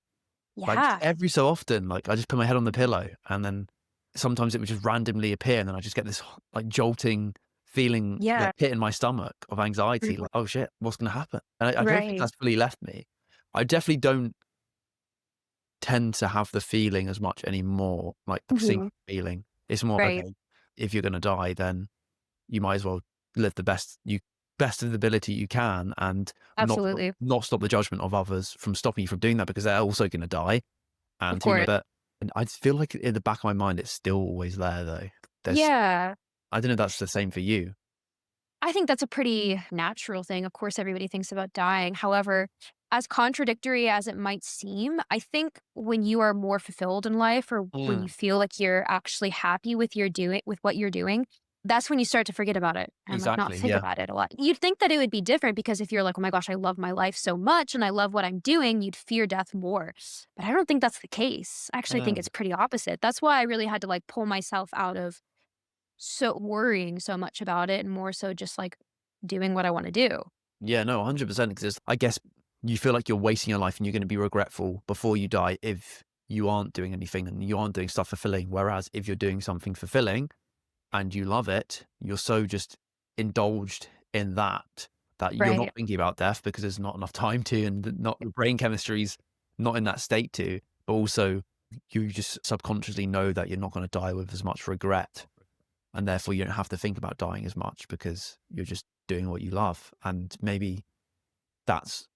Like Yeah. every so often, like I just put my head on the pillow and then sometimes it would just randomly appear and then I just get this like jolting feeling the Yeah. pit in my stomach of anxiety, Mhm. like, "Oh shit, what's gonna happen?" And I don't think Right. that's fully left me. I definitely don't tend to have the feeling as much anymore, like the sinking Mhm. feeling. It's more of, Right. okay, if you're gonna die, then you might as well live the best of the ability you can, and Absolutely. not stop the judgment of others from stopping you from doing that, because they're also gonna die, Of and who knows. course. But and I feel like in the back of my mind, it's still always there, though. There's Yeah. I don't know if that's the same for you. I think that's a pretty natural thing. Of course, everybody thinks about dying. However, as contradictory as it might seem, I think when you are more fulfilled in life or when you Mm. feel like you're actually happy with what you're doing, that's when you start to forget about it and like not Exactly, think yeah. about it a lot. You'd think that it would be different because if you're like, "Oh my gosh, I love my life so much and I love what I'm doing," you'd fear death more. But I don't think that's the case. I actually think Mm. it's pretty opposite. That's why I really had to like pull myself out of so worrying so much about it and more so just like doing what I wanna do. Yeah, no, 100%, 'cause I guess you feel like you're wasting your life and you're gonna be regretful before you die if you aren't doing anything and you aren't doing stuff fulfilling. Whereas if you're doing something fulfilling and you love it, you're so just indulged in that you're not Right. thinking about death because there's not enough time to, and not the brain chemistry's not in that state to, but also you just subconsciously know that you're not gonna die with as much regret, and therefore you don't have to think about dying as much because you're just doing what you love. And maybe that's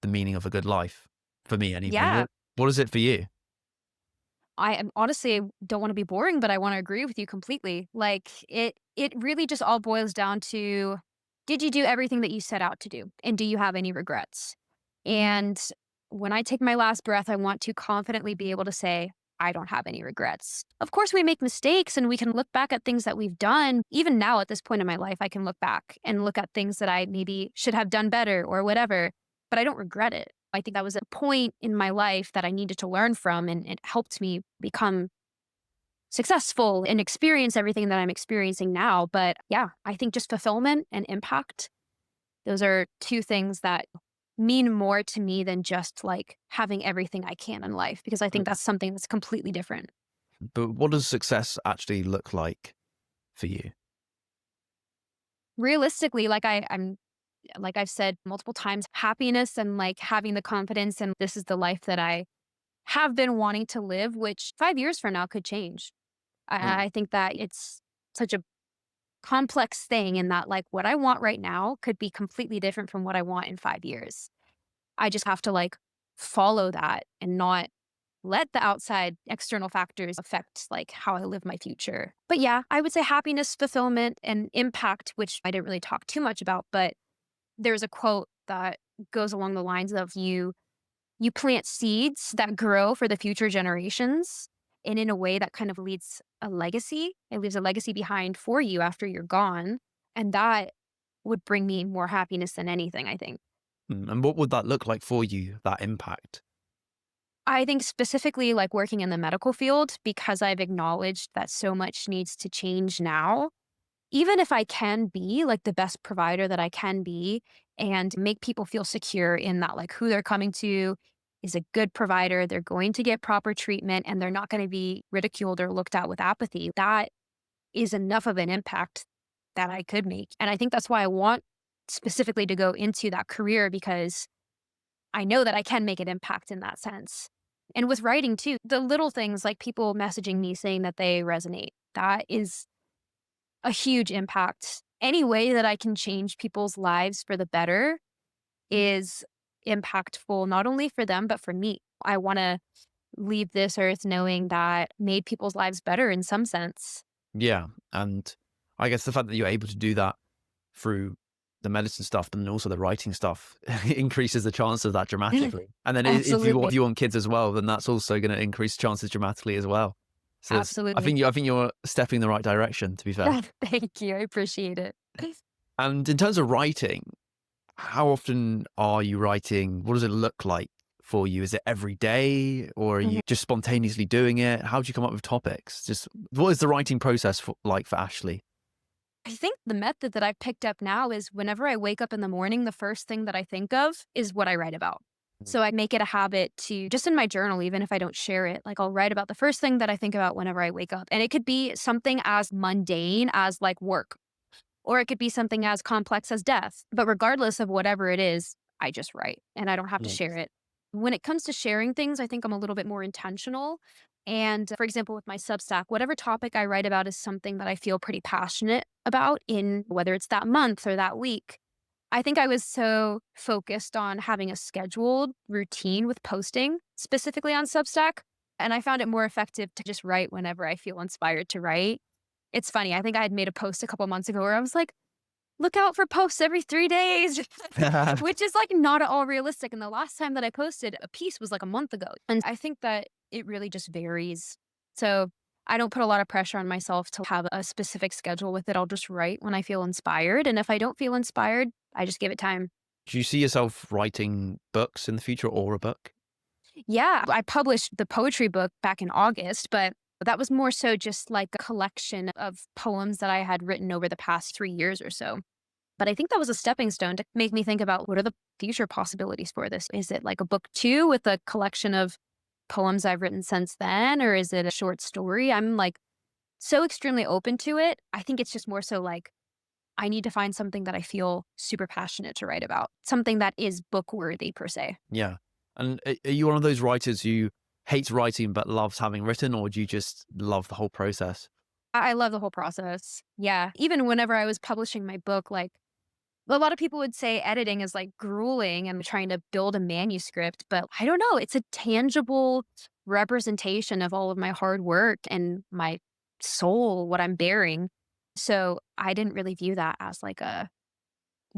the meaning of a good life for me anyway. Yeah. What is it for you? I am honestly don't wanna be boring, but I wanna agree with you completely. Like, it really just all boils down to, did you do everything that you set out to do? And do you have any regrets? And when I take my last breath, I want to confidently be able to say, "I don't have any regrets." Of course, we make mistakes and we can look back at things that we've done. Even now at this point in my life, I can look back and look at things that I maybe should have done better or whatever, but I don't regret it. I think that was a point in my life that I needed to learn from, and it helped me become successful and experience everything that I'm experiencing now. But yeah, I think just fulfillment and impact, those are two things that mean more to me than just like having everything I can in life, because I think Mm. that's something that's completely different. But what does success actually look like for you? Realistically, I'm like I've said multiple times, happiness and like having the confidence and this is the life that I have been wanting to live, which 5 years from now could change. Mm. I think that it's such a complex thing in that, like, what I want right now could be completely different from what I want in 5 years. I just have to, like, follow that and not let the outside external factors affect, like, how I live my future. But yeah, I would say happiness, fulfillment, and impact, which I didn't really talk too much about, but there's a quote that goes along the lines of you plant seeds that grow for the future generations, and in a way that kind of leads a legacy. It leaves a legacy behind for you after you're gone, and that would bring me more happiness than anything, I think. Mm. And what would that look like for you, that impact? I think specifically, like, working in the medical field, because I've acknowledged that so much needs to change now. Even if I can be, like, the best provider that I can be and make people feel secure in that, like, who they're coming to is a good provider, they're going to get proper treatment, and they're not gonna be ridiculed or looked at with apathy. That is enough of an impact that I could make, and I think that's why I want specifically to go into that career, because I know that I can make an impact in that sense. And with writing too, the little things like people messaging me saying that they resonate, that is a huge impact. Any way that I can change people's lives for the better is impactful, not only for them, but for me. I want to leave this earth knowing that made people's lives better in some sense. Yeah, and I guess the fact that you're able to do that through the medicine stuff and also the writing stuff increases the chance of that dramatically. And then Absolutely. if you want kids as well, then that's also gonna increase chances dramatically as well. So it's Absolutely. I think you're stepping in the right direction, to be fair. Thank you. I appreciate it. And in terms of writing, how often are you writing? What does it look like for you? Is it every day, or are you just spontaneously doing it? How do you come up with topics? Just what is the writing process like for Ashlee? I think the method that I've picked up now is whenever I wake up in the morning, the first thing that I think of is what I write about. Mm. So I make it a habit to just in my journal, even if I don't share it, like I'll write about the first thing that I think about whenever I wake up. And it could be something as mundane as like work. or it could be something as complex as death. But regardless of whatever it is, I just write and I don't have to share Nice. it. When it comes to sharing things, I think I'm a little bit more intentional. And for example, with my Substack, whatever topic I write about is something that I feel pretty passionate about in whether it's that month or that week. I think I was so focused on having a scheduled routine with posting, specifically on Substack, and I found it more effective to just write whenever I feel inspired to write. It's funny, I think I had made a post a couple months ago where I was like, "Look out for posts every 3 days," which is, like, not at all realistic, and the last time that I posted a piece was, like, a month ago, and I think that it really just varies. So, I don't put a lot of pressure on myself to have a specific schedule with it. I'll just write when I feel inspired, and if I don't feel inspired, I just give it time. Do you see yourself writing books in the future or a book? Yeah, I published the poetry book back in August, but that was more so just like a collection of poems that I had written over the past 3 years or so. But I think that was a stepping stone to make me think about what are the future possibilities for this? Is it like a book 2 with a collection of poems I've written since then, or is it a short story? I'm, like, so extremely open to it. I think it's just more so, like, I need to find something that I feel super passionate to write about, something that is book worthy per se. Yeah. And are you one of those writers who hates writing but loves having written, or do you just love the whole process? I love the whole process. Yeah. Even whenever I was publishing my book, like, a lot of people would say editing is, like, grueling and trying to build a manuscript, but I don't know, it's a tangible representation of all of my hard work and my soul, what I'm bearing. So, I didn't really view that as, like, a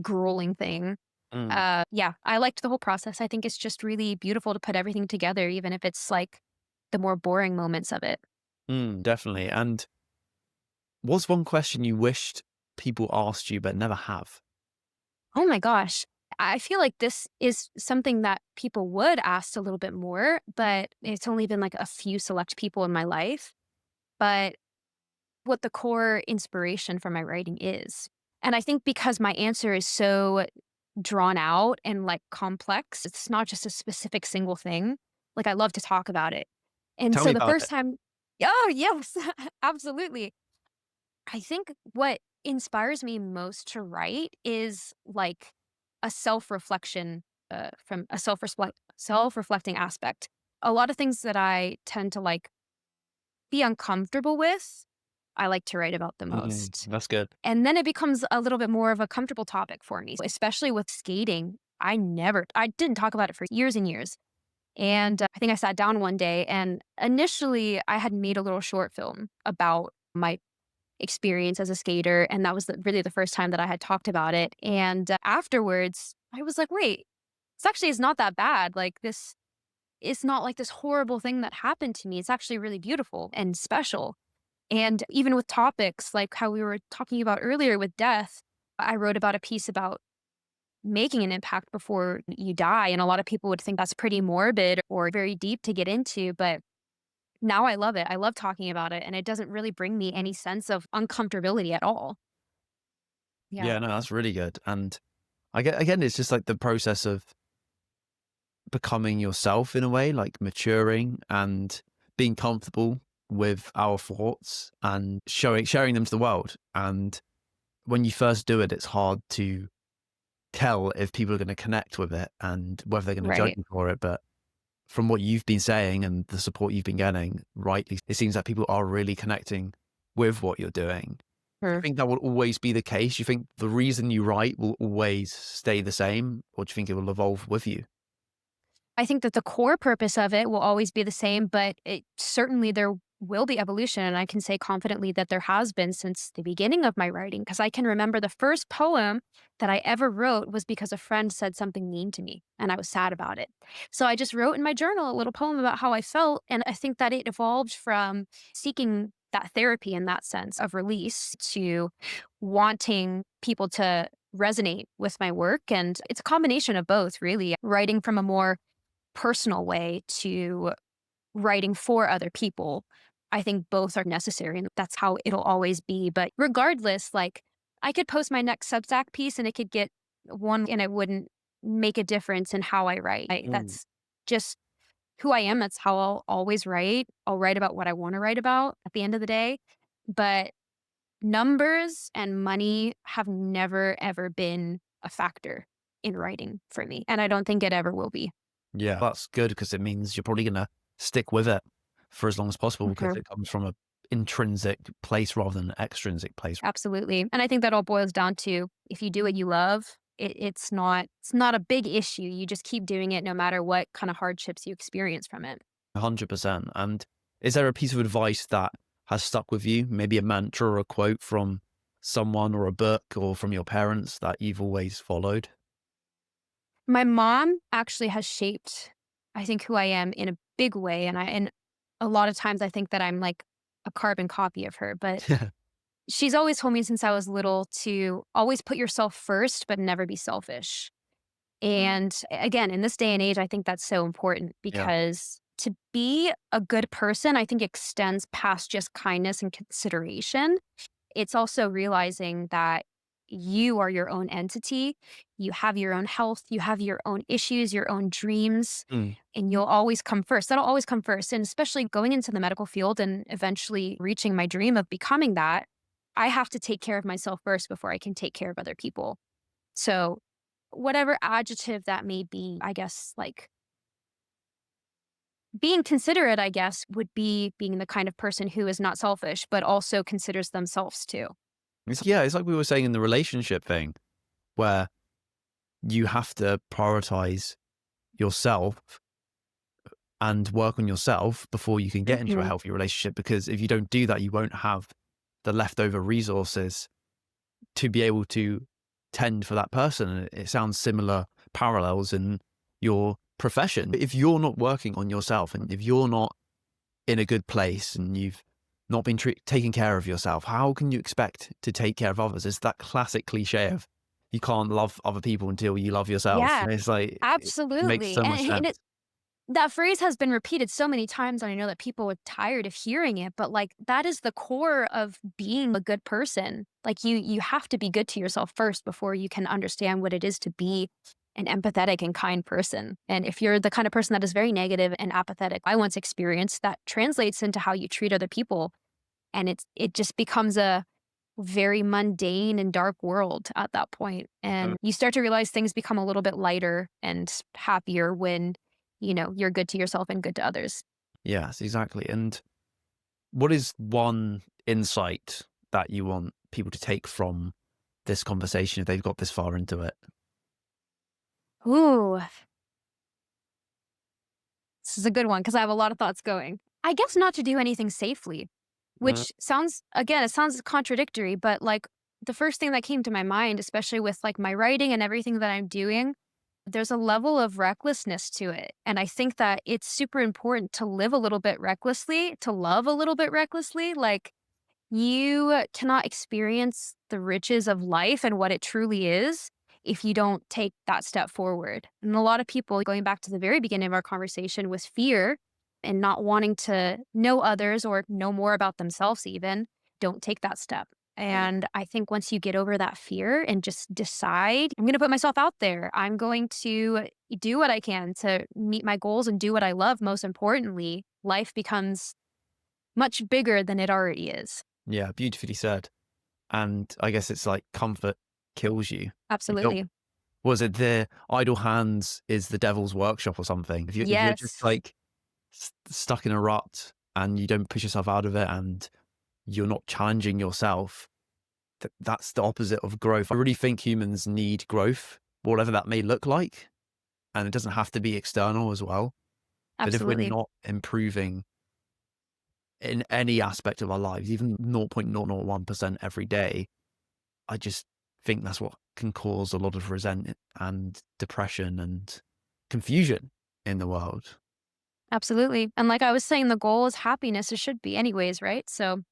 grueling thing. Mm, Yeah, I liked the whole process. I think it's just really beautiful to put everything together, even if it's, like, the more boring moments of it. definitely. And what's one question you wished people asked you but never have? Oh my gosh. I feel like this is something that people would ask a little bit more, but it's only been like a few select people in my life. But what the core inspiration for my writing is. And I think because my answer is so drawn out and like complex, it's not just a specific single thing. Like I love to talk about it. And Tell so me the about first it. time, oh, yes, absolutely. I think what inspires me most to write is like a self-reflection, from a self-reflecting aspect. A lot of things that I tend to like be uncomfortable with, I like to write about the most. That's good. And then it becomes a little bit more of a comfortable topic for me, especially with skating. I didn't talk about it for years and years. And I think I sat down one day and initially I had made a little short film about my experience as a skater, and that was really the first time that I had talked about it, and, afterwards, I was like, "Wait, this actually is not that bad, like, this is not like this horrible thing that happened to me, it's actually really beautiful and special." And even with topics like how we were talking about earlier with death, I wrote about a piece about making an impact before you die, and a lot of people would think that's pretty morbid or very deep to get into, but now I love it. I love talking about it, and it doesn't really bring me any sense of uncomfortability at all. Yeah. Yeah, no, that's really good. And I get again, it's just like the process of becoming yourself in a way, like maturing and being comfortable with our thoughts and sharing them to the world. And when you first do it, it's hard to tell if people are going to connect with it and whether they're going to judge Right. you for it. But from what you've been saying and the support you've been getting, rightly, it seems like people are really connecting with what you're doing. Do you Sure. think that will always be the case? Do you think the reason you write will always stay the same, or do you think it will evolve with you? I think that the core purpose of it will always be the same, but it certainly there will be evolution. And I can say confidently that there has been since the beginning of my writing, because I can remember the first poem that I ever wrote was because a friend said something mean to me and I was sad about it. So I just wrote in my journal a little poem about how I felt. And I think that it evolved from seeking that therapy in that sense of release to wanting people to resonate with my work. And it's a combination of both, really. Writing from a more personal way to writing for other people. I think both are necessary and that's how it'll always be. But regardless, like I could post my next Substack piece and it could get one and it wouldn't make a difference in how I write. Mm. That's just who I am. That's how I'll always write. I'll write about what I want to write about at the end of the day. But numbers and money have never, ever been a factor in writing for me. And I don't think it ever will be. Yeah, that's good because it means you're probably going to stick with it for as long as possible because Mhm. it comes from a intrinsic place rather than an extrinsic place. Absolutely. And I think that all boils down to if you do what you love, it's not a big issue. You just keep doing it no matter what kind of hardships you experience from it. 100%. And is there a piece of advice that has stuck with you? Maybe a mantra or a quote from someone or a book or from your parents that you've always followed? My mom actually has shaped, I think, who I am in a big way. And a lot of times I think that I'm like a carbon copy of her, but she's always told me since I was little to always put yourself first, but never be selfish. And again, in this day and age, I think that's so important Yeah. because to be a good person, I think extends past just kindness and consideration. It's also realizing that you are your own entity. You have your own health, you have your own issues, your own dreams, Mm. and you'll always come first. That'll always come first. And especially going into the medical field and eventually reaching my dream of becoming that, I have to take care of myself first before I can take care of other people. So, whatever adjective that may be, I guess, like being considerate, I guess, would be being the kind of person who is not selfish, but also considers themselves too. It's like we were saying in the relationship thing where you have to prioritize yourself and work on yourself before you can get into a Mhm. healthy relationship. Because if you don't do that, you won't have the leftover resources to be able to tend for that person. And it sounds similar parallels in your profession. If you're not working on yourself and if you're not in a good place and you've not been taking care of yourself, how can you expect to take care of others? It's that classic cliche of you can't love other people until you love yourself. Yeah, And it's like, it makes absolutely. so much And sense. that phrase has been repeated so many times, and I know that people are tired of hearing it, but like that is the core of being a good person. Like you have to be good to yourself first before you can understand what it is to be an empathetic and kind person. And if you're the kind of person that is very negative and apathetic, I once experienced that translates into how you treat other people. And it just becomes a very mundane and dark world at that point. Mm. And you start to realize things become a little bit lighter and happier when, you're good to yourself and good to others. Yes, exactly. And what is one insight that you want people to take from this conversation if they've got this far into it? Ooh, this is a good one because I have a lot of thoughts going. I guess not to do anything safely, Mm. which sounds, again, it sounds contradictory, but like the first thing that came to my mind, especially with like my writing and everything that I'm doing, there's a level of recklessness to it. And I think that it's super important to live a little bit recklessly, to love a little bit recklessly. Like, you cannot experience the riches of life and what it truly is if you don't take that step forward. And a lot of people, going back to the very beginning of our conversation, with fear and not wanting to know others or know more about themselves, even, don't take that step. And I think once you get over that fear and just decide, I'm going to put myself out there, I'm going to do what I can to meet my goals and do what I love, most importantly, life becomes much bigger than it already is. Yeah, beautifully said. And I guess it's like comfort kills you. You don't, Absolutely. was it the idle hands is the devil's workshop or something? If you're just Yes, like stuck in a rut and you don't push yourself out of it and you're not challenging yourself, that's the opposite of growth. I really think humans need growth, whatever that may look like. And it doesn't have to be external as well. But if we're absolutely. not improving in any aspect of our lives, even 0.001% every day, I just think that's what can cause a lot of resentment and depression and confusion in the world. Absolutely. And like I was saying, the goal is happiness. It should be anyways, right? So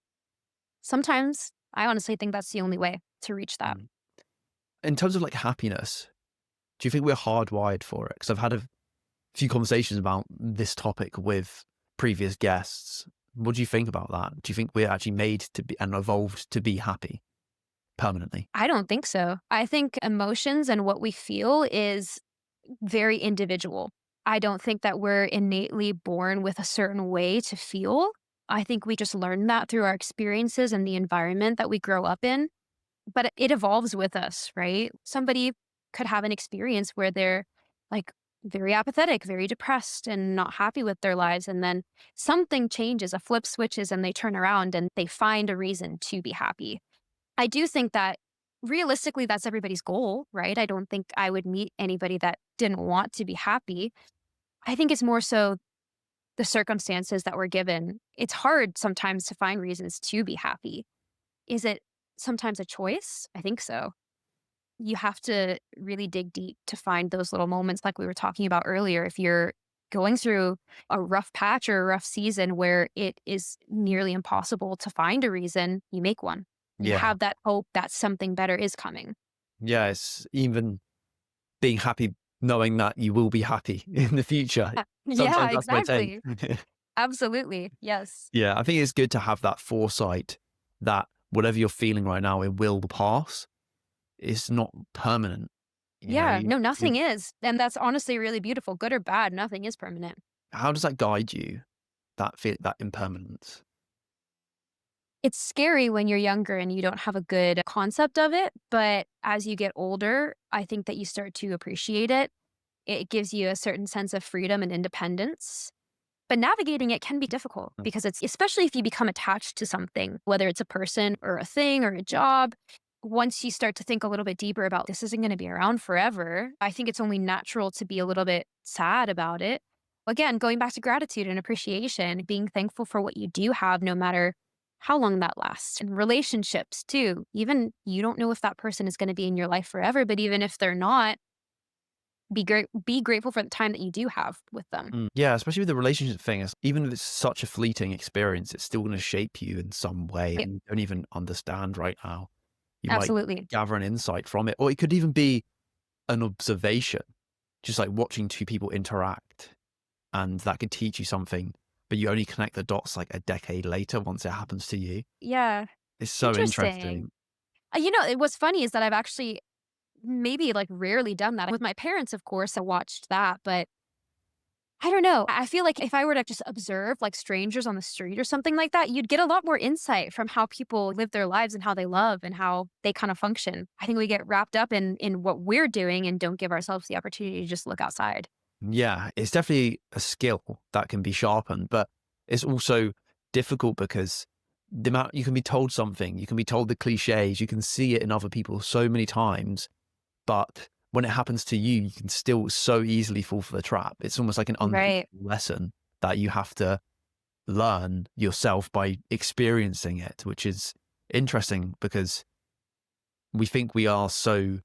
sometimes I honestly think that's the only way to reach that. Mm. In terms of like happiness, do you think we're hardwired for it? Because I've had a few conversations about this topic with previous guests. What do you think about that? Do you think we're actually made to be and evolved to be happy permanently? I don't think so. I think emotions and what we feel is very individual. I don't think that we're innately born with a certain way to feel. I think we just learn that through our experiences and the environment that we grow up in, but it evolves with us, right? Somebody could have an experience where they're like very apathetic, very depressed, and not happy with their lives. And then something changes, a flip switches, and they turn around and they find a reason to be happy. I do think that realistically, that's everybody's goal, right? I don't think I would meet anybody that didn't want to be happy. I think it's more so the circumstances that we're given. It's hard sometimes to find reasons to be happy. Is it sometimes a choice? I think so. You have to really dig deep to find those little moments like we were talking about earlier. If you're going through a rough patch or a rough season where it is nearly impossible to find a reason, you make one. You Yeah. have that hope that something better is coming. Yeah. It's even being happy knowing that you will be happy in the future. Yeah, Sometimes that's my take. exactly. Absolutely. Yes. Yeah. I think it's good to have that foresight that whatever you're feeling right now, it will pass. It's not permanent. You know, Yeah. No, you nothing is. And that's honestly really beautiful. Good or bad, nothing is permanent. how does that guide you? That impermanence? It's scary when you're younger and you don't have a good concept of it. But as you get older, I think that you start to appreciate it. It gives you a certain sense of freedom and independence. But navigating it can be difficult Mm. because it's especially if you become attached to something, whether it's a person or a thing or a job. Once you start to think a little bit deeper about this isn't going to be around forever, I think it's only natural to be a little bit sad about it. Again, going back to gratitude and appreciation, being thankful for what you do have, no matter how long that lasts. And relationships, too. Even you don't know if that person is going to be in your life forever, but even if they're not, be grateful for the time that you do have with them. Yeah, especially with the relationship thing, even if it's such a fleeting experience, it's still going to shape you in some way, Yep, and you don't even understand right now. You might absolutely. gather an insight from it, or it could even be an observation, just like watching two people interact, and that could teach you something, but you only connect the dots like a decade later once it happens to you. Yeah. It's so Interesting. interesting. What's funny is that I've actually maybe like rarely done that. With my parents, of course, I watched that, but I don't know. I feel like if I were to just observe like strangers on the street or something like that, you'd get a lot more insight from how people live their lives and how they love and how they kind of function. I think we get wrapped up in what we're doing and don't give ourselves the opportunity to just look outside. Yeah, it's definitely a skill that can be sharpened, but it's also difficult because the amount you can be told something, you can be told the cliches, you can see it in other people so many times, but when it happens to you, you can still so easily fall for the trap. It's almost like an unteachable Right. lesson that you have to learn yourself by experiencing it, which is interesting because we think we are so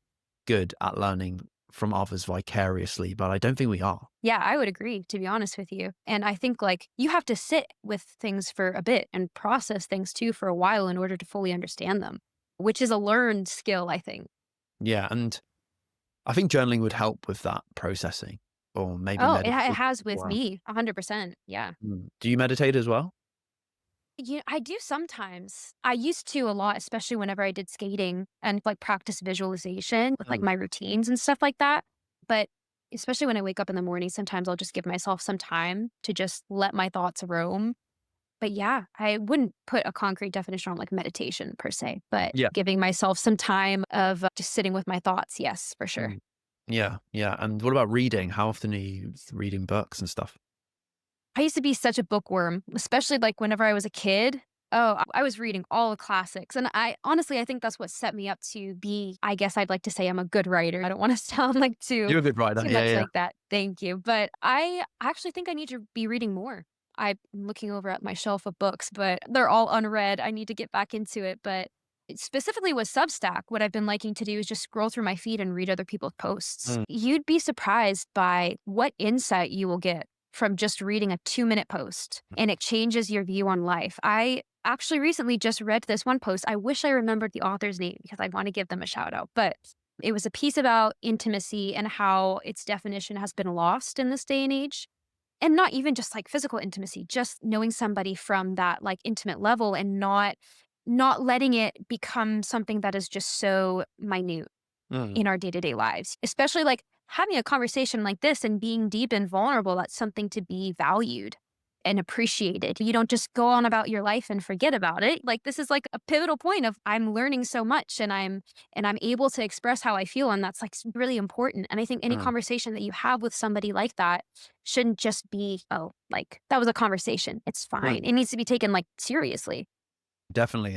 good at learning from others vicariously, but I don't think we are. Yeah, I would agree, to be honest with you. And I think like you have to sit with things for a bit and process things too for a while in order to fully understand them, which is a learned skill, I think. Yeah, and I think journaling would help with that processing, or maybe Oh, it meditation has as with well. me 100%. Yeah. Do you meditate as well? Yeah, I do sometimes. I used to a lot, especially whenever I did skating and like practice visualization with like Mm. my routines and stuff like that. But especially when I wake up in the morning, sometimes I'll just give myself some time to just let my thoughts roam. But yeah, I wouldn't put a concrete definition on like meditation per se, but Yeah. giving myself some time of just sitting with my thoughts. Yes, for sure. Mm. Yeah, yeah. And what about reading? How often are you reading books and stuff? I used to be such a bookworm, especially like whenever I was a kid. Oh, I was reading all the classics. And I honestly, I think that's what set me up to be, I guess I'd like to say I'm a good writer. I don't want to sound like You're a good writer. too Yeah, much yeah. like that. Thank you. But I actually think I need to be reading more. I'm looking over at my shelf of books, but they're all unread. I need to get back into it. But specifically with Substack, what I've been liking to do is just scroll through my feed and read other people's posts. Mm. You'd be surprised by what insight you will get from just reading a 2-minute post, and it changes your view on life. I actually recently just read this one post. I wish I remembered the author's name because I want to give them a shout out, but it was a piece about intimacy and how its definition has been lost in this day and age. And not even just like physical intimacy, just knowing somebody from that like intimate level and not letting it become something that is just so minute Mm. in our day-to-day lives, especially like having a conversation like this and being deep and vulnerable. That's something to be valued. and appreciated. You don't just go on about your life and forget about it. Like this is like a pivotal point of I'm learning so much and I'm able to express how I feel and that's like really important. And I think any Mm. conversation that you have with somebody like that shouldn't just be, oh, like that was a conversation. It's No, fine. It needs to be taken like seriously. definitely.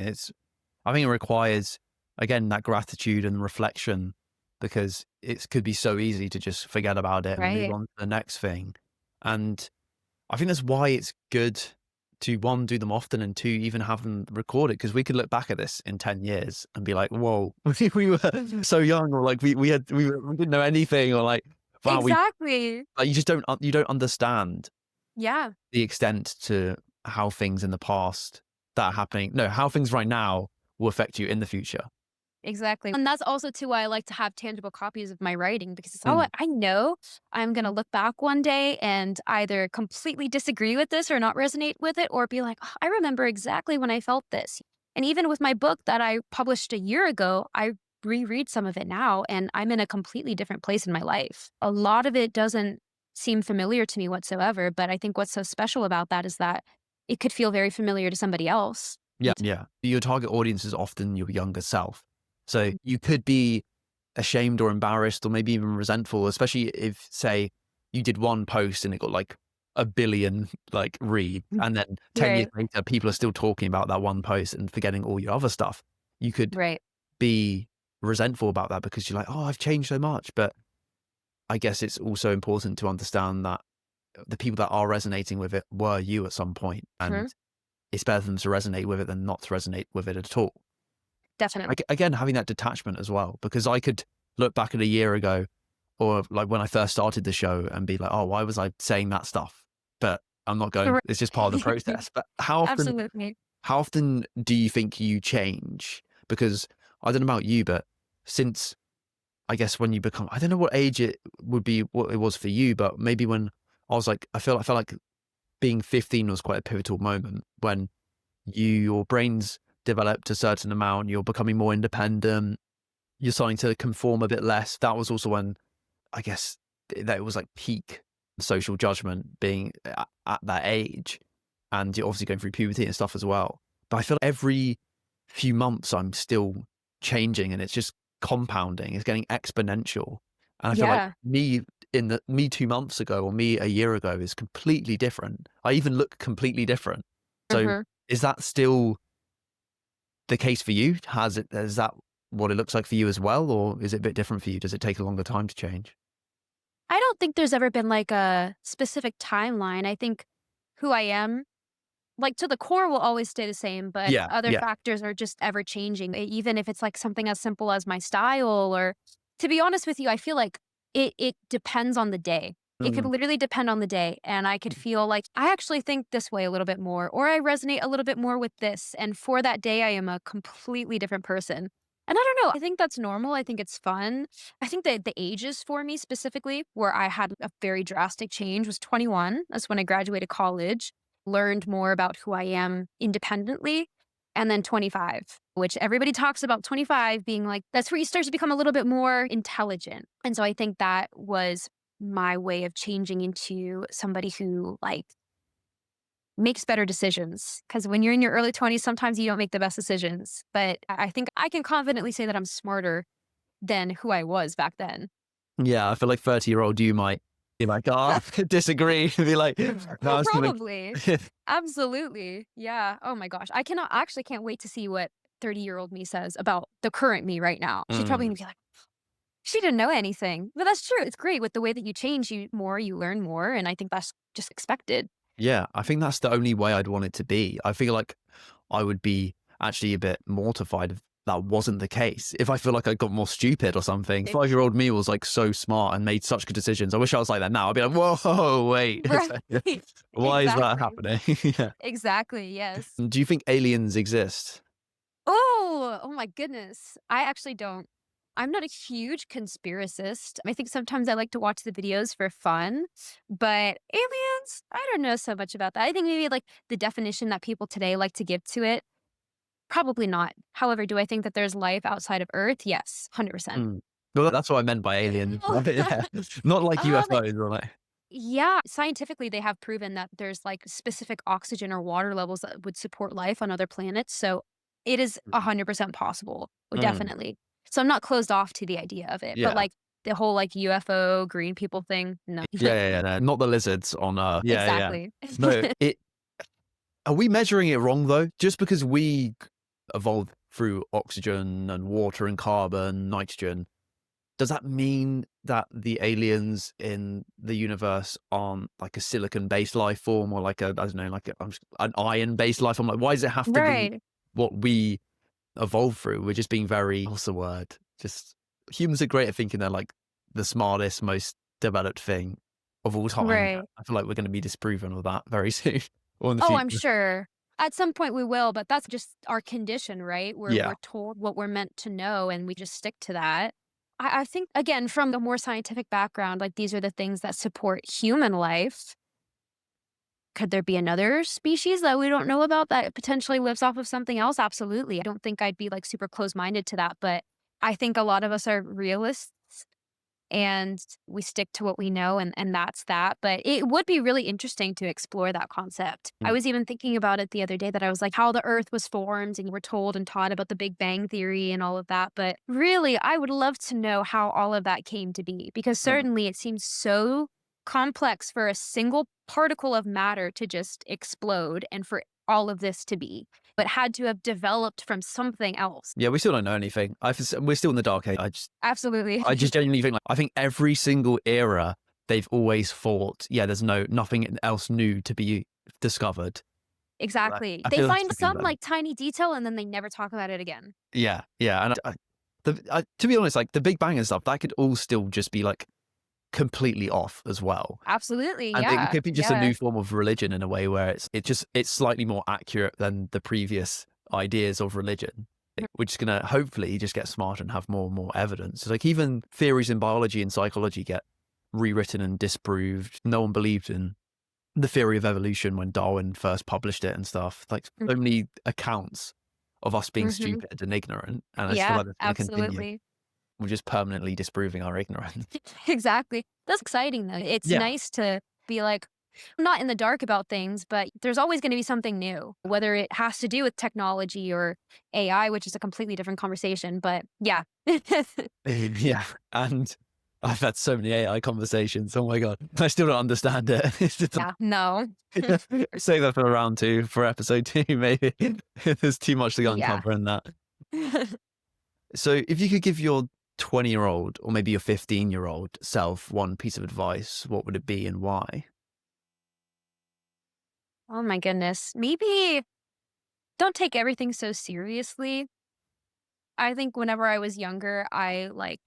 I think it requires, again, that gratitude and reflection because it could be so easy to just forget about it and move Right. on to the next thing. And I think that's why it's good to one, do them often and two, even have them recorded because we could look back at this in 10 years and be like, whoa, we were so young or like we didn't know anything or like, wow, Exactly. like you don't understand Yeah. the extent to how things in the past that are happening, no, how things right now will affect you in the future. Exactly. And that's also too why I like to have tangible copies of my writing because it's all Mm, I know I'm going to look back one day and either completely disagree with this or not resonate with it or be like, "Oh, I remember exactly when I felt this." And even with my book that I published a year ago, I reread some of it now and I'm in a completely different place in my life. A lot of it doesn't seem familiar to me whatsoever, but I think what's so special about that is that it could feel very familiar to somebody else. yeah, yeah. Your target audience is often your younger self. So you could be ashamed or embarrassed or maybe even resentful, especially if, say, you did one post and it got like a billion like read, Mm. and then 10 years Right. later, people are still talking about that one post and forgetting all your other stuff. You could Right. be resentful about that because you're like, oh, I've changed so much. But I guess it's also important to understand that the people that are resonating with it were you at some point, and Mhm. it's better for them to resonate with it than not to resonate with it at all. Definitely. Again, having that detachment as well, because I could look back at a year ago or like when I first started the show and be like, oh, why was I saying that stuff? But I'm not going, Right. it's just part of the process. But Absolutely. how often do you think you change? Because I don't know about you, but since I guess when you become, I don't know what age it would be, what it was for you, but maybe when I was like, I felt like being 15 was quite a pivotal moment when your brain's developed a certain amount, you're becoming more independent, you're starting to conform a bit less. That was also when I guess that it was like peak social judgment being at that age. And you're obviously going through puberty and stuff as well. But I feel like every few months I'm still changing and it's just compounding, it's getting exponential. And I feel like Yeah. me 2 months ago or me a year ago is completely different. I even look completely different. So Mhm. is that still the case for you? Is that what it looks like for you as well? Or is it a bit different for you? Does it take a longer time to change? I don't think there's ever been like a specific timeline. I think who I am, like to the core will always stay the same, but Yeah, other yeah. factors are just ever changing. Even if it's like something as simple as my style or to be honest with you, I feel like it depends on the day. It could Mm, literally depend on the day. And I could feel like I actually think this way a little bit more, or I resonate a little bit more with this. And for that day, I am a completely different person. And I don't know. I think that's normal. I think it's fun. I think that the ages for me specifically, where I had a very drastic change, was 21. That's when I graduated college, learned more about who I am independently, and then 25, which everybody talks about 25 being like, that's where you start to become a little bit more intelligent. And so I think that was my way of changing into somebody who like makes better decisions. Because when you're in your early 20s, sometimes you don't make the best decisions. But I think I can confidently say that I'm smarter than who I was back then. yeah, I feel like 30-year-old you might be like, "Oh, I disagree." Be like, "No, Oh, I'm still probably. Absolutely. Yeah. Oh my gosh. I actually can't wait to see what 30-year-old me says about the current me right now. She's probably Mm. gonna be like, she didn't know anything. But that's true. It's great with the way that you change, you learn more. And I think that's just expected. Yeah, I think that's the only way I'd want it to be. I feel like I would be actually a bit mortified if that wasn't the case. If I feel like I got more stupid or something. 5-year-old me was like so smart and made such good decisions. I wish I was like that now. I'd be like, whoa, wait a Right. second. Why is that Exactly. happening? Yeah. Exactly. Yes. Do you think aliens exist? Oh my goodness. I actually don't. I'm not a huge conspiracist. I think sometimes I like to watch the videos for fun, but aliens, I don't know so much about that. I think maybe like the definition that people today like to give to it, probably not. However, do I think that there's life outside of Earth? Yes, 100%. Mm. Well, that's what I meant by aliens. Oh, Yeah. Not like um, UFOs or like. Yeah, scientifically, they have proven that there's like specific oxygen or water levels that would support life on other planets. So it is 100% possible, Mm, definitely. So I'm not closed off to the idea of it, but yeah. like the whole like UFO green people thing, no. Yeah, yeah, yeah, no, not the lizards on Earth. Yeah, yeah. Exactly. No, are we measuring it wrong though? Just because we evolved through oxygen and water and carbon, nitrogen, does that mean that the aliens in the universe aren't like a silicon-based life form or like a, I don't know, like an iron-based life form? Like, why does it have to be Right. what we evolved through? We're just being very, what's the word? Just humans are great at thinking they're like the smartest, most developed thing of all time. Right. I feel like we're going to be disproven of that very soon or in the Oh, I'm future. sure. At some point we will, but that's just our condition, right? Where Yeah. we're told what we're meant to know and we just stick to that. I think, again, from the more scientific background, like these are the things that support human life. Could there be another species that we don't know about that potentially lives off of something else? Absolutely. I don't think I'd be like super close minded to that, but I think a lot of us are realists and we stick to what we know and that's that. But it would be really interesting to explore that concept. I Mm. was even thinking about it the other day that I was like how the earth was formed and we're told and taught about the Big Bang theory and all of that. But really, I would love to know how all of that came to be because Mm. certainly it seems so complex for a single particle of matter to just explode and for all of this to be, but had to have developed from something else. Yeah, we still don't know anything. We're still in the dark age. Absolutely. I just genuinely think like I think every single era they've always thought, yeah, there's nothing else new to be discovered. Like, Exactly. I They feel that's find sticking some, with them. like, tiny detail, and then they never talk about it again. Yeah, yeah, and to be honest, like the Big Bang and stuff, that could all still just be like completely off as well. Absolutely, And it yeah, could be just a yeah. new form of religion in a way where it's slightly more accurate than the previous ideas of religion. We're just gonna hopefully just get smarter and have more and more evidence. Like even theories in biology and psychology get rewritten and disproved. No one believed in the theory of evolution when Darwin first published it and stuff. Like Mm, so many accounts of us being mhm. stupid and ignorant, and I just feel Yeah, like that's gonna continue. absolutely. We're just permanently disproving our ignorance. Exactly. That's exciting, though. It's Yeah. nice to be, like, I'm not in the dark about things, but there's always gonna be something new, whether it has to do with technology or AI, which is a completely different conversation, but yeah. Yeah, and I've had so many AI conversations. Oh my god, I still don't understand it. It's just Yeah, no. save that for round two, for episode two, maybe. There's too much to Yeah. uncover in that. So, if you could give your 20-year-old or maybe your 15-year-old self one piece of advice, what would it be and why? Oh my goodness. Maybe don't take everything so seriously. I think whenever I was younger, I, like,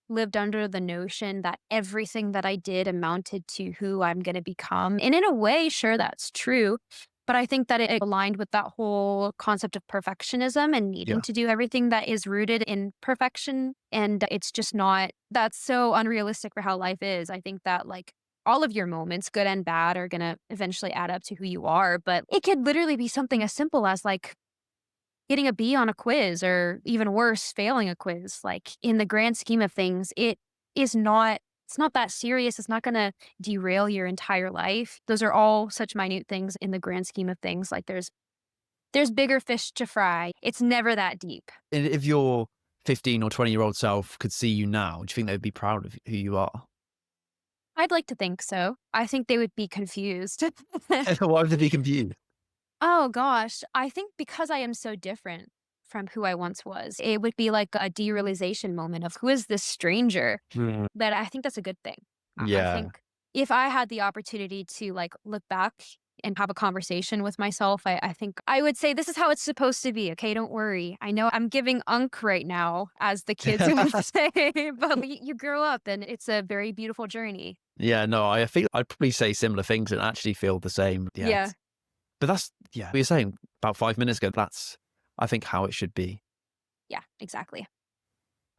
lived under the notion that everything that I did amounted to who I'm gonna become, and in a way, sure, that's true, but I think that it aligned with that whole concept of perfectionism and needing Yeah. to do everything that is rooted in perfection, and it's just not that's so unrealistic for how life is. I think that, like, all of your moments, good and bad, are gonna eventually add up to who you are, but it could literally be something as simple as, like, getting a B on a quiz or even worse, failing a quiz, like, in the grand scheme of things, it's not that serious, it's not gonna derail your entire life. Those are all such minute things in the grand scheme of things, like, there's bigger fish to fry. It's never that deep. And if your 15 or 20-year-old self could see you now, do you think they'd be proud of who you are? I'd like to think so. I think they would be confused. Why would they be confused? Oh gosh, I think because I am so different from who I once was, it would be like a derealization moment of who is this stranger. Mm, But I think that's a good thing. I yeah. think if I had the opportunity to, like, look back and have a conversation with myself, I think I would say, "This is how it's supposed to be, okay? Don't worry. I know I'm giving unk right now," as the kids would say, but you grow up and it's a very beautiful journey. Yeah, no, I feel I'd probably say similar things and actually feel the same. Yeah. Yeah. But that's, yeah, we were saying about 5 minutes ago, that's, I think, how it should be. Yeah, exactly.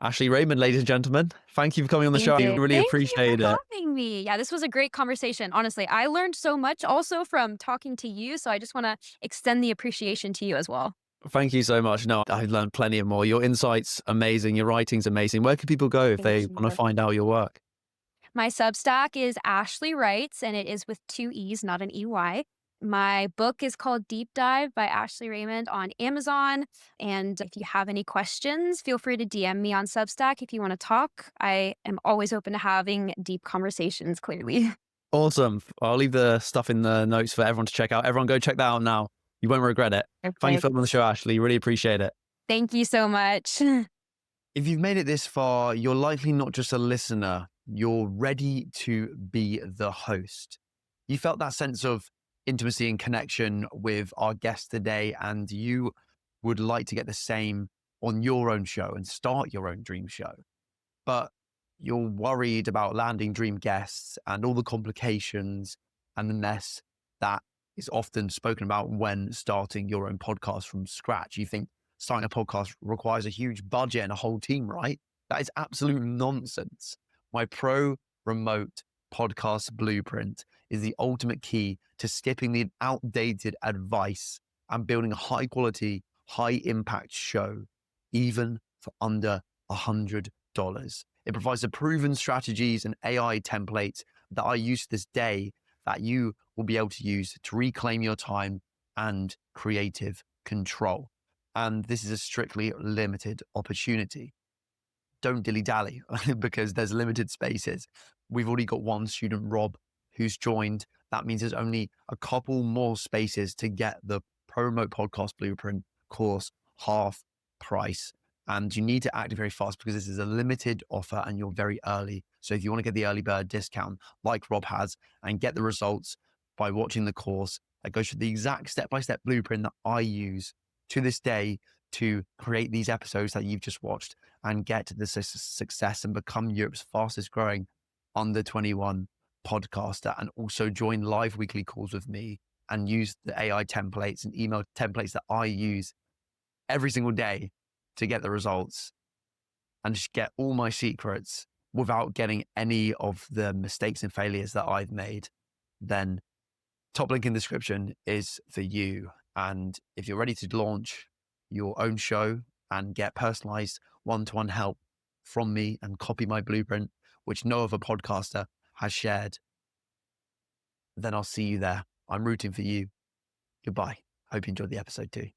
Ashlee Raymond, ladies and gentlemen, thank you for coming on the show. Thank I you. really Thank you appreciate for it. having me. Yeah, this was a great conversation, honestly. I learned so much also from talking to you, so I just wanna extend the appreciation to you as well. Thank you so much. No, I've learned plenty of more. Your insights, amazing. Your writing's amazing. Where can people go if Thank they want to you. find out your work? My Substack is Ashley Writes, and it is with two E's, not an EY. My book is called Deep Dive by Ashlee Raymond on Amazon. And if you have any questions, feel free to DM me on Substack if you want to talk. I am always open to having deep conversations, clearly. Awesome. I'll leave the stuff in the notes for everyone to check out. Everyone go check that out now. You won't regret it. Thank you for Perfect. coming on the show, Ashley. Really appreciate it. Thank you so much. If you've made it this far, you're likely not just a listener, you're ready to be the host. You felt that sense of intimacy and connection with our guest today, and you would like to get the same on your own show and start your own dream show. But you're worried about landing dream guests and all the complications and the mess that is often spoken about when starting your own podcast from scratch. You think starting a podcast requires a huge budget and a whole team, right? That is absolute nonsense. My pro remote podcast blueprint is the ultimate key to skipping the outdated advice and building a high quality, high impact show, even for under $100. It provides the proven strategies and AI templates that I use to this day that you will be able to use to reclaim your time and creative control. And this is a strictly limited opportunity. Don't dilly-dally because there's limited spaces. We've already got one student, Rob, who's joined. That means there's only a couple more spaces to get the Pro Remote Podcast Blueprint course half price. And you need to act very fast because this is a limited offer and you're very early. So if you want to get the early bird discount like Rob has and get the results by watching the course that goes through the exact step-by-step blueprint that I use to this day to create these episodes that you've just watched and get to the success and become Europe's fastest growing under 21 podcaster, and also join live weekly calls with me and use the AI templates and email templates that I use every single day to get the results and just get all my secrets without getting any of the mistakes and failures that I've made, then top link in the description is for you. And if you're ready to launch your own show and get personalized one-to-one help from me and copy my blueprint, which no other podcaster has shared, then I'll see you there. I'm rooting for you. Goodbye. Hope you enjoyed the episode too.